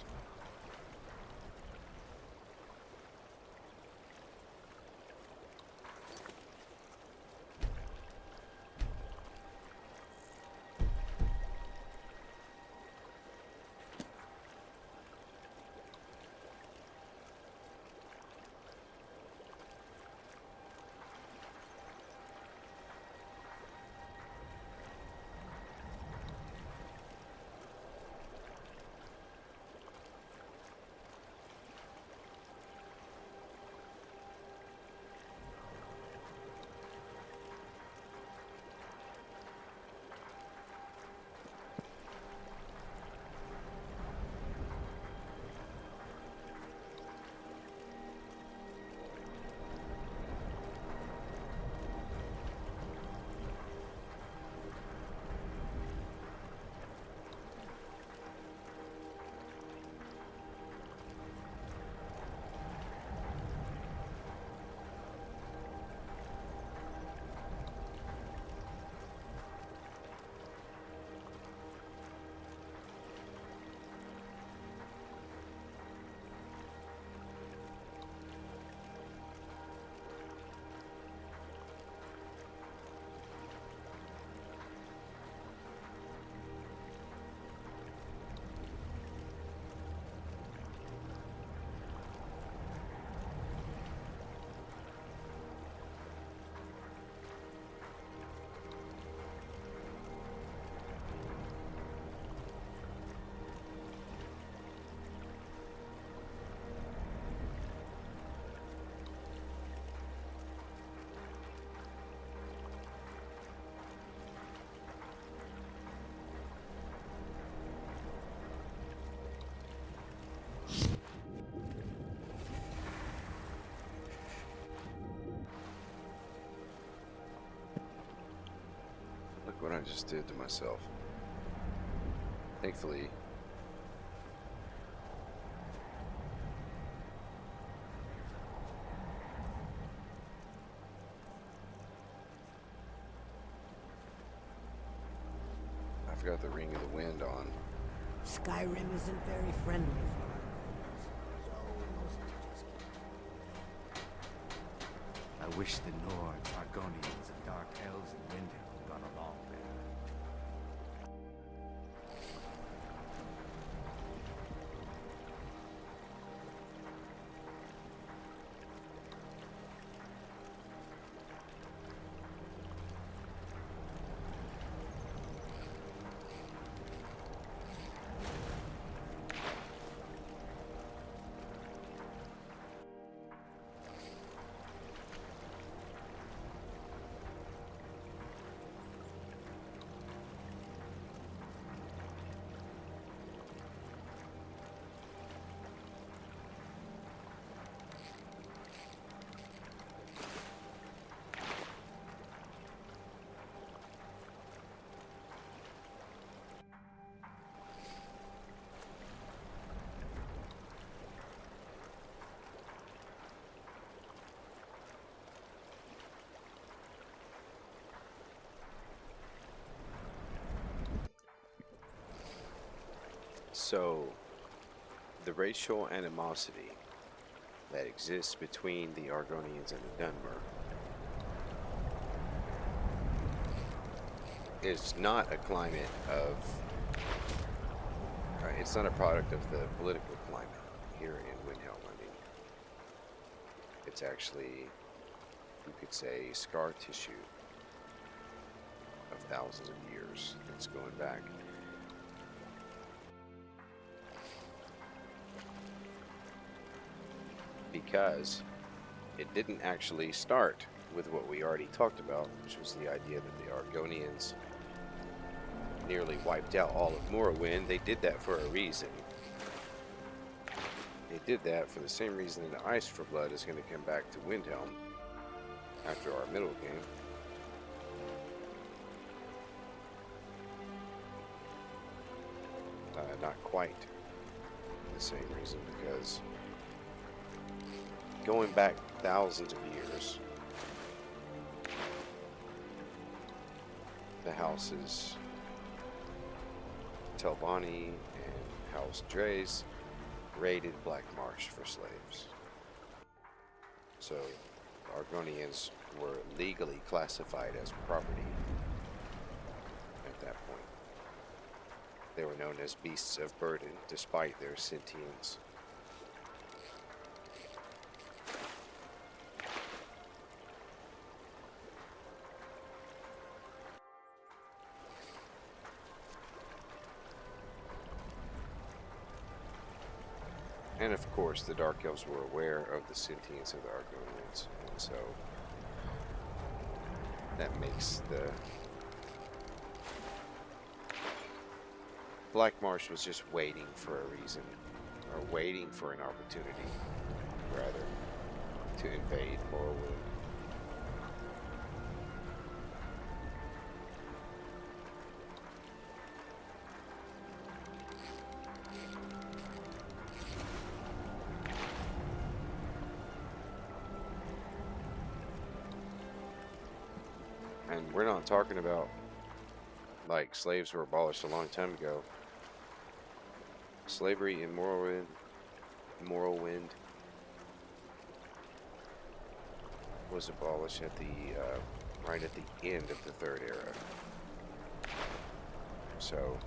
what I just did to myself. Thankfully, I forgot the Ring of the Wind on. Skyrim isn't very friendly for Argonians, so we mostly just keep. I wish the Nords, Argonians, and Dark Elves and Windhelm got along better. So, the racial animosity that exists between the Argonians and the Dunmer is not a climate of, it's not a product of the political climate here in Windhelm. I mean, it's actually, you could say, scar tissue of thousands of years that's going back. Because it didn't actually start with what we already talked about, which was the idea that the Argonians nearly wiped out all of Morrowind. They did that for a reason. They did that for the same reason that Ice for Blood is going to come back to Windhelm after our middle game. Not quite the same reason, because going back thousands of years, the houses Telvanni and House Drays raided Black Marsh for slaves. So Argonians were legally classified as property at that point. They were known as beasts of burden despite their sentience. And of course, the Dark Elves were aware of the sentience of the Argonians, and so that makes the Black Marsh was just waiting for a reason, or waiting for an opportunity, rather, to invade Morrowind. And we're not talking about like slaves were abolished a long time ago. Slavery in Morrowind was abolished at the right at the end of the Third Era. So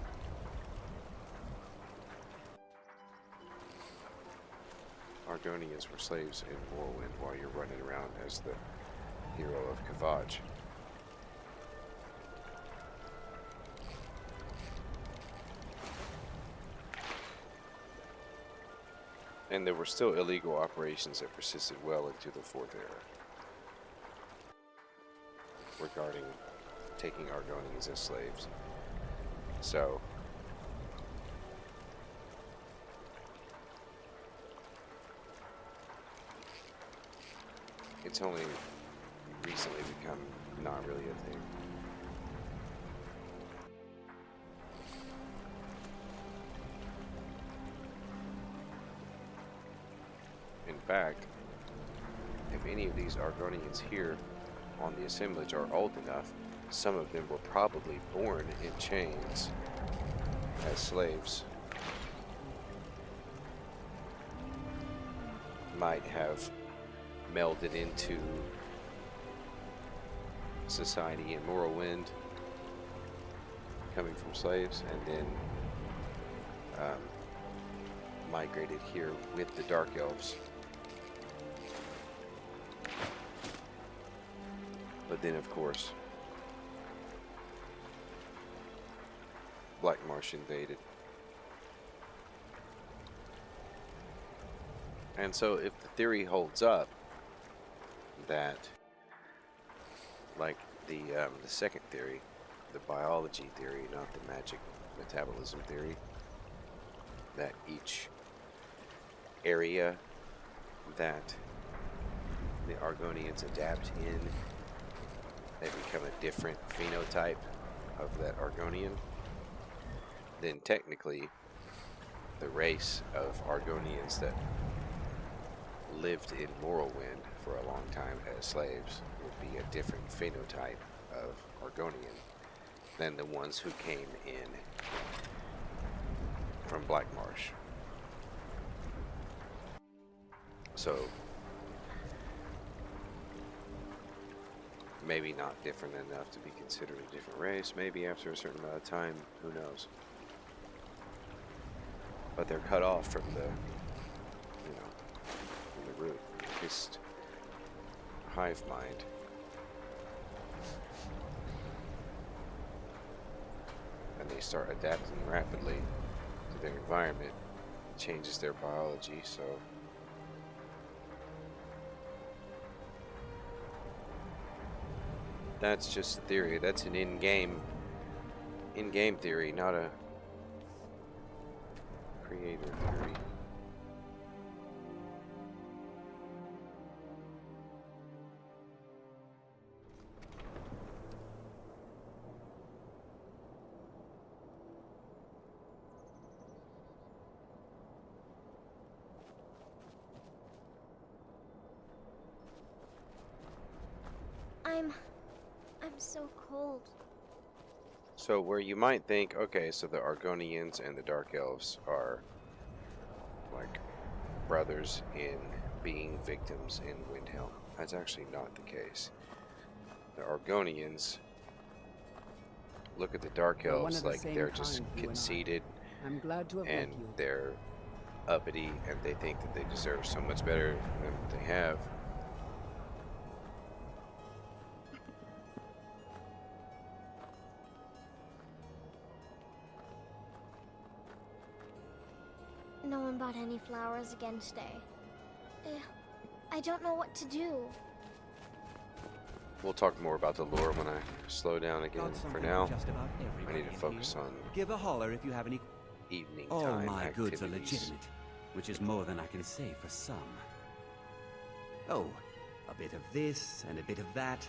Argonians were slaves in Morrowind while you're running around as the hero of Kavach. And there were still illegal operations that persisted well into the Fourth Era regarding taking Argonians as slaves. So it's only recently become not really a thing. fact, if any of these Argonians here on the assemblage are old enough, some of them were probably born in chains as slaves. Might have melded into society in Morrowind, coming from slaves, and then migrated here with the Dark Elves. But then, of course, Black Marsh invaded. And so if the theory holds up that, like the second theory, the biology theory, not the magic metabolism theory, that each area that the Argonians adapt in, they become a different phenotype of that Argonian, then technically the race of Argonians that lived in Morrowind for a long time as slaves would be a different phenotype of Argonian than the ones who came in from Black Marsh. So maybe not different enough to be considered a different race. Maybe after a certain amount of time, who knows? But they're cut off from the, from the root, just hive mind. And they start adapting rapidly to their environment. It changes their biology, so that's just a theory. That's an in-game theory, not a creator theory. I'm so cold. So where you might think, okay, so the Argonians and the Dark Elves are like brothers in being victims in Windhelm. That's actually not the case. The Argonians look at the Dark Elves like they're just conceited, I'm glad to have and met you. they're uppity, and they think that they deserve so much better than what they have. No one bought any flowers again today. I don't know what to do. We'll talk more about the lore when I slow down again. For now, I need to focus on Give a holler if you have any evening All time my goods are activities. legitimate, which is more than I can say for some. Oh, a bit of this and a bit of that.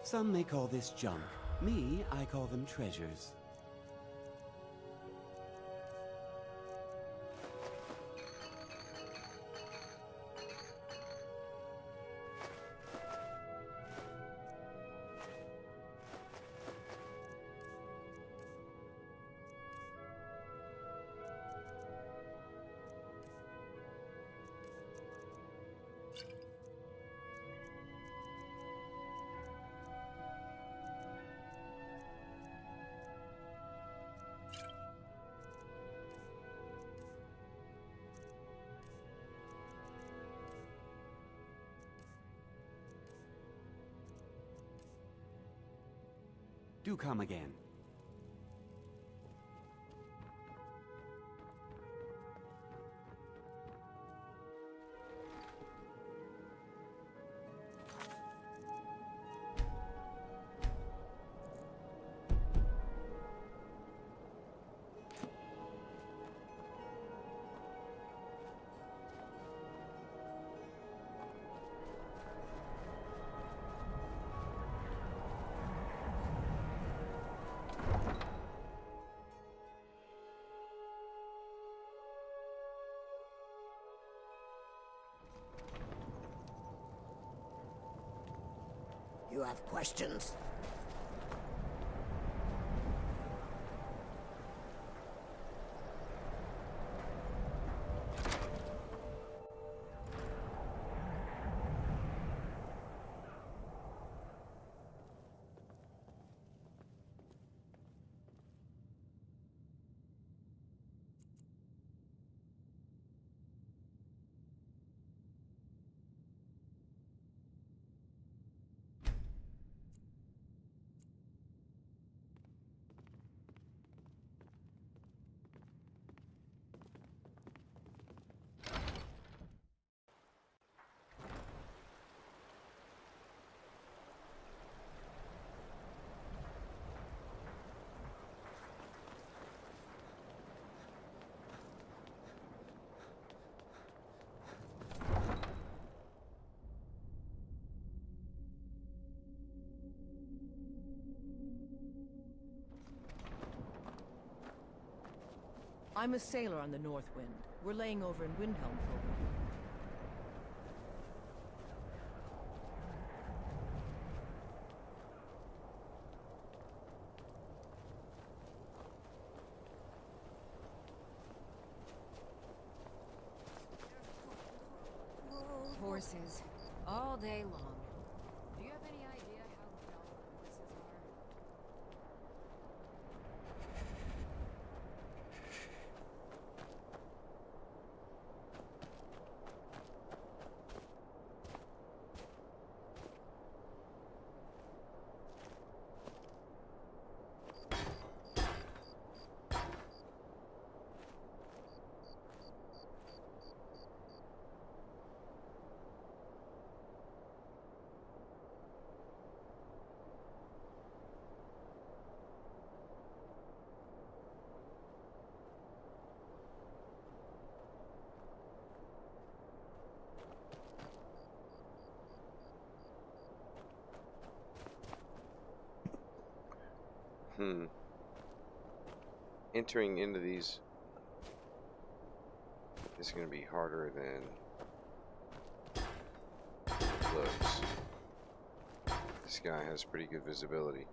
Some may call this junk. Me, I call them treasures. Do come again. You have questions? I'm a sailor on the North Wind. We're laying over in Windhelm for a while. Horses. All day long. Do you have any idea how dull horses are? Entering into these is going to be harder than it looks. This guy has pretty good visibility.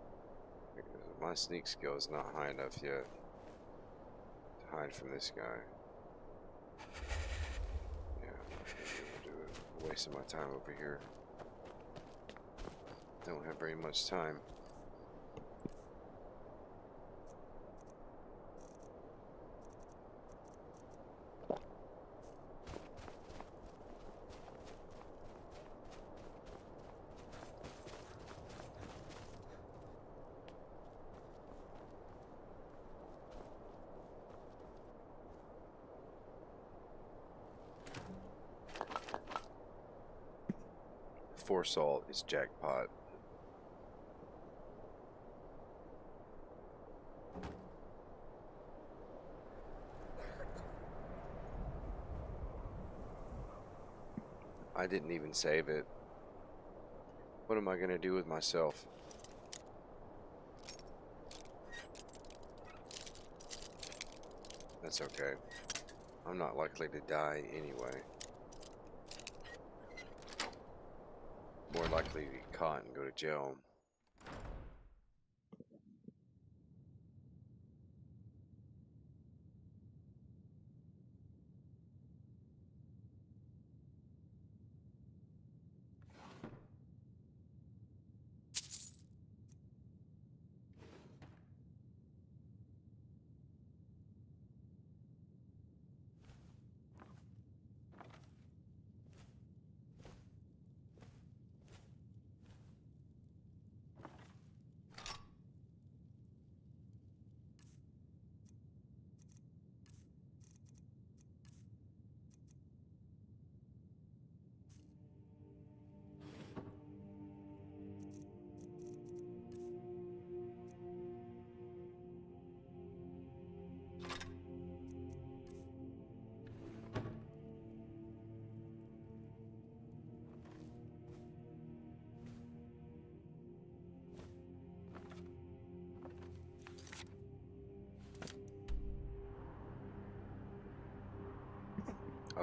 My sneak skill is not high enough yet to hide from this guy. Yeah, I'm not going to be able to do it. I'm wasting my time over here. Don't have very much time. Foresight is jackpot. I didn't even save it. What am I going to do with myself? That's okay. I'm not likely to die anyway. More likely to get caught and go to jail.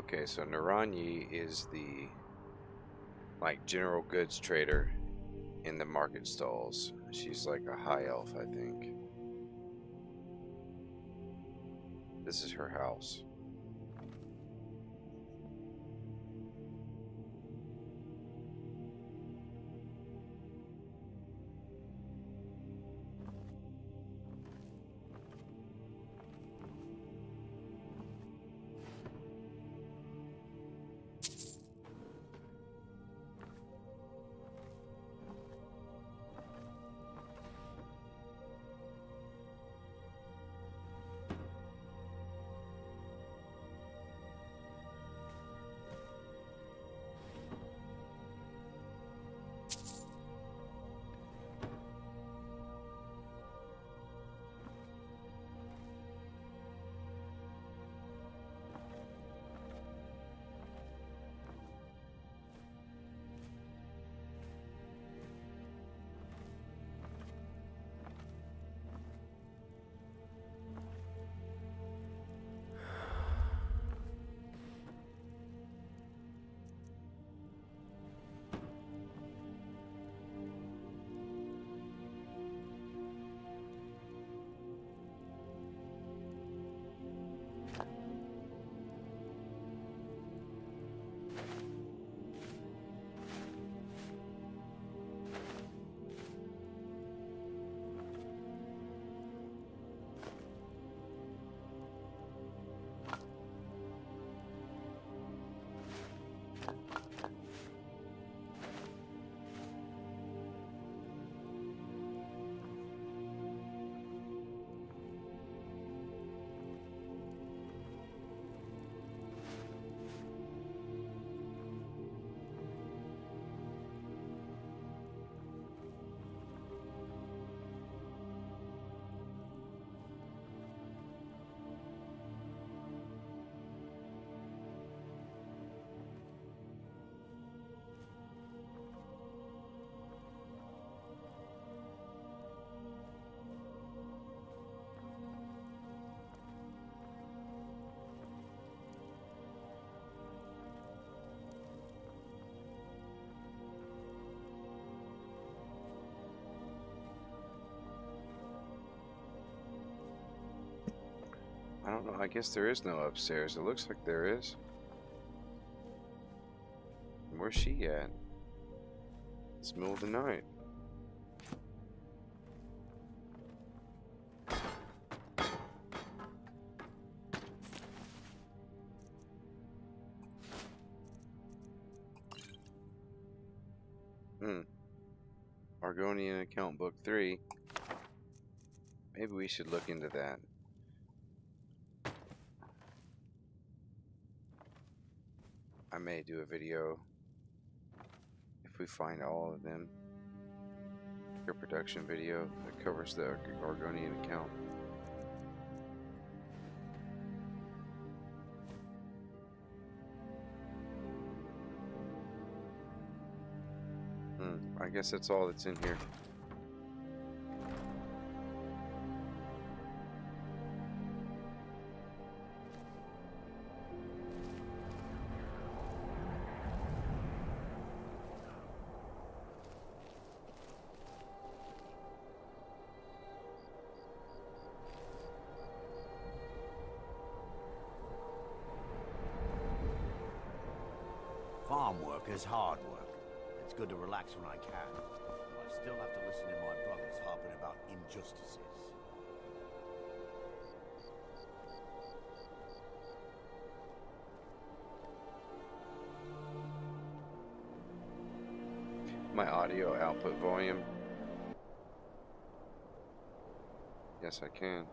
Okay, so Naranyi is the like general goods trader in the market stalls. She's like a high elf, I think. This is her house. I don't know. I guess there is no upstairs. It looks like there is. Where's she at? It's the middle of the night. Argonian account book 3. Maybe we should look into that. I may do a video if we find all of them. A production video that covers the Argonian account. I guess that's all that's in here. Farm work is hard work. It's good to relax when I can, but I still have to listen to my brothers harping about injustices. My audio output volume. Yes, I can.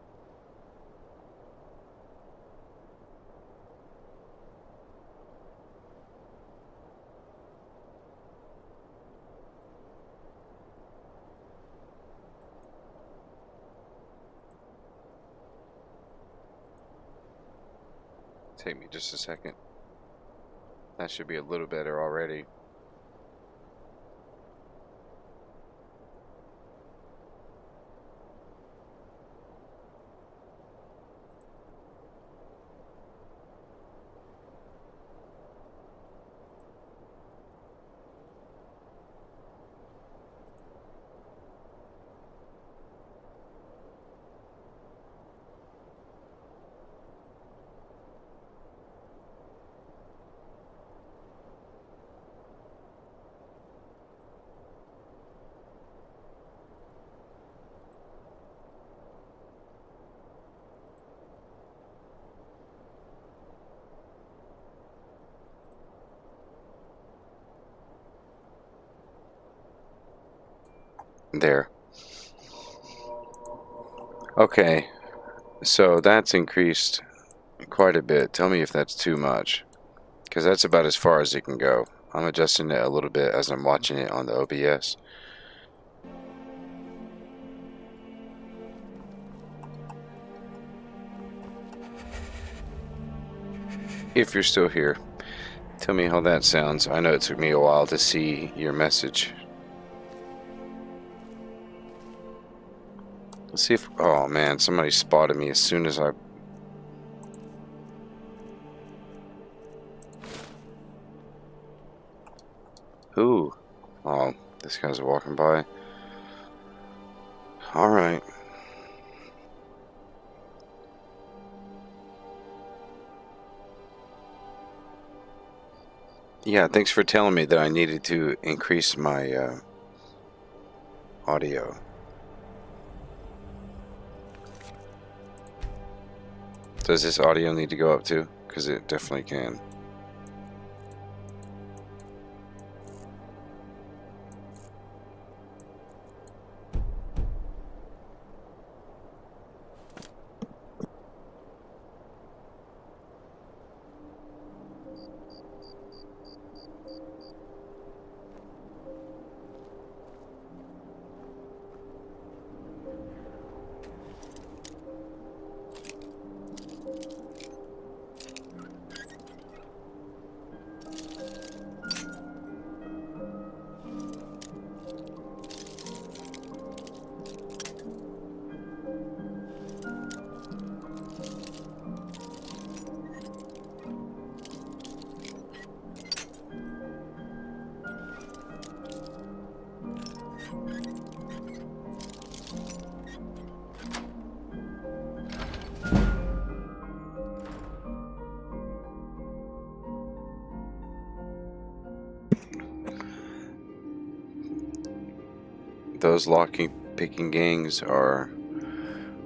Take me just a second. That should be a little better already. There. Okay, so that's increased quite a bit. Tell me if that's too much, because that's about as far as it can go. I'm adjusting it a little bit as I'm watching it on the OBS. If you're still here, tell me how that sounds. I know it took me a while to see your message. Let's see if... Oh man, somebody spotted me as soon as I... Who? Oh, this guy's walking by. Alright. Yeah, thanks for telling me that I needed to increase my audio. Does this audio need to go up too? Because it definitely can. Those lock-picking gangs are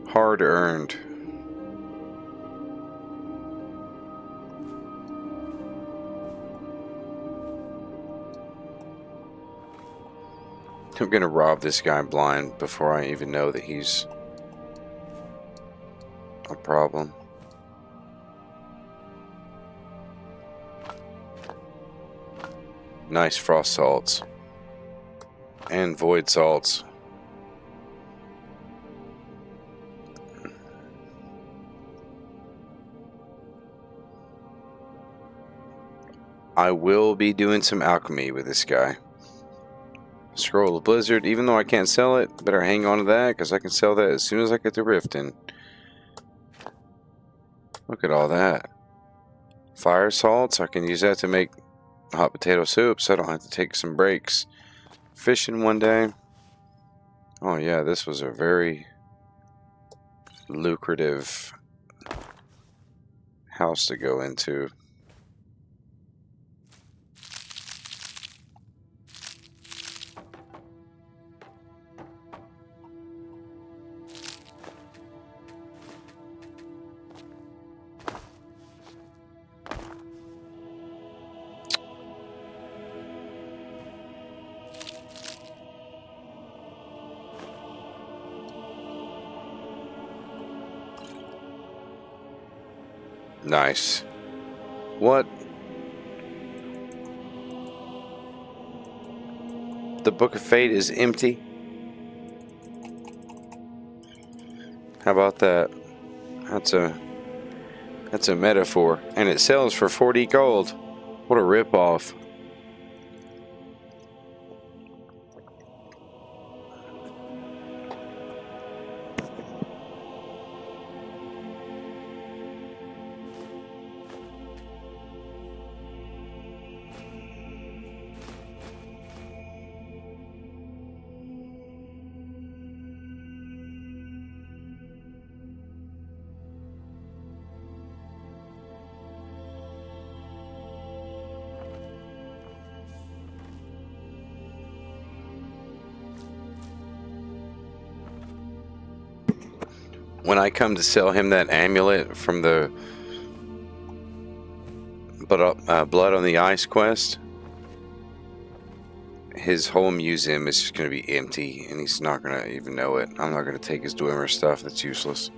hard earned. I'm gonna rob this guy blind before I even know that he's a problem. Nice frost salts. And void salts. I will be doing some alchemy with this guy. Scroll of Blizzard, even though I can't sell it, better hang on to that because I can sell that as soon as I get to Riften. Look at all that. Fire salts, I can use that to make hot potato soup so I don't have to take some breaks. Fishing one day. Oh yeah, this was a very lucrative house to go into. Nice. What? The Book of Fate is empty? How about that? That's a metaphor. And it sells for 40 gold. What a ripoff. When I come to sell him that amulet from the Blood on the Ice quest, his whole museum is just going to be empty, and he's not going to even know it. I'm not going to take his Dwemer stuff. That's useless.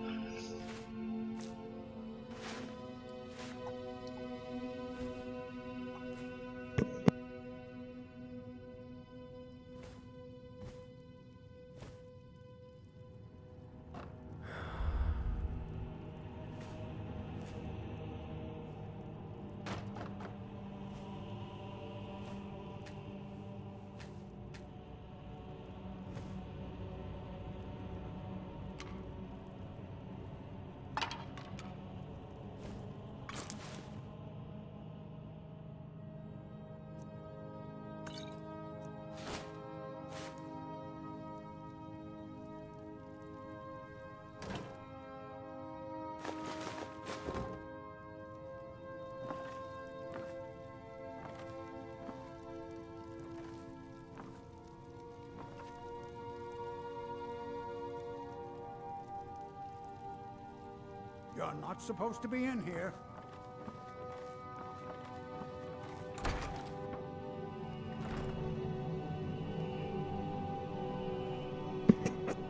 You're not supposed to be in here.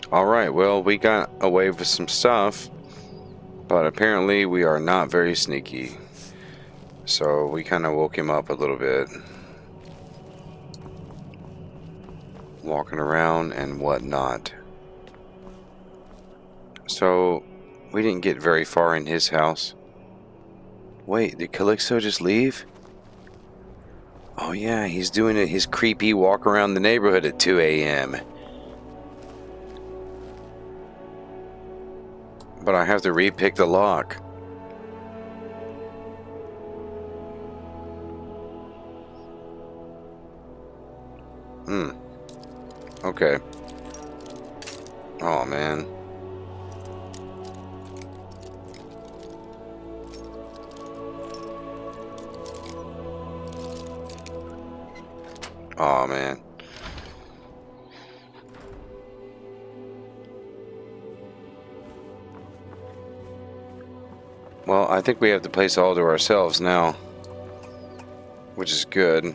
Alright, well, we got away with some stuff, but apparently we are not very sneaky. So we kind of woke him up a little bit. Walking around and whatnot. So we didn't get very far in his house. Wait, did Calixto just leave? Oh yeah, he's doing his creepy walk around the neighborhood at 2 a.m. But I have to re-pick the lock. Okay. Oh man. Oh man. Well, I think we have the place all to ourselves now, which is good.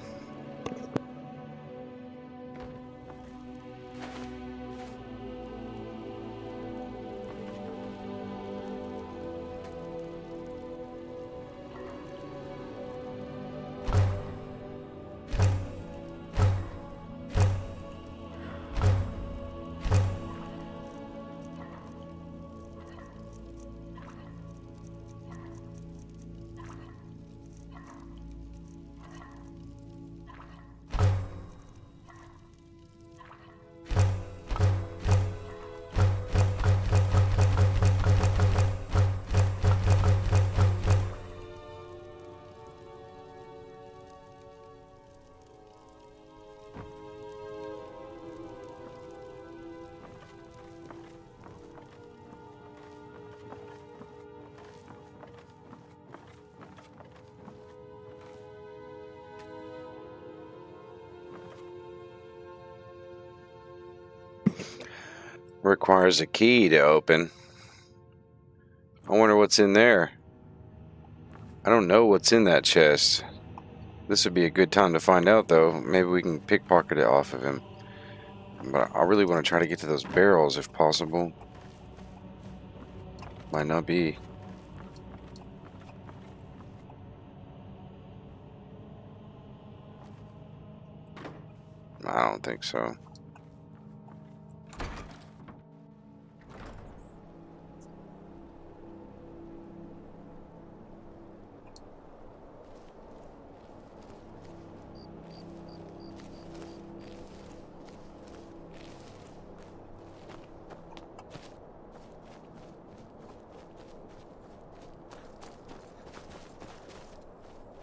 Requires a key to open. I wonder what's in there. I don't know what's in that chest. This would be a good time to find out, though. Maybe we can pickpocket it off of him. But I really want to try to get to those barrels if possible. Might not be. I don't think so.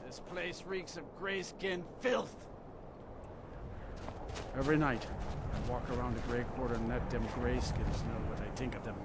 This place reeks of gray-skinned filth. Every night, I walk around the Grey Quarter and let them grayskins know what I think of them.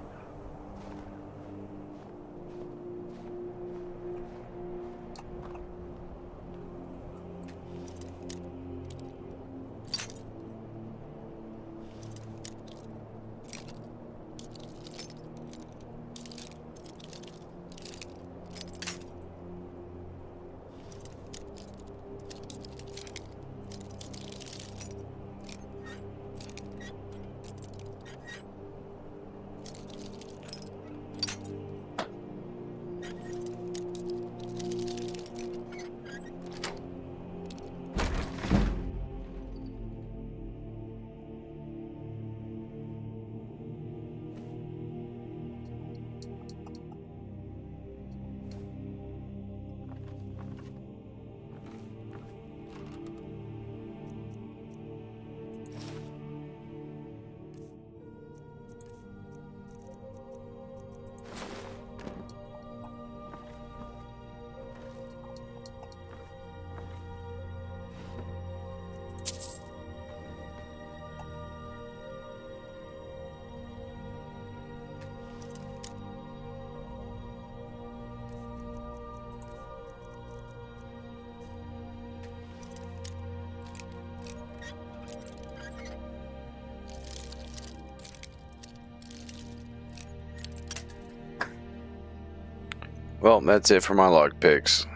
Well, that's it for my log picks.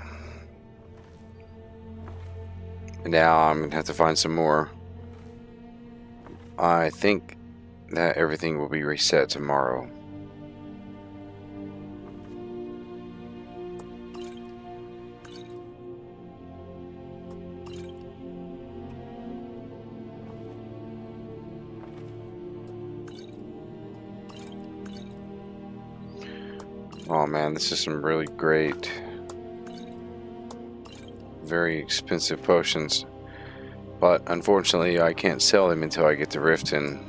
Now I'm gonna have to find some more. I think that everything will be reset tomorrow. Oh man, this is some really great, very expensive potions. But unfortunately, I can't sell them until I get to Riften.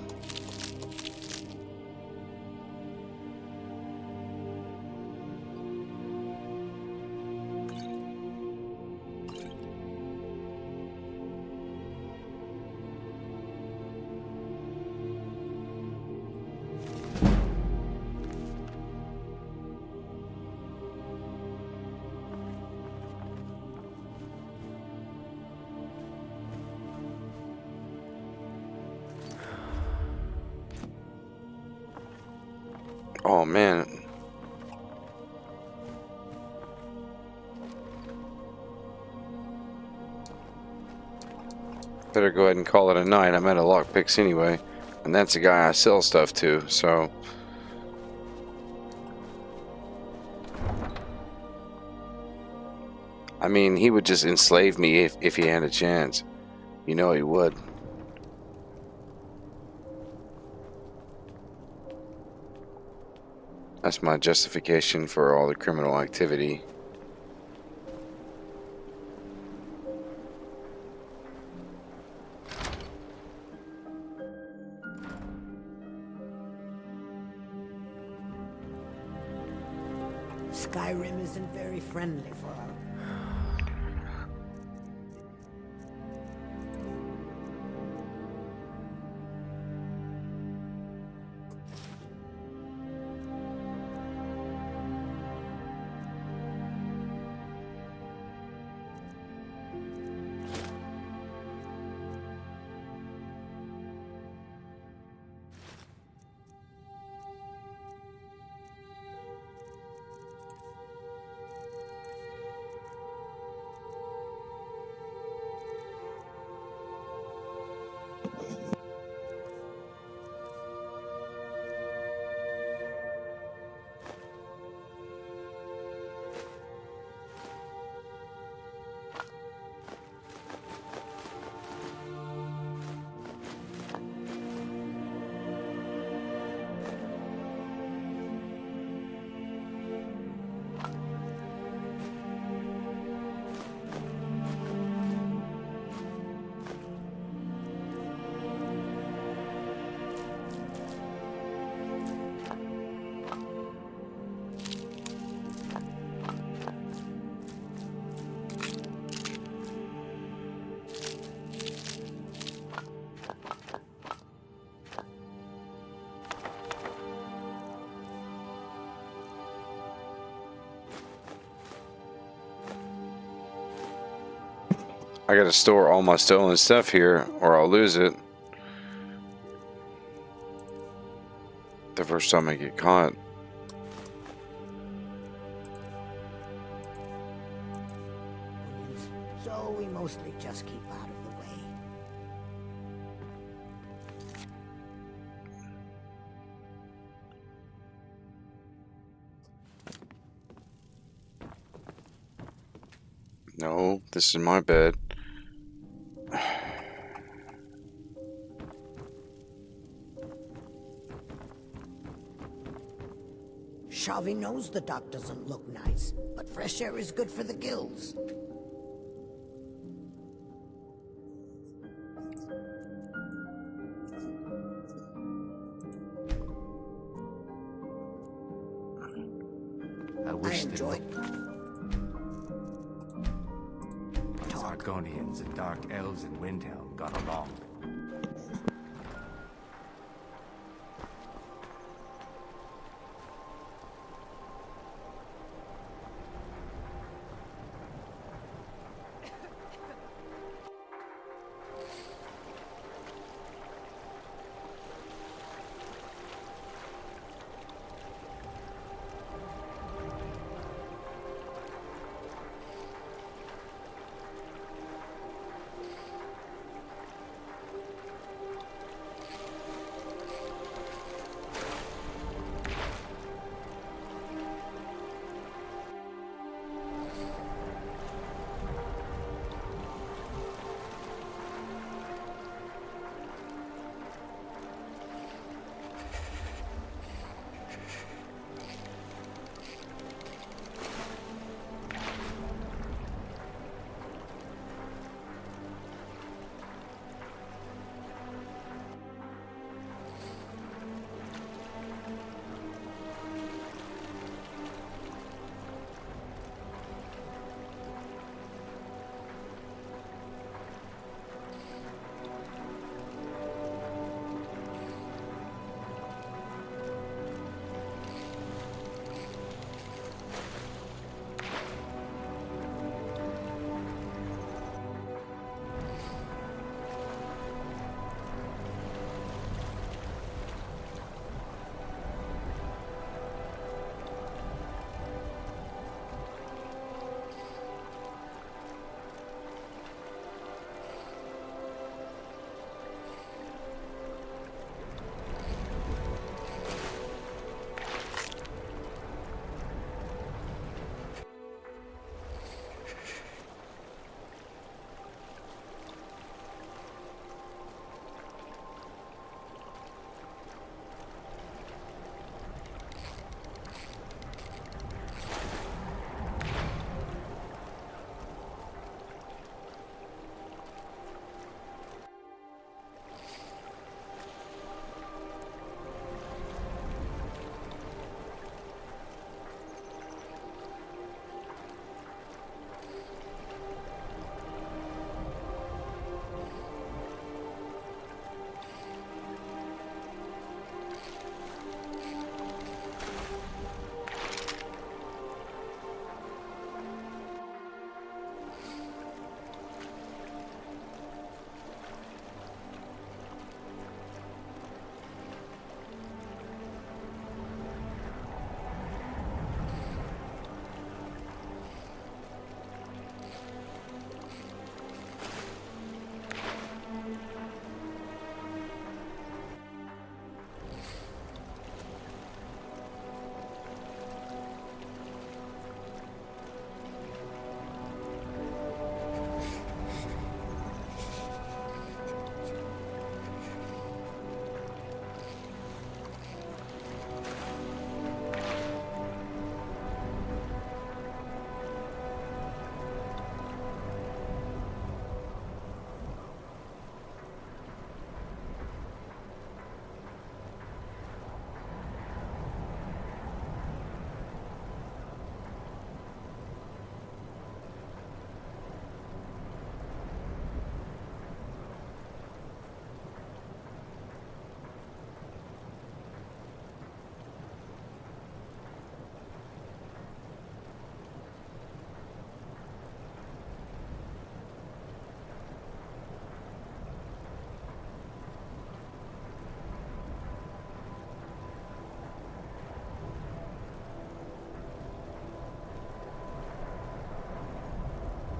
Oh man. Better go ahead and call it a night. I'm out of lockpicks anyway. And that's the guy I sell stuff to, so. I mean, he would just enslave me if he had a chance. You know he would. That's my justification for all the criminal activity. Skyrim isn't very friendly for our... I gotta store all my stolen stuff here or I'll lose it. The first time I get caught. So we mostly just keep out of the way. No, this is my bed. Shavi knows the dock doesn't look nice, but fresh air is good for the gills. I wish the enjoyed Argonians and Dark Elves in Windhelm got along.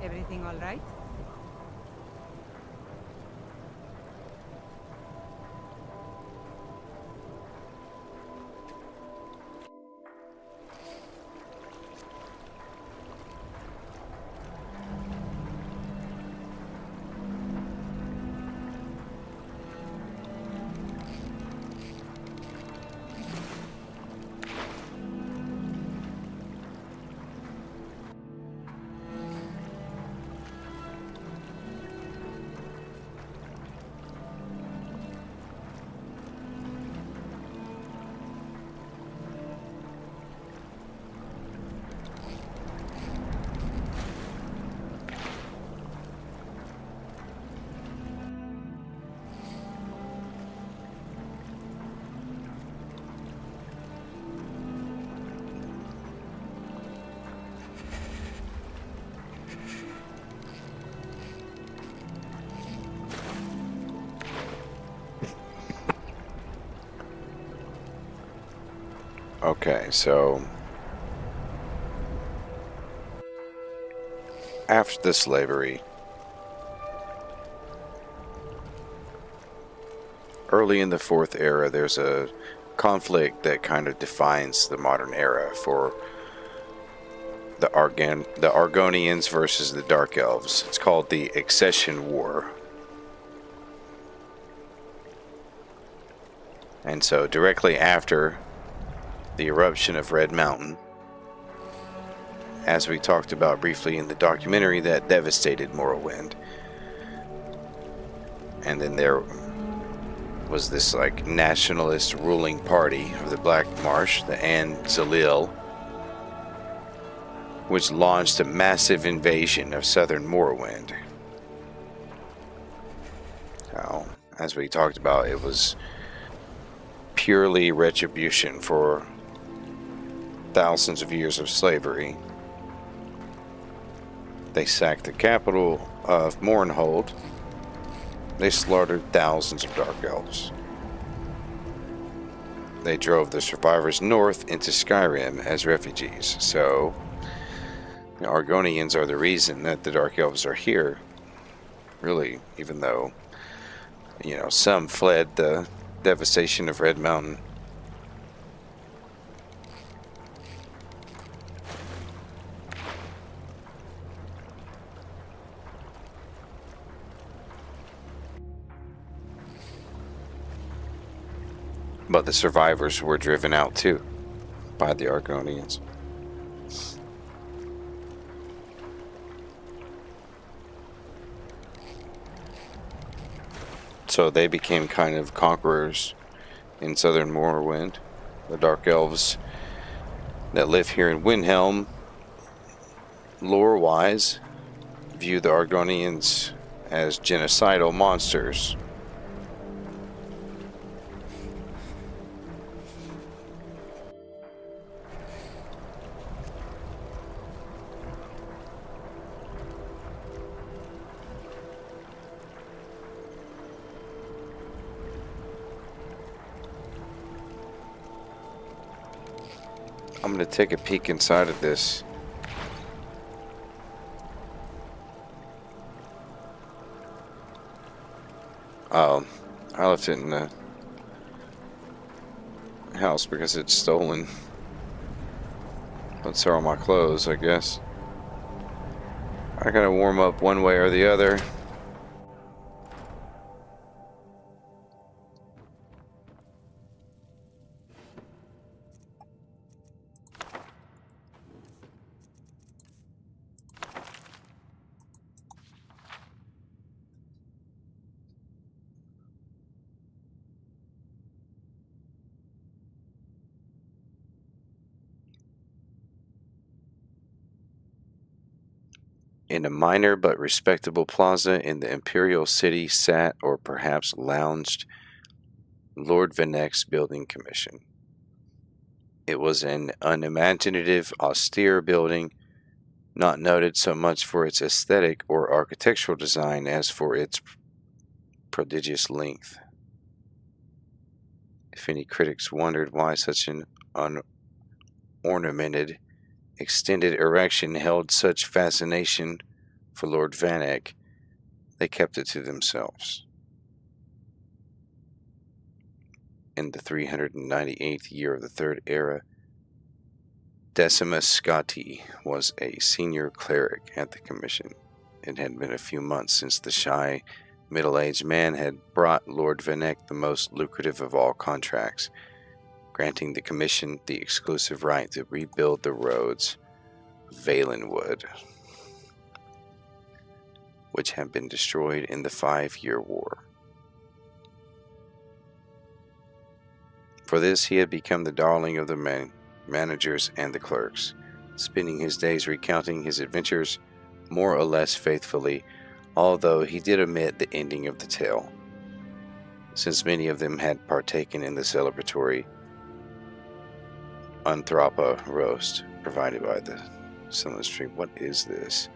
Everything all right? Okay, so after the slavery, early in the Fourth Era, there's a conflict that kind of defines the modern era for the Argonians versus the Dark Elves. It's called the Accession War. And so directly after the eruption of Red Mountain, as we talked about briefly in the documentary that devastated Morrowind, and then there was this like nationalist ruling party of the Black Marsh, the An Zalil, which launched a massive invasion of southern Morrowind. Now, as we talked about, it was purely retribution for thousands of years of slavery. They sacked the capital of Mournhold. They slaughtered thousands of Dark Elves. They drove the survivors north into Skyrim as refugees. So, the Argonians are the reason that the Dark Elves are here. Really, even though, you know, some fled the devastation of Red Mountain. But the survivors were driven out too by the Argonians. So they became kind of conquerors in southern Morrowind. The Dark Elves that live here in Windhelm, lore-wise, view the Argonians as genocidal monsters. I'm going to take a peek inside of this. Oh, I left it in the house because it's stolen. But so are my clothes, I guess. I gotta warm up one way or the other. In a minor but respectable plaza in the Imperial City sat, or perhaps lounged, Lord Venek's building commission. It was an unimaginative, austere building, not noted so much for its aesthetic or architectural design as for its prodigious length. If any critics wondered why such an unornamented, extended erection held such fascination for Lord Vanek, they kept it to themselves. In the 398th year of the Third Era, Decimus Scotti was a senior cleric at the Commission. It had been a few months since the shy, middle-aged man had brought Lord Vanek the most lucrative of all contracts, granting the Commission the exclusive right to rebuild the roads of Valenwood, which had been destroyed in the 5-year war. For this, he had become the darling of the managers and the clerks, spending his days recounting his adventures more or less faithfully, although he did omit the ending of the tale, since many of them had partaken in the celebratory Anthropa roast provided by the Sunless Tree. What is this?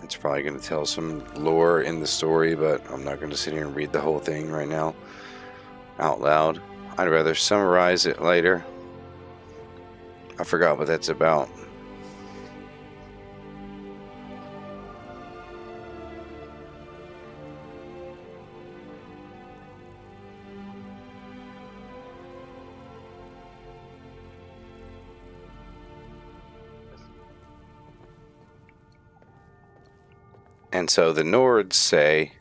It's probably going to tell some lore in the story, but I'm not going to sit here and read the whole thing right now out loud. I'd rather summarize it later. I forgot what that's about. And so the Nords say,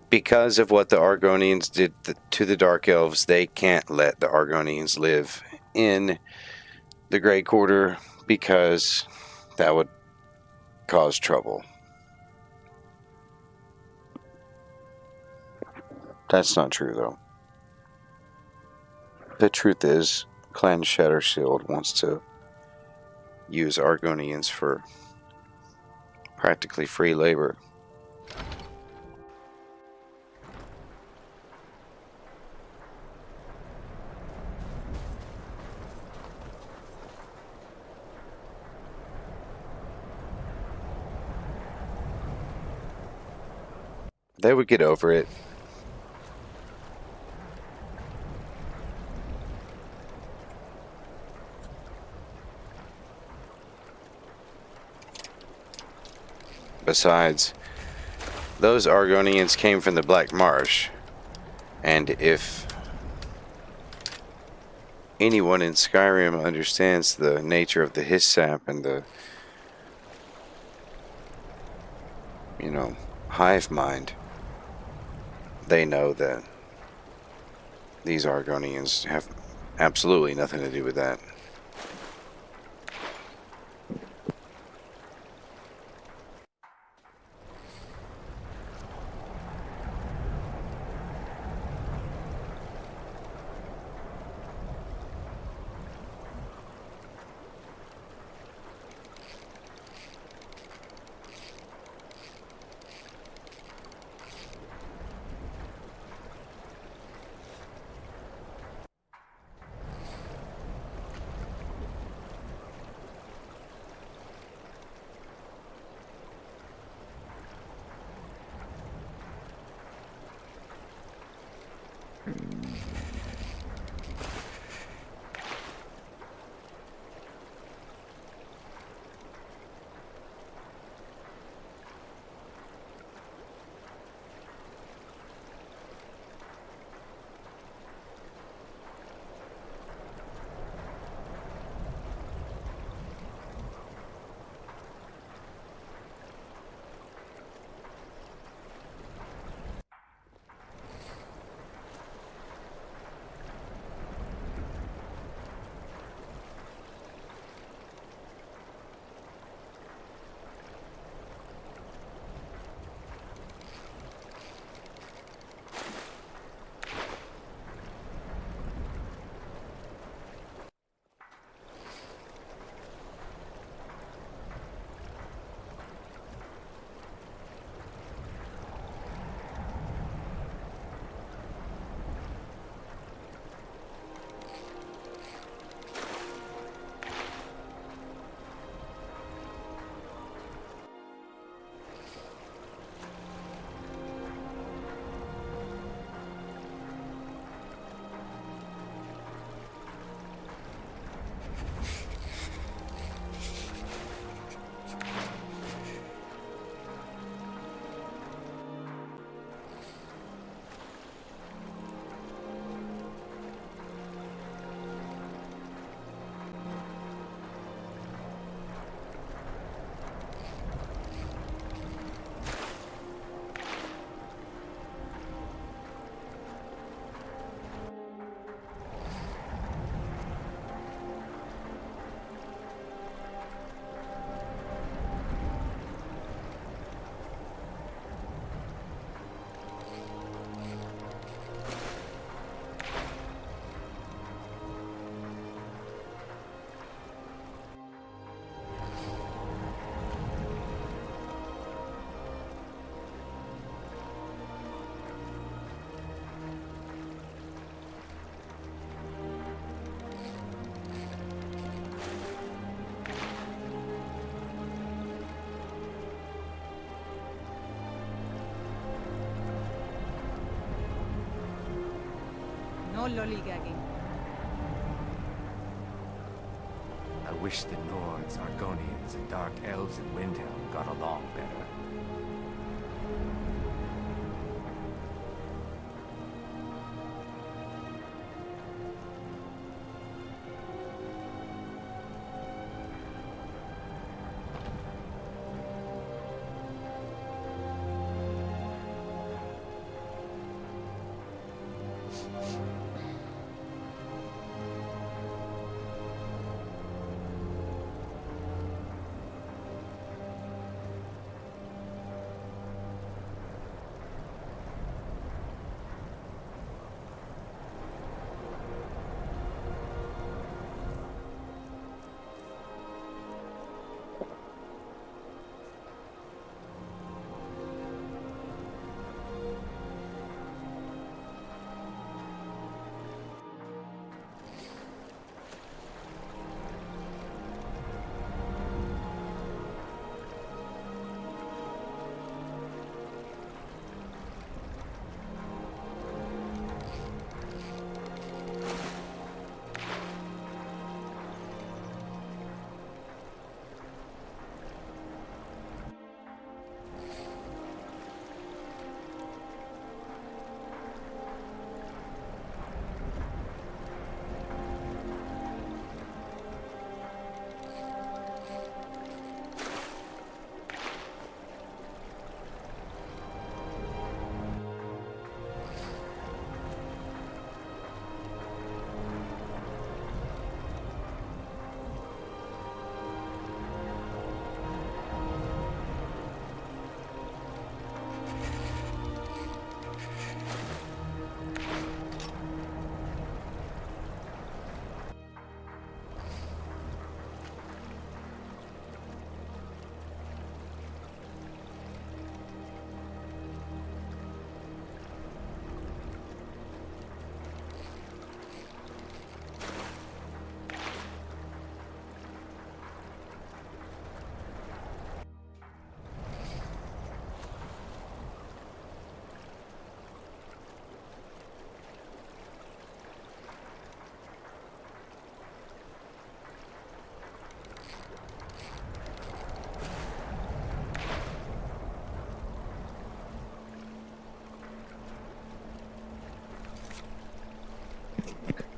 because of what the Argonians did to the Dark Elves, they can't let the Argonians live in the Grey Quarter because that would cause trouble. That's not true, though. The truth is, Clan Shattershield wants to use Argonians for practically free labor. They would get over it. Besides, those Argonians came from the Black Marsh, and if anyone in Skyrim understands the nature of the Hissap and the, hive mind, they know that these Argonians have absolutely nothing to do with that. lollygagging. I wish the Nords, Argonians, and Dark Elves in Windhelm got along better.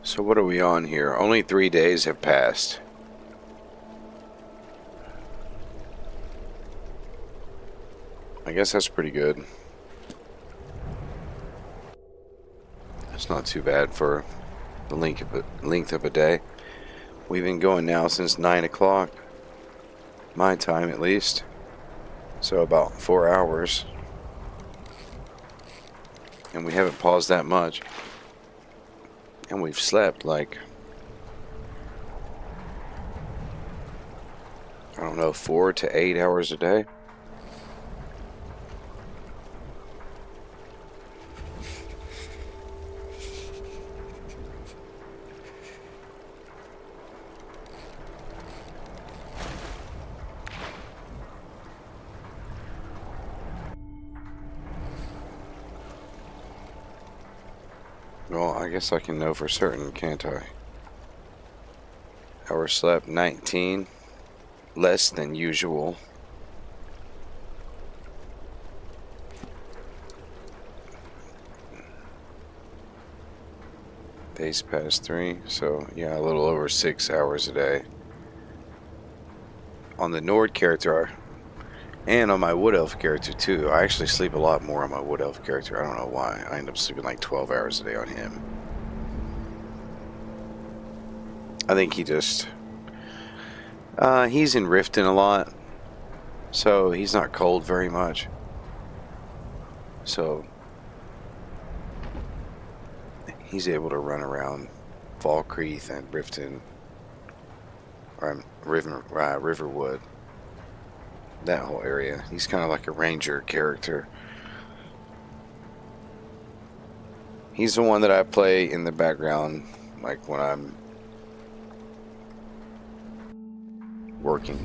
So what are we on here? Only 3 days have passed. I guess that's pretty good. That's not too bad for the length of a day. We've been going now since 9 o'clock. My time at least. So about 4 hours. And we haven't paused that much. And we've slept like, I don't know, 4 to 8 hours a day. Well, I guess I can know for certain, can't I? Hours slept 19, less than usual. Days past 3, so yeah, a little over 6 hours a day. On the Nord character, and on my Wood Elf character too. I actually sleep a lot more on my Wood Elf character. I don't know why. I end up sleeping like 12 hours a day on him. I think he just... he's in Riften a lot. So he's not cold very much. So he's able to run around Falkreath and Riften. Or Riverwood. That whole area. He's kind of like a ranger character. He's the one that I play in the background, like when I'm working.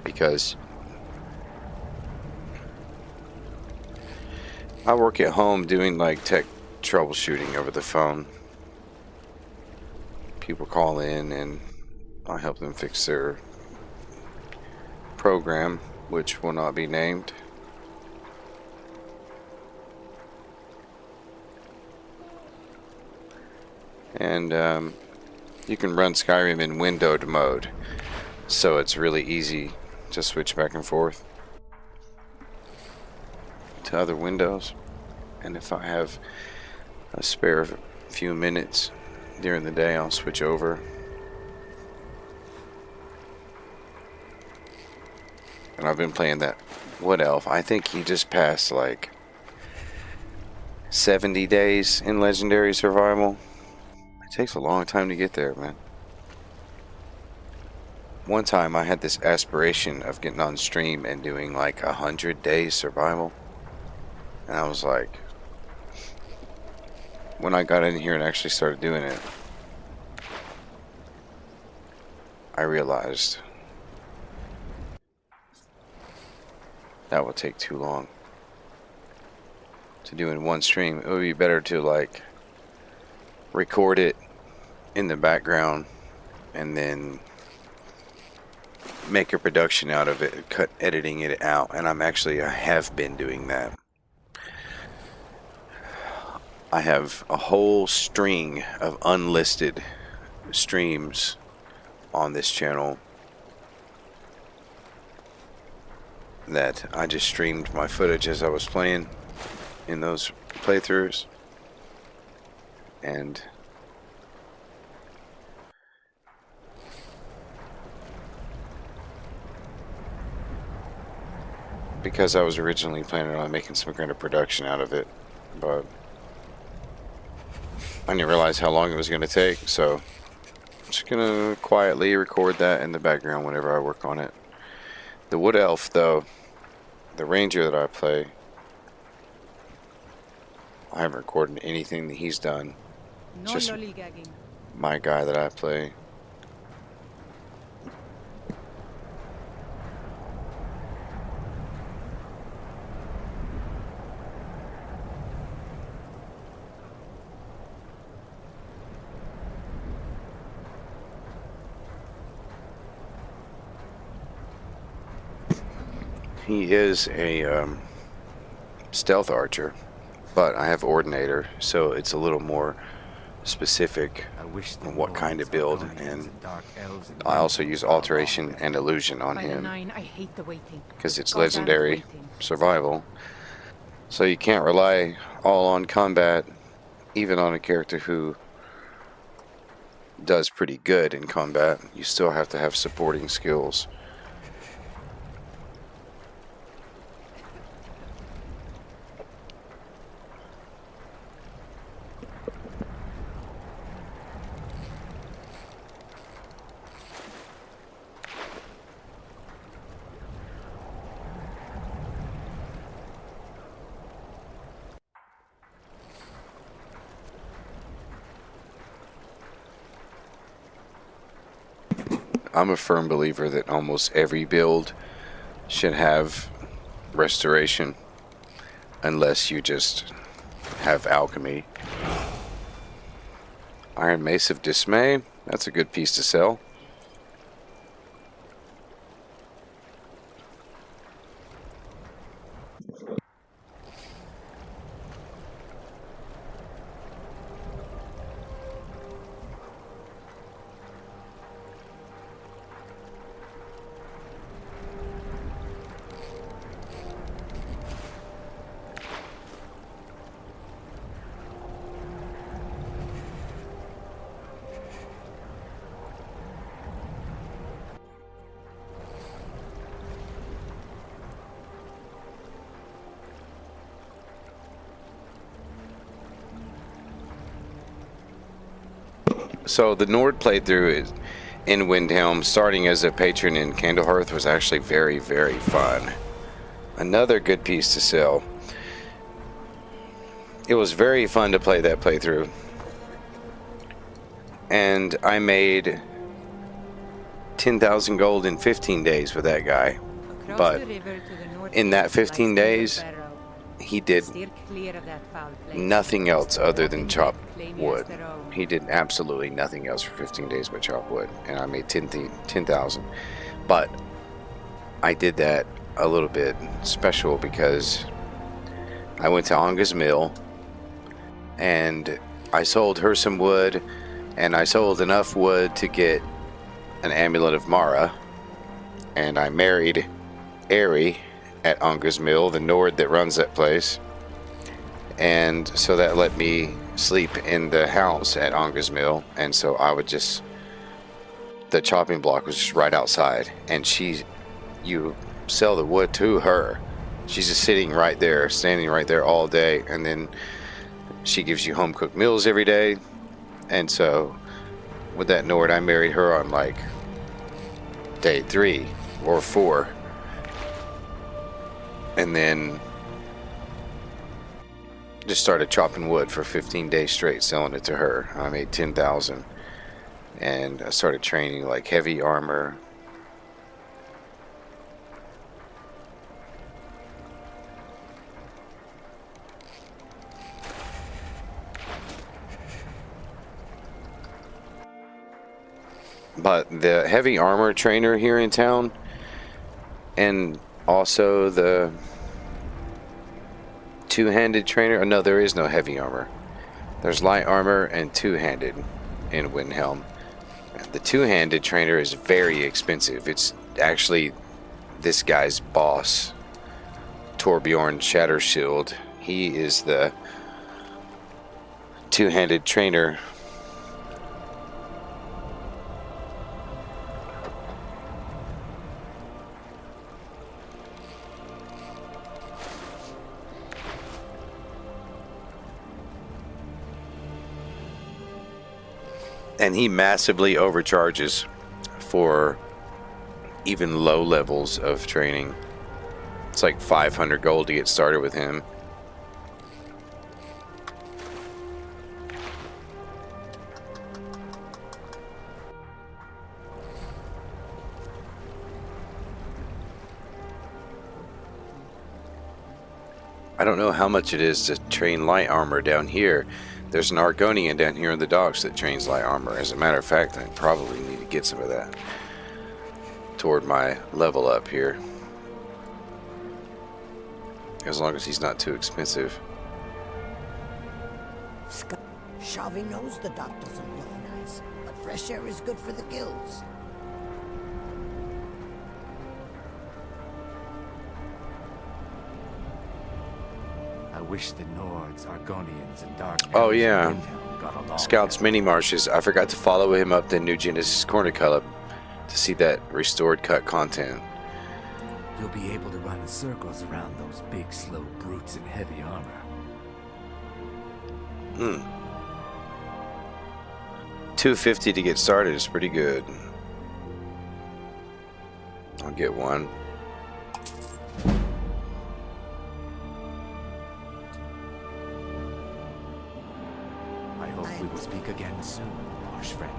Because I work at home doing like tech troubleshooting over the phone. People call in and I help them fix their program, which will not be named. And you can run Skyrim in windowed mode, so it's really easy to switch back and forth to other windows. And if I have a spare few minutes during the day, I'll switch over. And I've been playing that Wood Elf. I think he just passed like 70 days in Legendary Survival. It takes a long time to get there, man. One time I had this aspiration of getting on stream and doing like 100 days survival. And I was like, when I got in here and actually started doing it, I realized that would take too long to do in one stream. It would be better to like record it in the background and then make a production out of it, editing it out. And I have been doing that. I have a whole string of unlisted streams on this channel that I just streamed my footage as I was playing in those playthroughs. And because I was originally planning on making some kind of production out of it, but I didn't realize how long it was going to take, so I'm just going to quietly record that in the background whenever I work on it. The Wood Elf, though, the ranger that I play, I haven't recorded anything that he's done. No just lollygagging. My guy that I play. He is a stealth archer, but I have Ordinator, so it's a little more specific on what kind of build, and I also use Alteration and Illusion on him because it's Legendary Survival, so you can't rely all on combat, even on a character who does pretty good in combat. You still have to have supporting skills. I'm a firm believer that almost every build should have restoration, unless you just have alchemy. Iron Mace of Dismay, that's a good piece to sell. So the Nord playthrough in Windhelm, starting as a patron in Candlehearth, was actually very, very fun. Another good piece to sell. It was very fun to play that playthrough. And I made 10,000 gold in 15 days with that guy. But in that 15 days, he did Steer clear of that foul place. nothing else other than chop Claim wood. as their own. He did absolutely nothing else for 15 days but chop wood, and I made 10,000. But I did that a little bit special because I went to Anga's mill and I sold her some wood, and I sold enough wood to get an amulet of Mara, and I married Aerie at Anga's mill, the Nord that runs that place, and so that let me sleep in the house at Anga's mill, and so I would just, the chopping block was just right outside, and you sell the wood to her. She's just sitting right there, standing right there all day, and then she gives you home cooked meals every day. And so with that Nord, I married her on like day 3 or 4, and then just started chopping wood for 15 days straight, selling it to her. I made 10,000, and I started training like heavy armor. But the heavy armor trainer here in town, and also the two-handed trainer. No, there is no heavy armor. There's light armor and two-handed in Windhelm. The two-handed trainer is very expensive. It's actually this guy's boss, Torbjorn Shattershield. He is the two-handed trainer. And he massively overcharges for even low levels of training. It's like 500 gold to get started with him. I don't know how much it is to train light armor down here. There's an Argonian down here in the docks that trains light armor. As a matter of fact, I probably need to get some of that toward my level up here. As long as he's not too expensive. Shavi knows the dock doesn't look nice, but fresh air is good for the guilds. I wish the Nords, Argonians, and Dark Oh Elves yeah, in Windhelm got along. Scout's Mini Marshes. I forgot to follow him up the New Genesis Corner Club to see that restored cut content. You'll be able to run circles around those big, slow brutes in heavy armor. 250 to get started is pretty good. I'll get one. I hope we will speak again soon, harsh friend.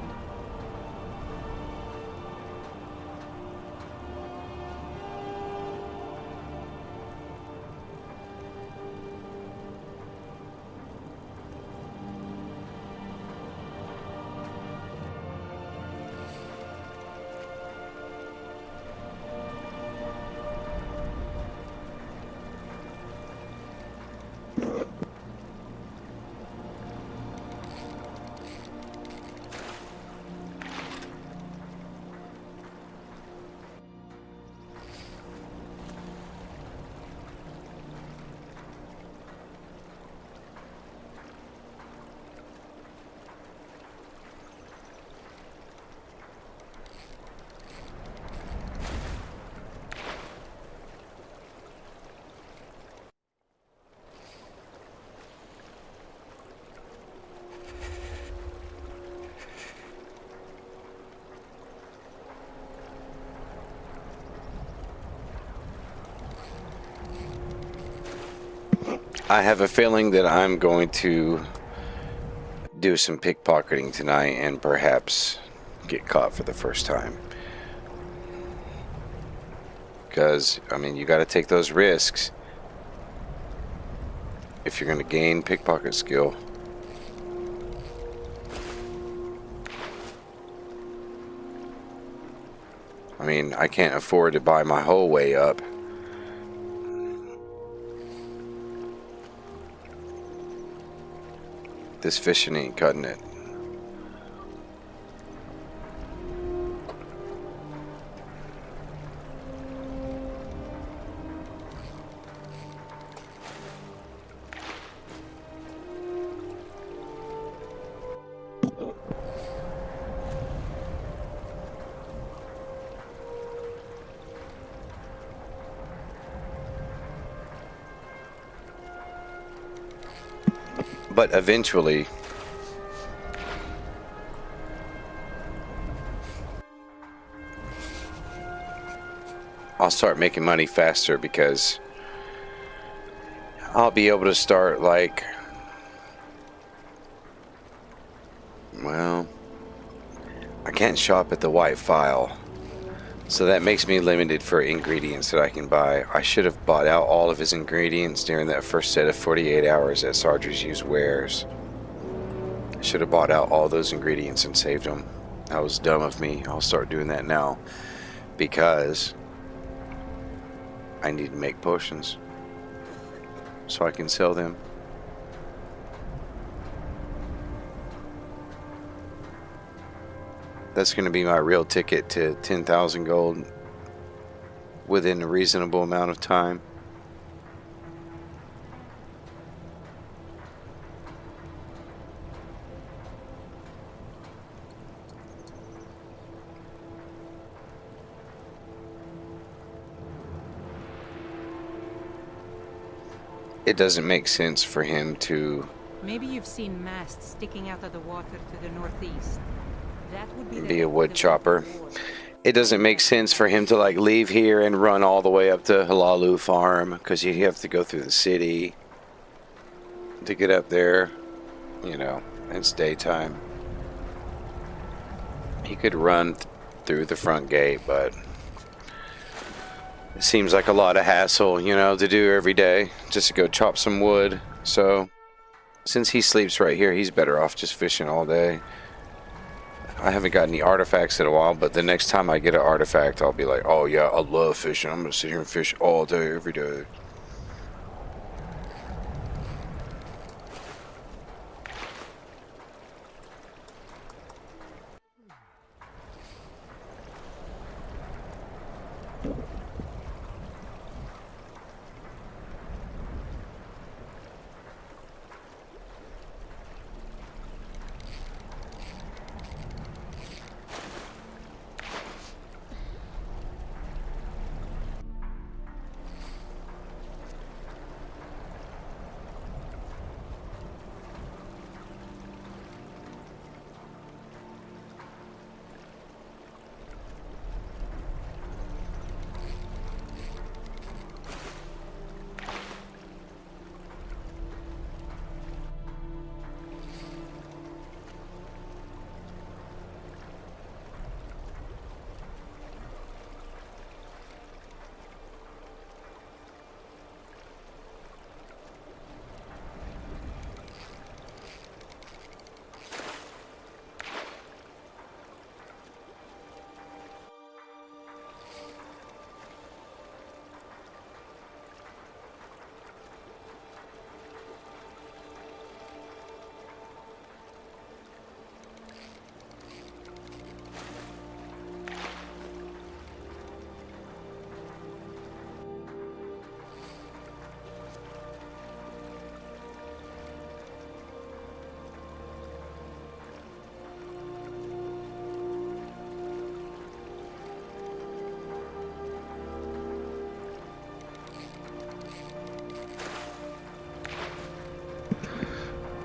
I have a feeling that I'm going to do some pickpocketing tonight and perhaps get caught for the first time. Because, I mean, you got to take those risks. if you're going to gain pickpocket skill. I mean, I can't afford to buy my whole way up. This fishing ain't cutting it. But eventually, I'll start making money faster because I'll be able to start, like, well, I can't shop at the white file, so that makes me limited for ingredients that I can buy. I should have bought out all of his ingredients during that first set of 48 hours that Sarge's used wares. I should have bought out all those ingredients and saved them. That was dumb of me. I'll start doing that now because I need to make potions so I can sell them. That's going to be my real ticket to 10,000 gold within a reasonable amount of time. It doesn't make sense for him to... Maybe you've seen masts sticking out of the water to the northeast. That would be a wood chopper. It doesn't make sense for him to like leave here and run all the way up to Halalu Farm because you have to go through the city to get up there. You know, it's daytime. He could run through the front gate, but it seems like a lot of hassle, you know, to do every day just to go chop some wood. So since he sleeps right here, he's better off just fishing all day. I haven't got any artifacts in a while, but the next time I get an artifact, I'll be like, oh yeah, I love fishing. I'm going to sit here and fish all day, every day.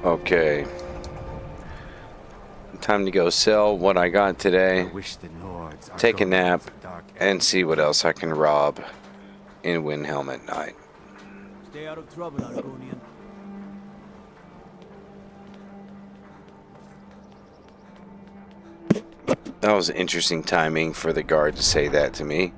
Okay. Time to go sell what I got today. Take a nap and see what else I can rob in Windhelm at night. Stay out of trouble, Argonian. That was interesting timing for the guard to say that to me.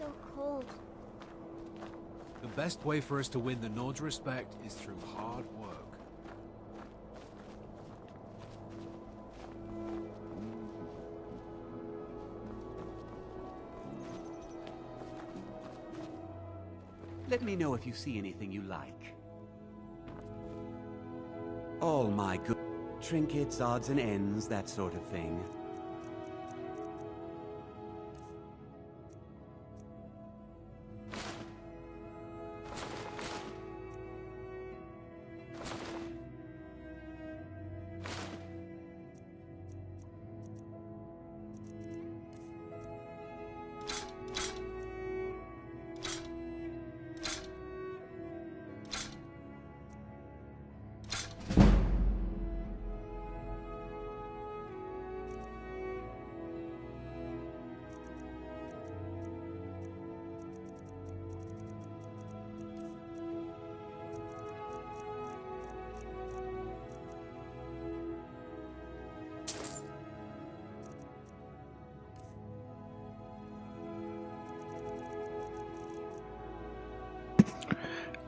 so cold. The best way for us to win the Nords' respect is through hard work. Let me know if you see anything you like. All my good trinkets, odds and ends, that sort of thing.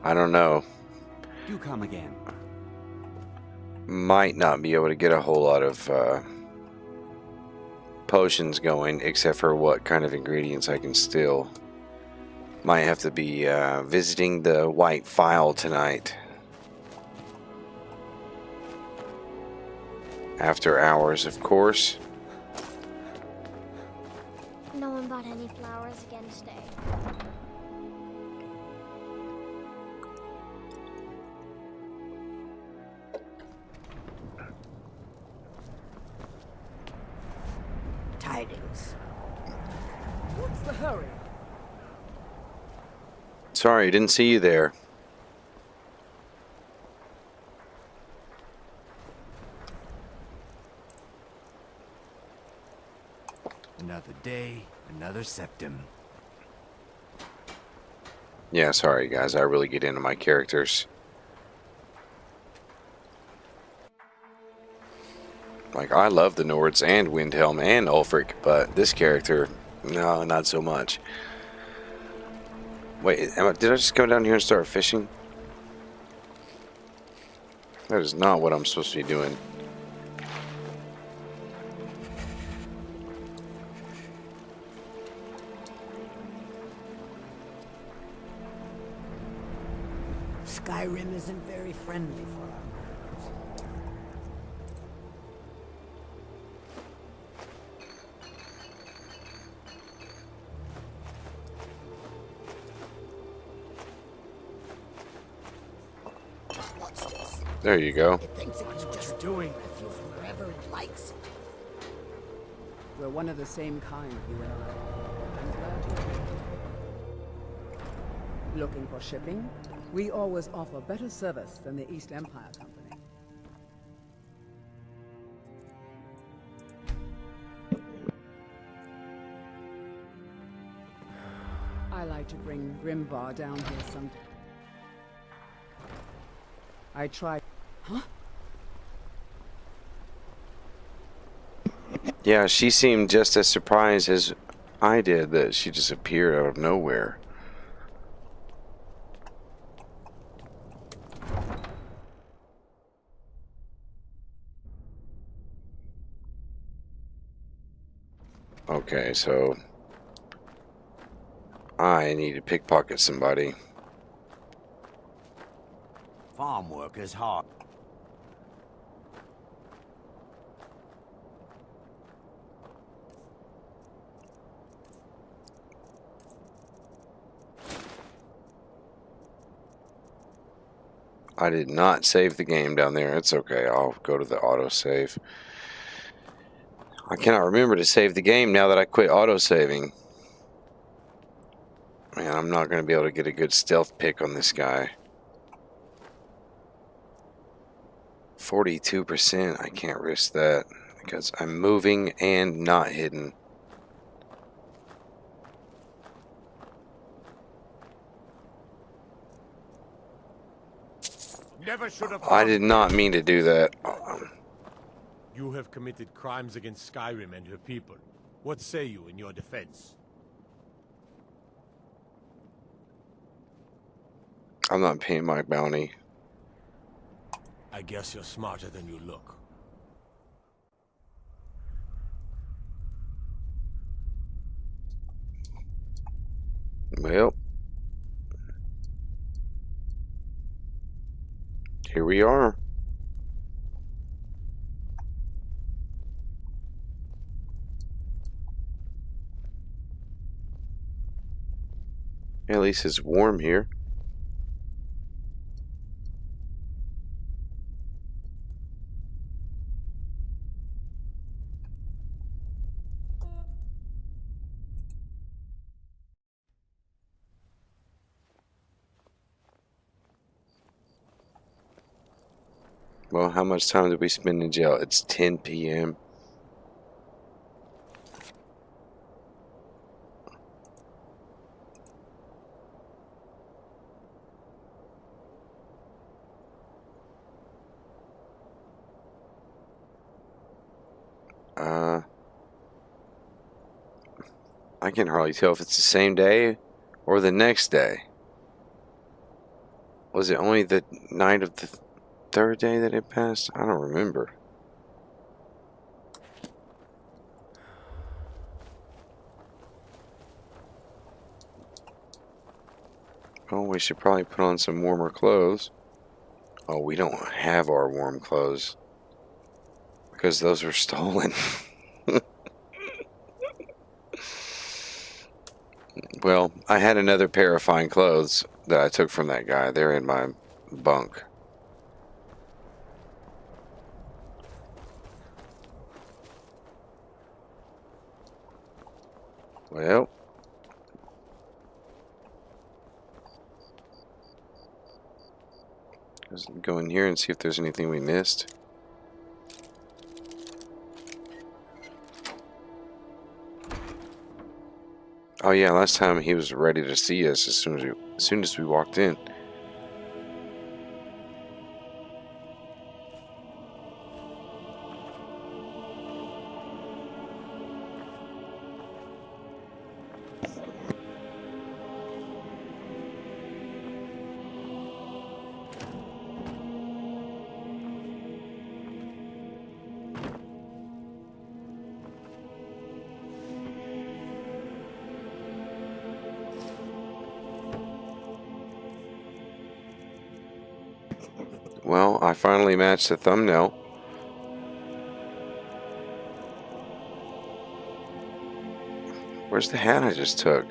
I don't know. Do come again. Might not be able to get a whole lot of potions going, except for what kind of ingredients I can steal. Might have to be visiting the White Phial tonight. After hours, of course. No one bought any flowers again today. Tidings. What's the hurry? Sorry, didn't see you there. Another day, another septum. Yeah, sorry guys, I really get into my characters. Like, I love the Nords and Windhelm and Ulfric, but this character, no, not so much. Wait, did I just go down here and start fishing? That is not what I'm supposed to be doing. Skyrim isn't very friendly for our Nords. What's this? There you go. It thinks it can just doing refuge wherever it likes. We're one of the same kind, you and I. I'm glad you looking for shipping? We always offer better service than the East Empire Company. I like to bring Grimbar down here sometime. I tried. Huh? Yeah, she seemed just as surprised as I did that she just appeared out of nowhere. Okay, so I need to pickpocket somebody. Farm work is hard. I did not save the game down there. It's okay. I'll go to the autosave. I cannot remember to save the game now that I quit autosaving. Man, I'm not going to be able to get a good stealth pick on this guy. 42%. I can't risk that because I'm moving and not hidden. Never should have. I did not mean to do that. You have committed crimes against Skyrim and her people. What say you in your defense? I'm not paying my bounty. I guess you're smarter than you look. Well, here we are. At least it's warm here. Well, how much time did we spend in jail? It's 10 p.m. I can hardly tell if it's the same day or the next day. Was it only the night of the third day that it passed? I don't remember. Oh, we should probably put on some warmer clothes. Oh, we don't have our warm clothes because those were stolen. Well, I had another pair of fine clothes that I took from that guy. They're in my bunk. Well, let's go in here and see if there's anything we missed. Oh yeah, last time he was ready to see us as soon as we walked in. Well, I finally matched the thumbnail. Where's the hat I just took?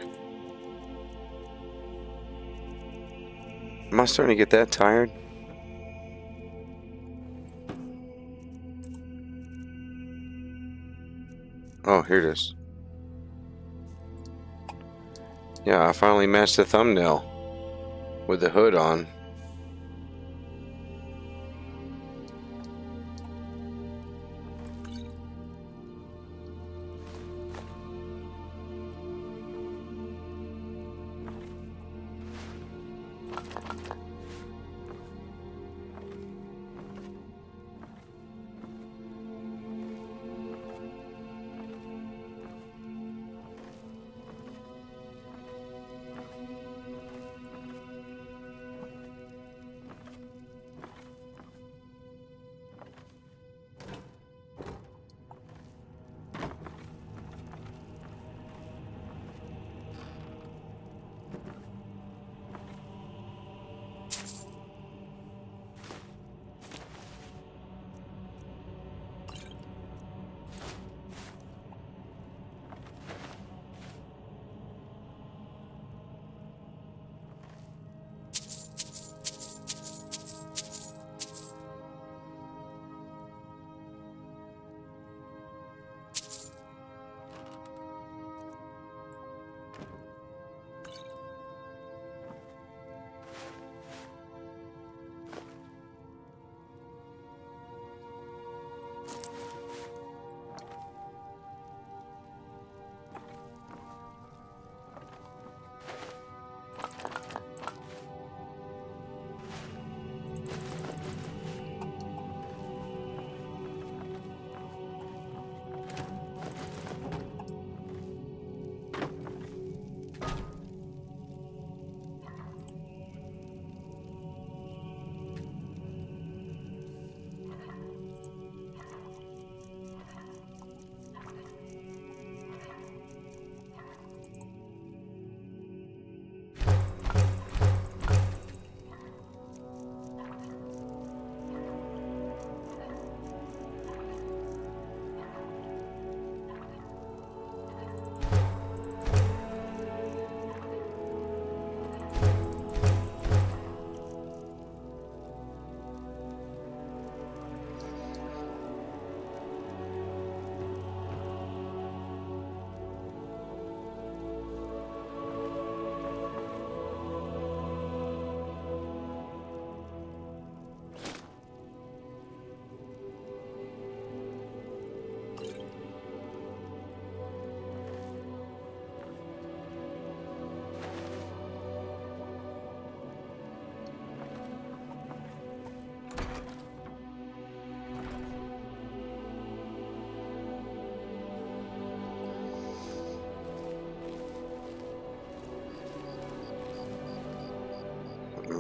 Am I starting to get that tired? Oh, here it is. Yeah, I finally matched the thumbnail with the hood on.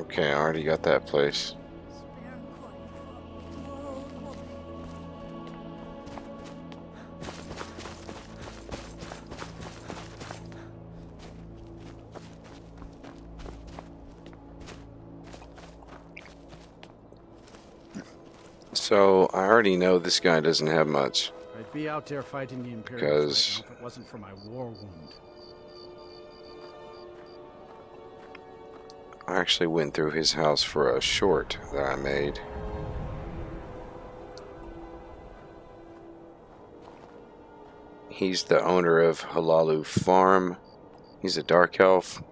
Okay, I already got that place. So, I already know this guy doesn't have much. I'd be out there fighting the Imperials Because right now if it wasn't for my war wound. I actually went through his house for a short that I made. He's the owner of Halalu Farm. He's a dark elf.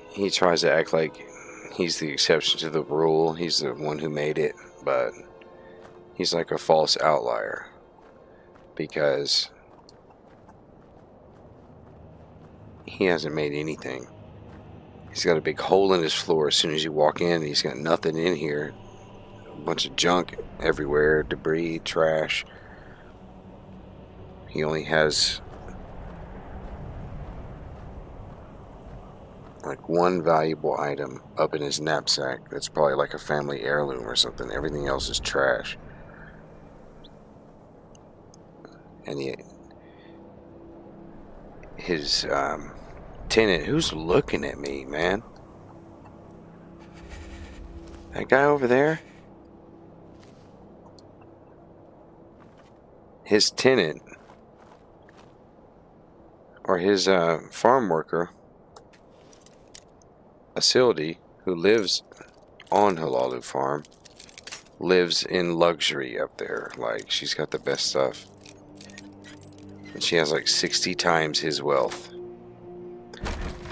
He tries to act like he's the exception to the rule. He's the one who made it, but he's like a false outlier because he hasn't made anything. He's got a big hole in his floor as soon as you walk in. He's got nothing in here. A bunch of junk everywhere, debris, trash. He only has like one valuable item up in his knapsack that's probably like a family heirloom or something. Everything else is trash. And his tenant, who's looking at me, man? That guy over there? His tenant, or his farm worker, Asildi, who lives on Halalu Farm, lives in luxury up there. Like, she's got the best stuff. And she has like 60 times his wealth.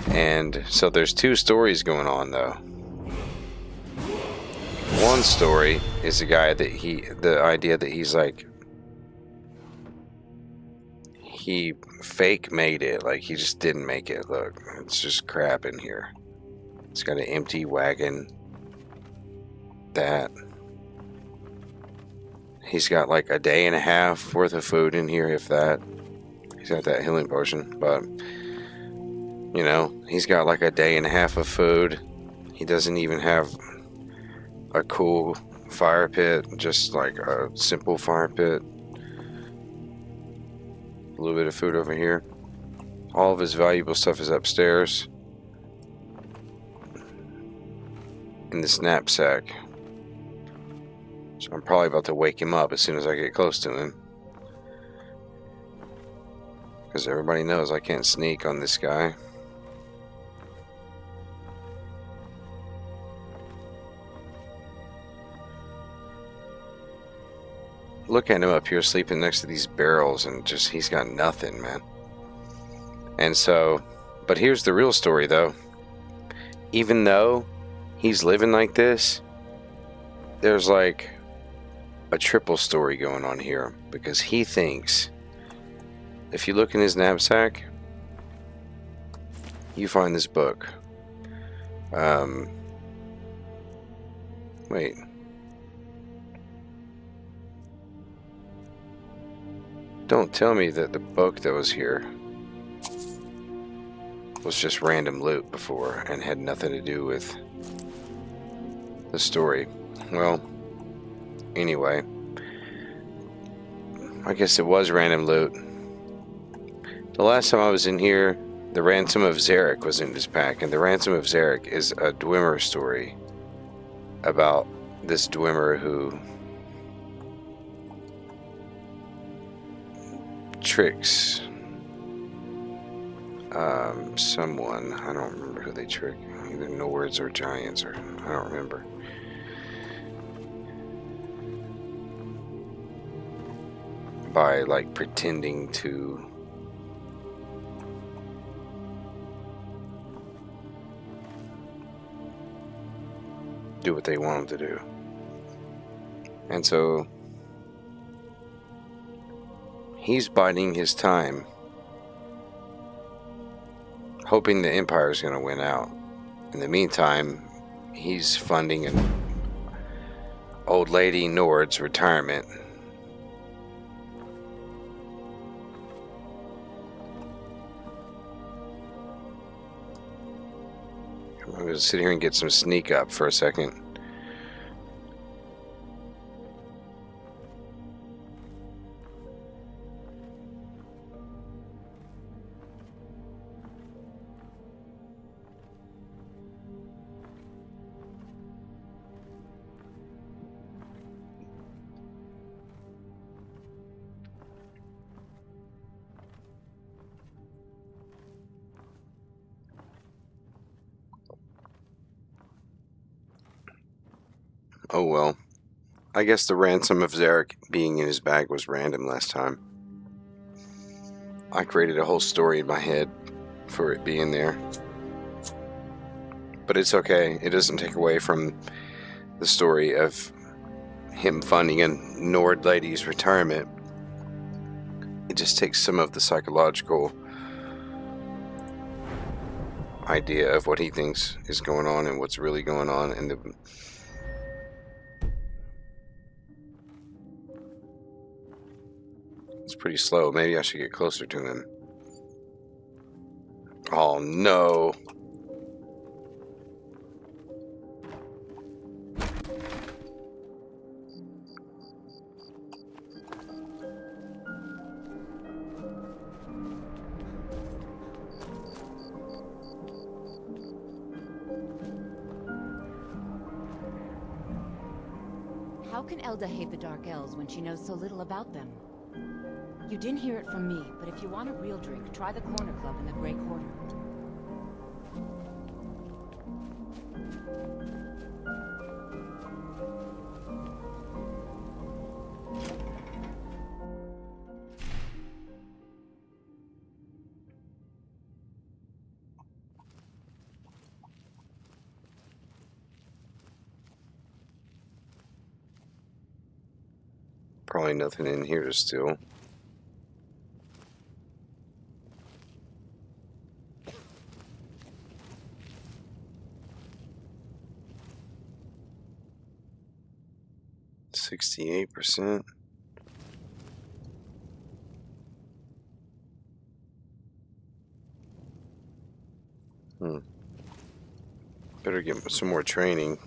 And so there's two stories going on, though. One story is the guy that the idea that he's like, he fake made it. Like, he just didn't make it. Look, it's just crap in here. It's got an empty wagon. That. He's got like a day and a half worth of food in here, if that. He's got that healing potion, but you know, he's got like a day and a half of food. He doesn't even have a cool fire pit, just like a simple fire pit. A little bit of food over here. All of his valuable stuff is upstairs in this knapsack. So I'm probably about to wake him up as soon as I get close to him. Because everybody knows I can't sneak on this guy. Look at him up here sleeping next to these barrels and just, he's got nothing, man. And so, but here's the real story though. Even though he's living like this, there's like a triple story going on here, because he thinks, if you look in his knapsack, you find this book. Wait. Don't tell me that the book that was here was just random loot before and had nothing to do with the story. Well, anyway, I guess it was random loot. The last time I was in here, the Ransom of Zarek was in this pack, and the Ransom of Zarek is a Dwemer story about this Dwemer who tricks someone. I don't remember who they trick. Either Nords or Giants, or I don't remember. By like pretending to do what they want them to do. And so he's biding his time, hoping the Empire is going to win out. In the meantime, he's funding an old lady Nord's retirement. I'm going to sit here and get some sneak up for a second. Oh well. I guess the ransom of Zarek being in his bag was random last time. I created a whole story in my head for it being there. But it's okay. It doesn't take away from the story of him funding a Nord lady's retirement. It just takes some of the psychological idea of what he thinks is going on and what's really going on, and it's pretty slow. Maybe I should get closer to him. Oh no. How can Elda hate the Dark Elves when she knows so little about them? You didn't hear it from me, but if you want a real drink, try the Corner Club in the Grey Quarter. Probably nothing in here to steal. %68. Better get some more training.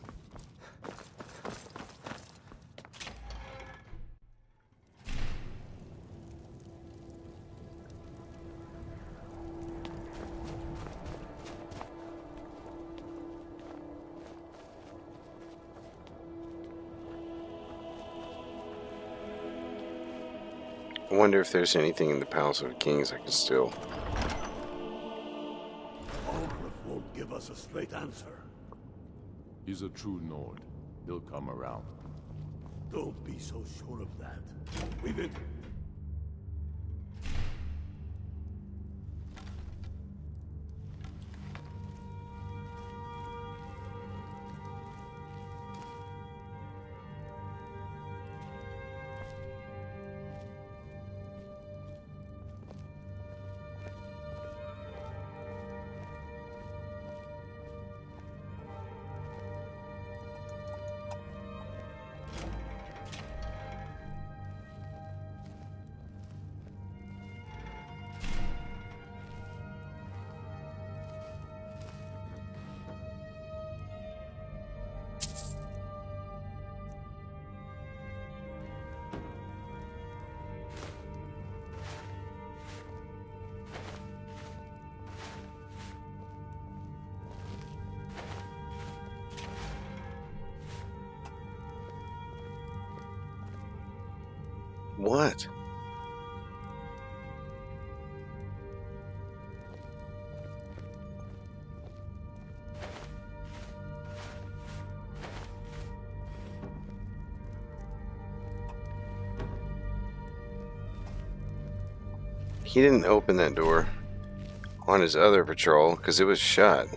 I wonder if there's anything in the Palace of Kings I can steal. Ulfric won't give us a straight answer. He's a true Nord. He'll come around. Don't be so sure of that. We've it. What? He didn't open that door on his other patrol because it was shut.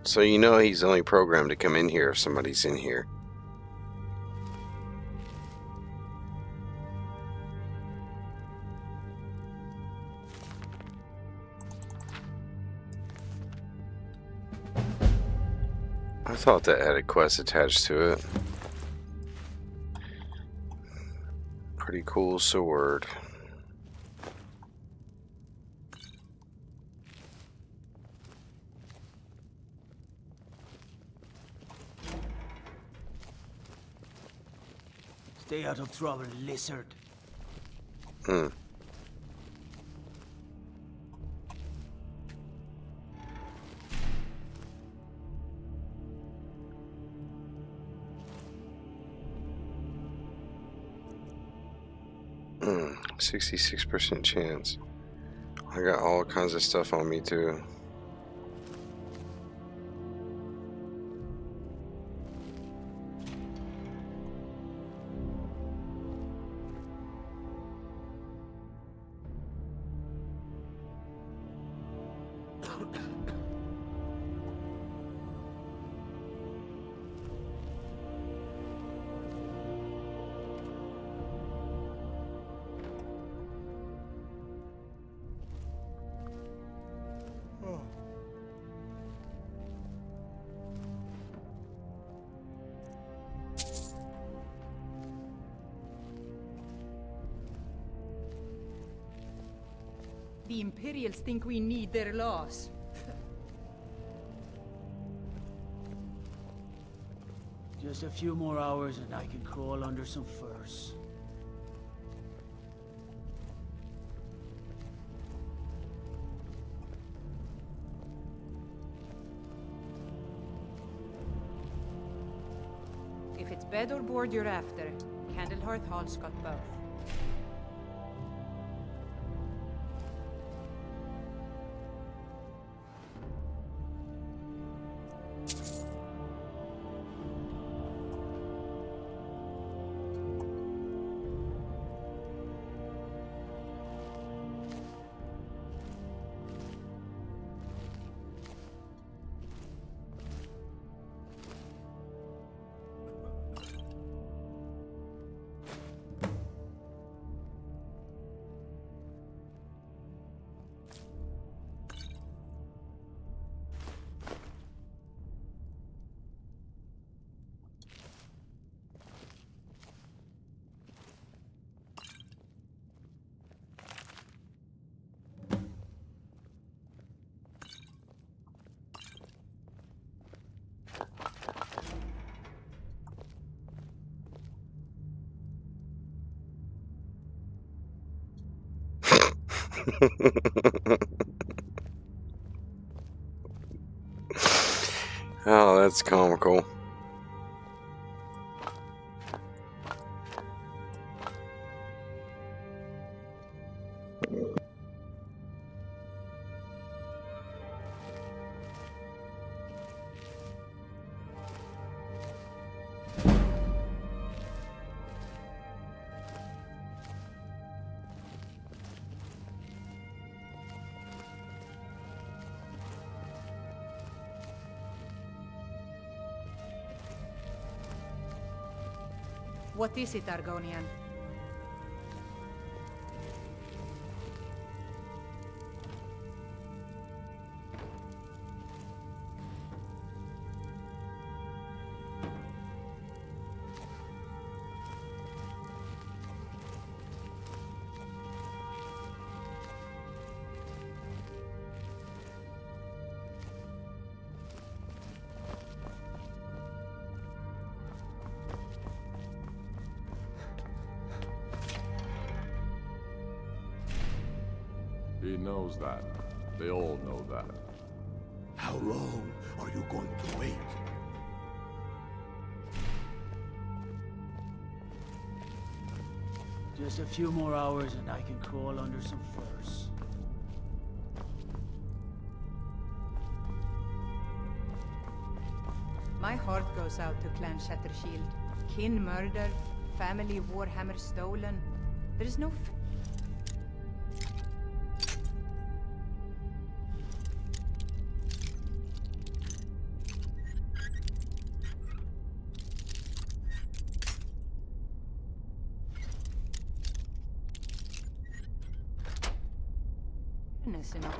So you know he's only programmed to come in here if somebody's in here. I thought that had a quest attached to it. Pretty cool sword. Stay out of trouble, lizard. Hmm. Hmm. 66% chance. I got all kinds of stuff on me too. The Imperials think we need their laws. Just a few more hours and I can crawl under some furs. If it's bed or board you're after, Candlehearth Hall's got both. Oh, that's comical. What is it, Argonian? He knows that. They all know that. How long are you going to wait? Just a few more hours and I can crawl under some furs. My heart goes out to Clan Shattershield. Kin murdered, family Warhammer stolen. There's no fairness in all.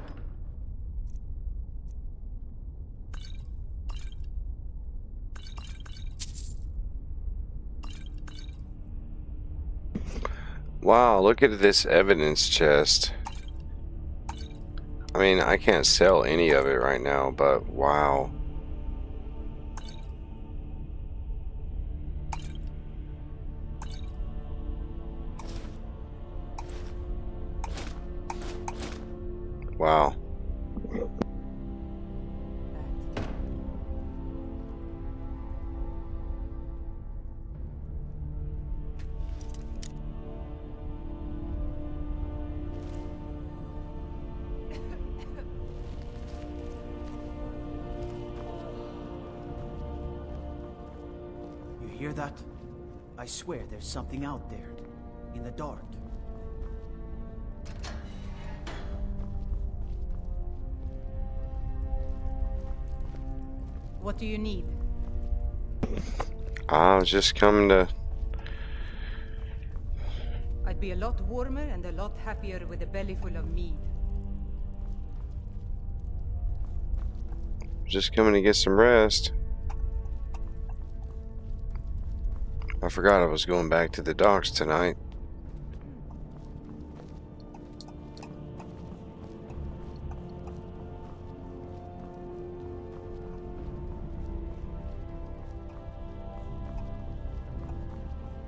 Wow, look at this evidence chest. I mean, I can't sell any of it right now, but wow. Wow. You hear that? I swear there's something out there, in the dark. What do you need? I was just coming to... I'd be a lot warmer and a lot happier with a belly full of mead. Just coming to get some rest. I forgot I was going back to the docks tonight.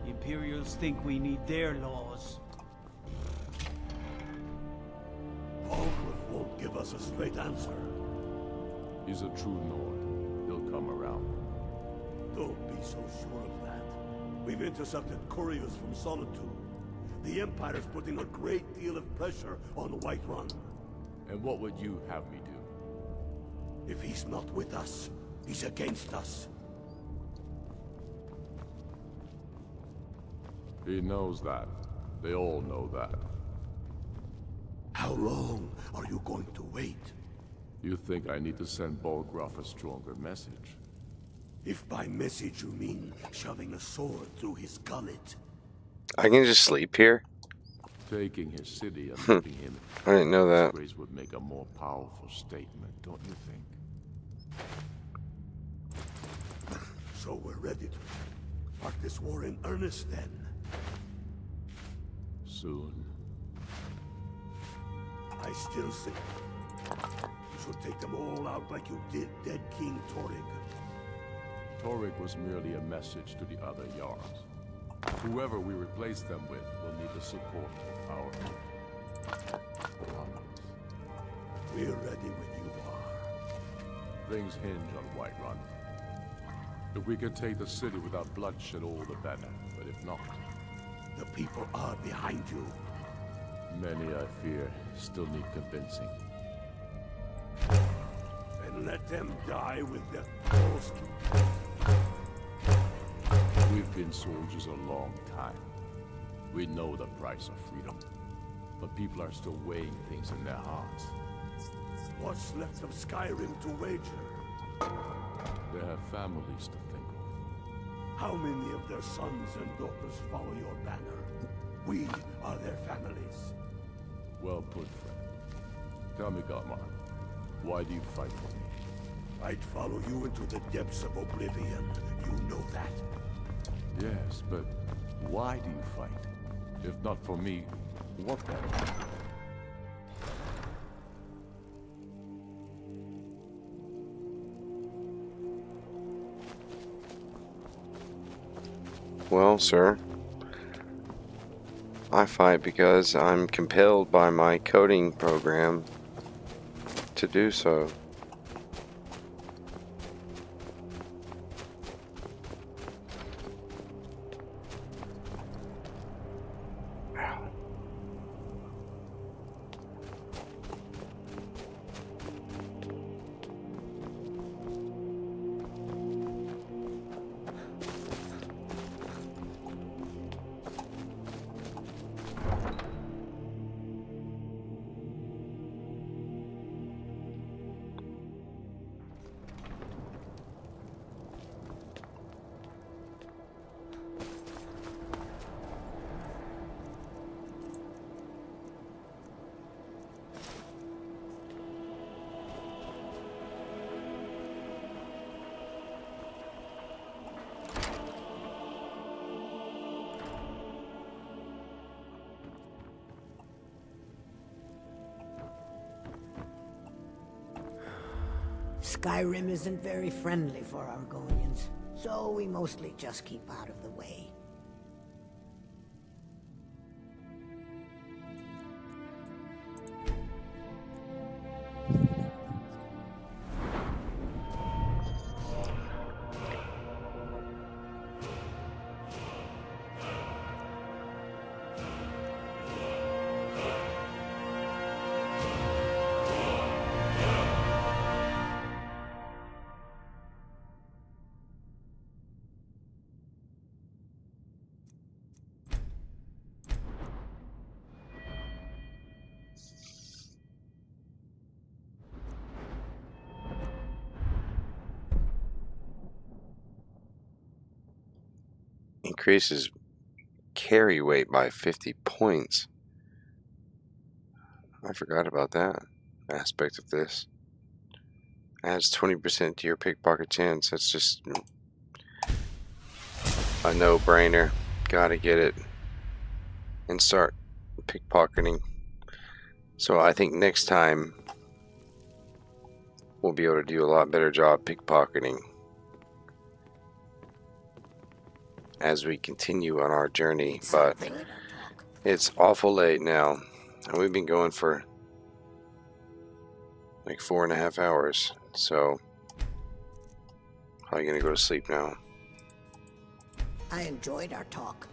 The Imperials think we need their laws. Ulfric won't give us a straight answer. He's a true Nord. He'll come around. Don't be so sure of that. We've intercepted couriers from Solitude. The Empire's putting a great deal of pressure on Whiterun. And what would you have me do? If he's not with us, he's against us. He knows that. They all know that. How long are you going to wait? You think I need to send Bolgraf a stronger message? If by message you mean shoving a sword through his gullet. I can just sleep here? Taking his city and leaving him I didn't know that. disgrace would make a more powerful statement, don't you think? So we're ready to start this war in earnest then? Soon. I still think you should take them all out like you did dead King Torrig. Torrig was merely a message to the other Jarls. Whoever we replace them with will need the support of our armies. We're ready when you are. Things hinge on Whiterun. If we can take the city without bloodshed, all the better. But if not... The people are behind you. Many, I fear, still need convincing. And let them die with their most... We've been soldiers a long time. We know the price of freedom. But people are still weighing things in their hearts. What's left of Skyrim to wager? They have families to think of. How many of their sons and daughters follow your banner? We are their families. Well put, friend. Tell me, Galmar, why do you fight for me? I'd follow you into the depths of oblivion. You know that. Yes, but why do you fight? If not for me, what then? Well, sir, I fight because I'm compelled by my coding program to do so. Skyrim isn't very friendly for Argonians, so we mostly just keep out of the way. Increases carry weight by 50 points. I forgot about that aspect of this. Adds 20% to your pickpocket chance. That's just a no-brainer. Gotta get it and start pickpocketing. So I think next time we'll be able to do a lot better job pickpocketing as we continue on our journey. But it's awful late now, and we've been going for like 4.5 hours, so probably gonna go to sleep now. I enjoyed our talk.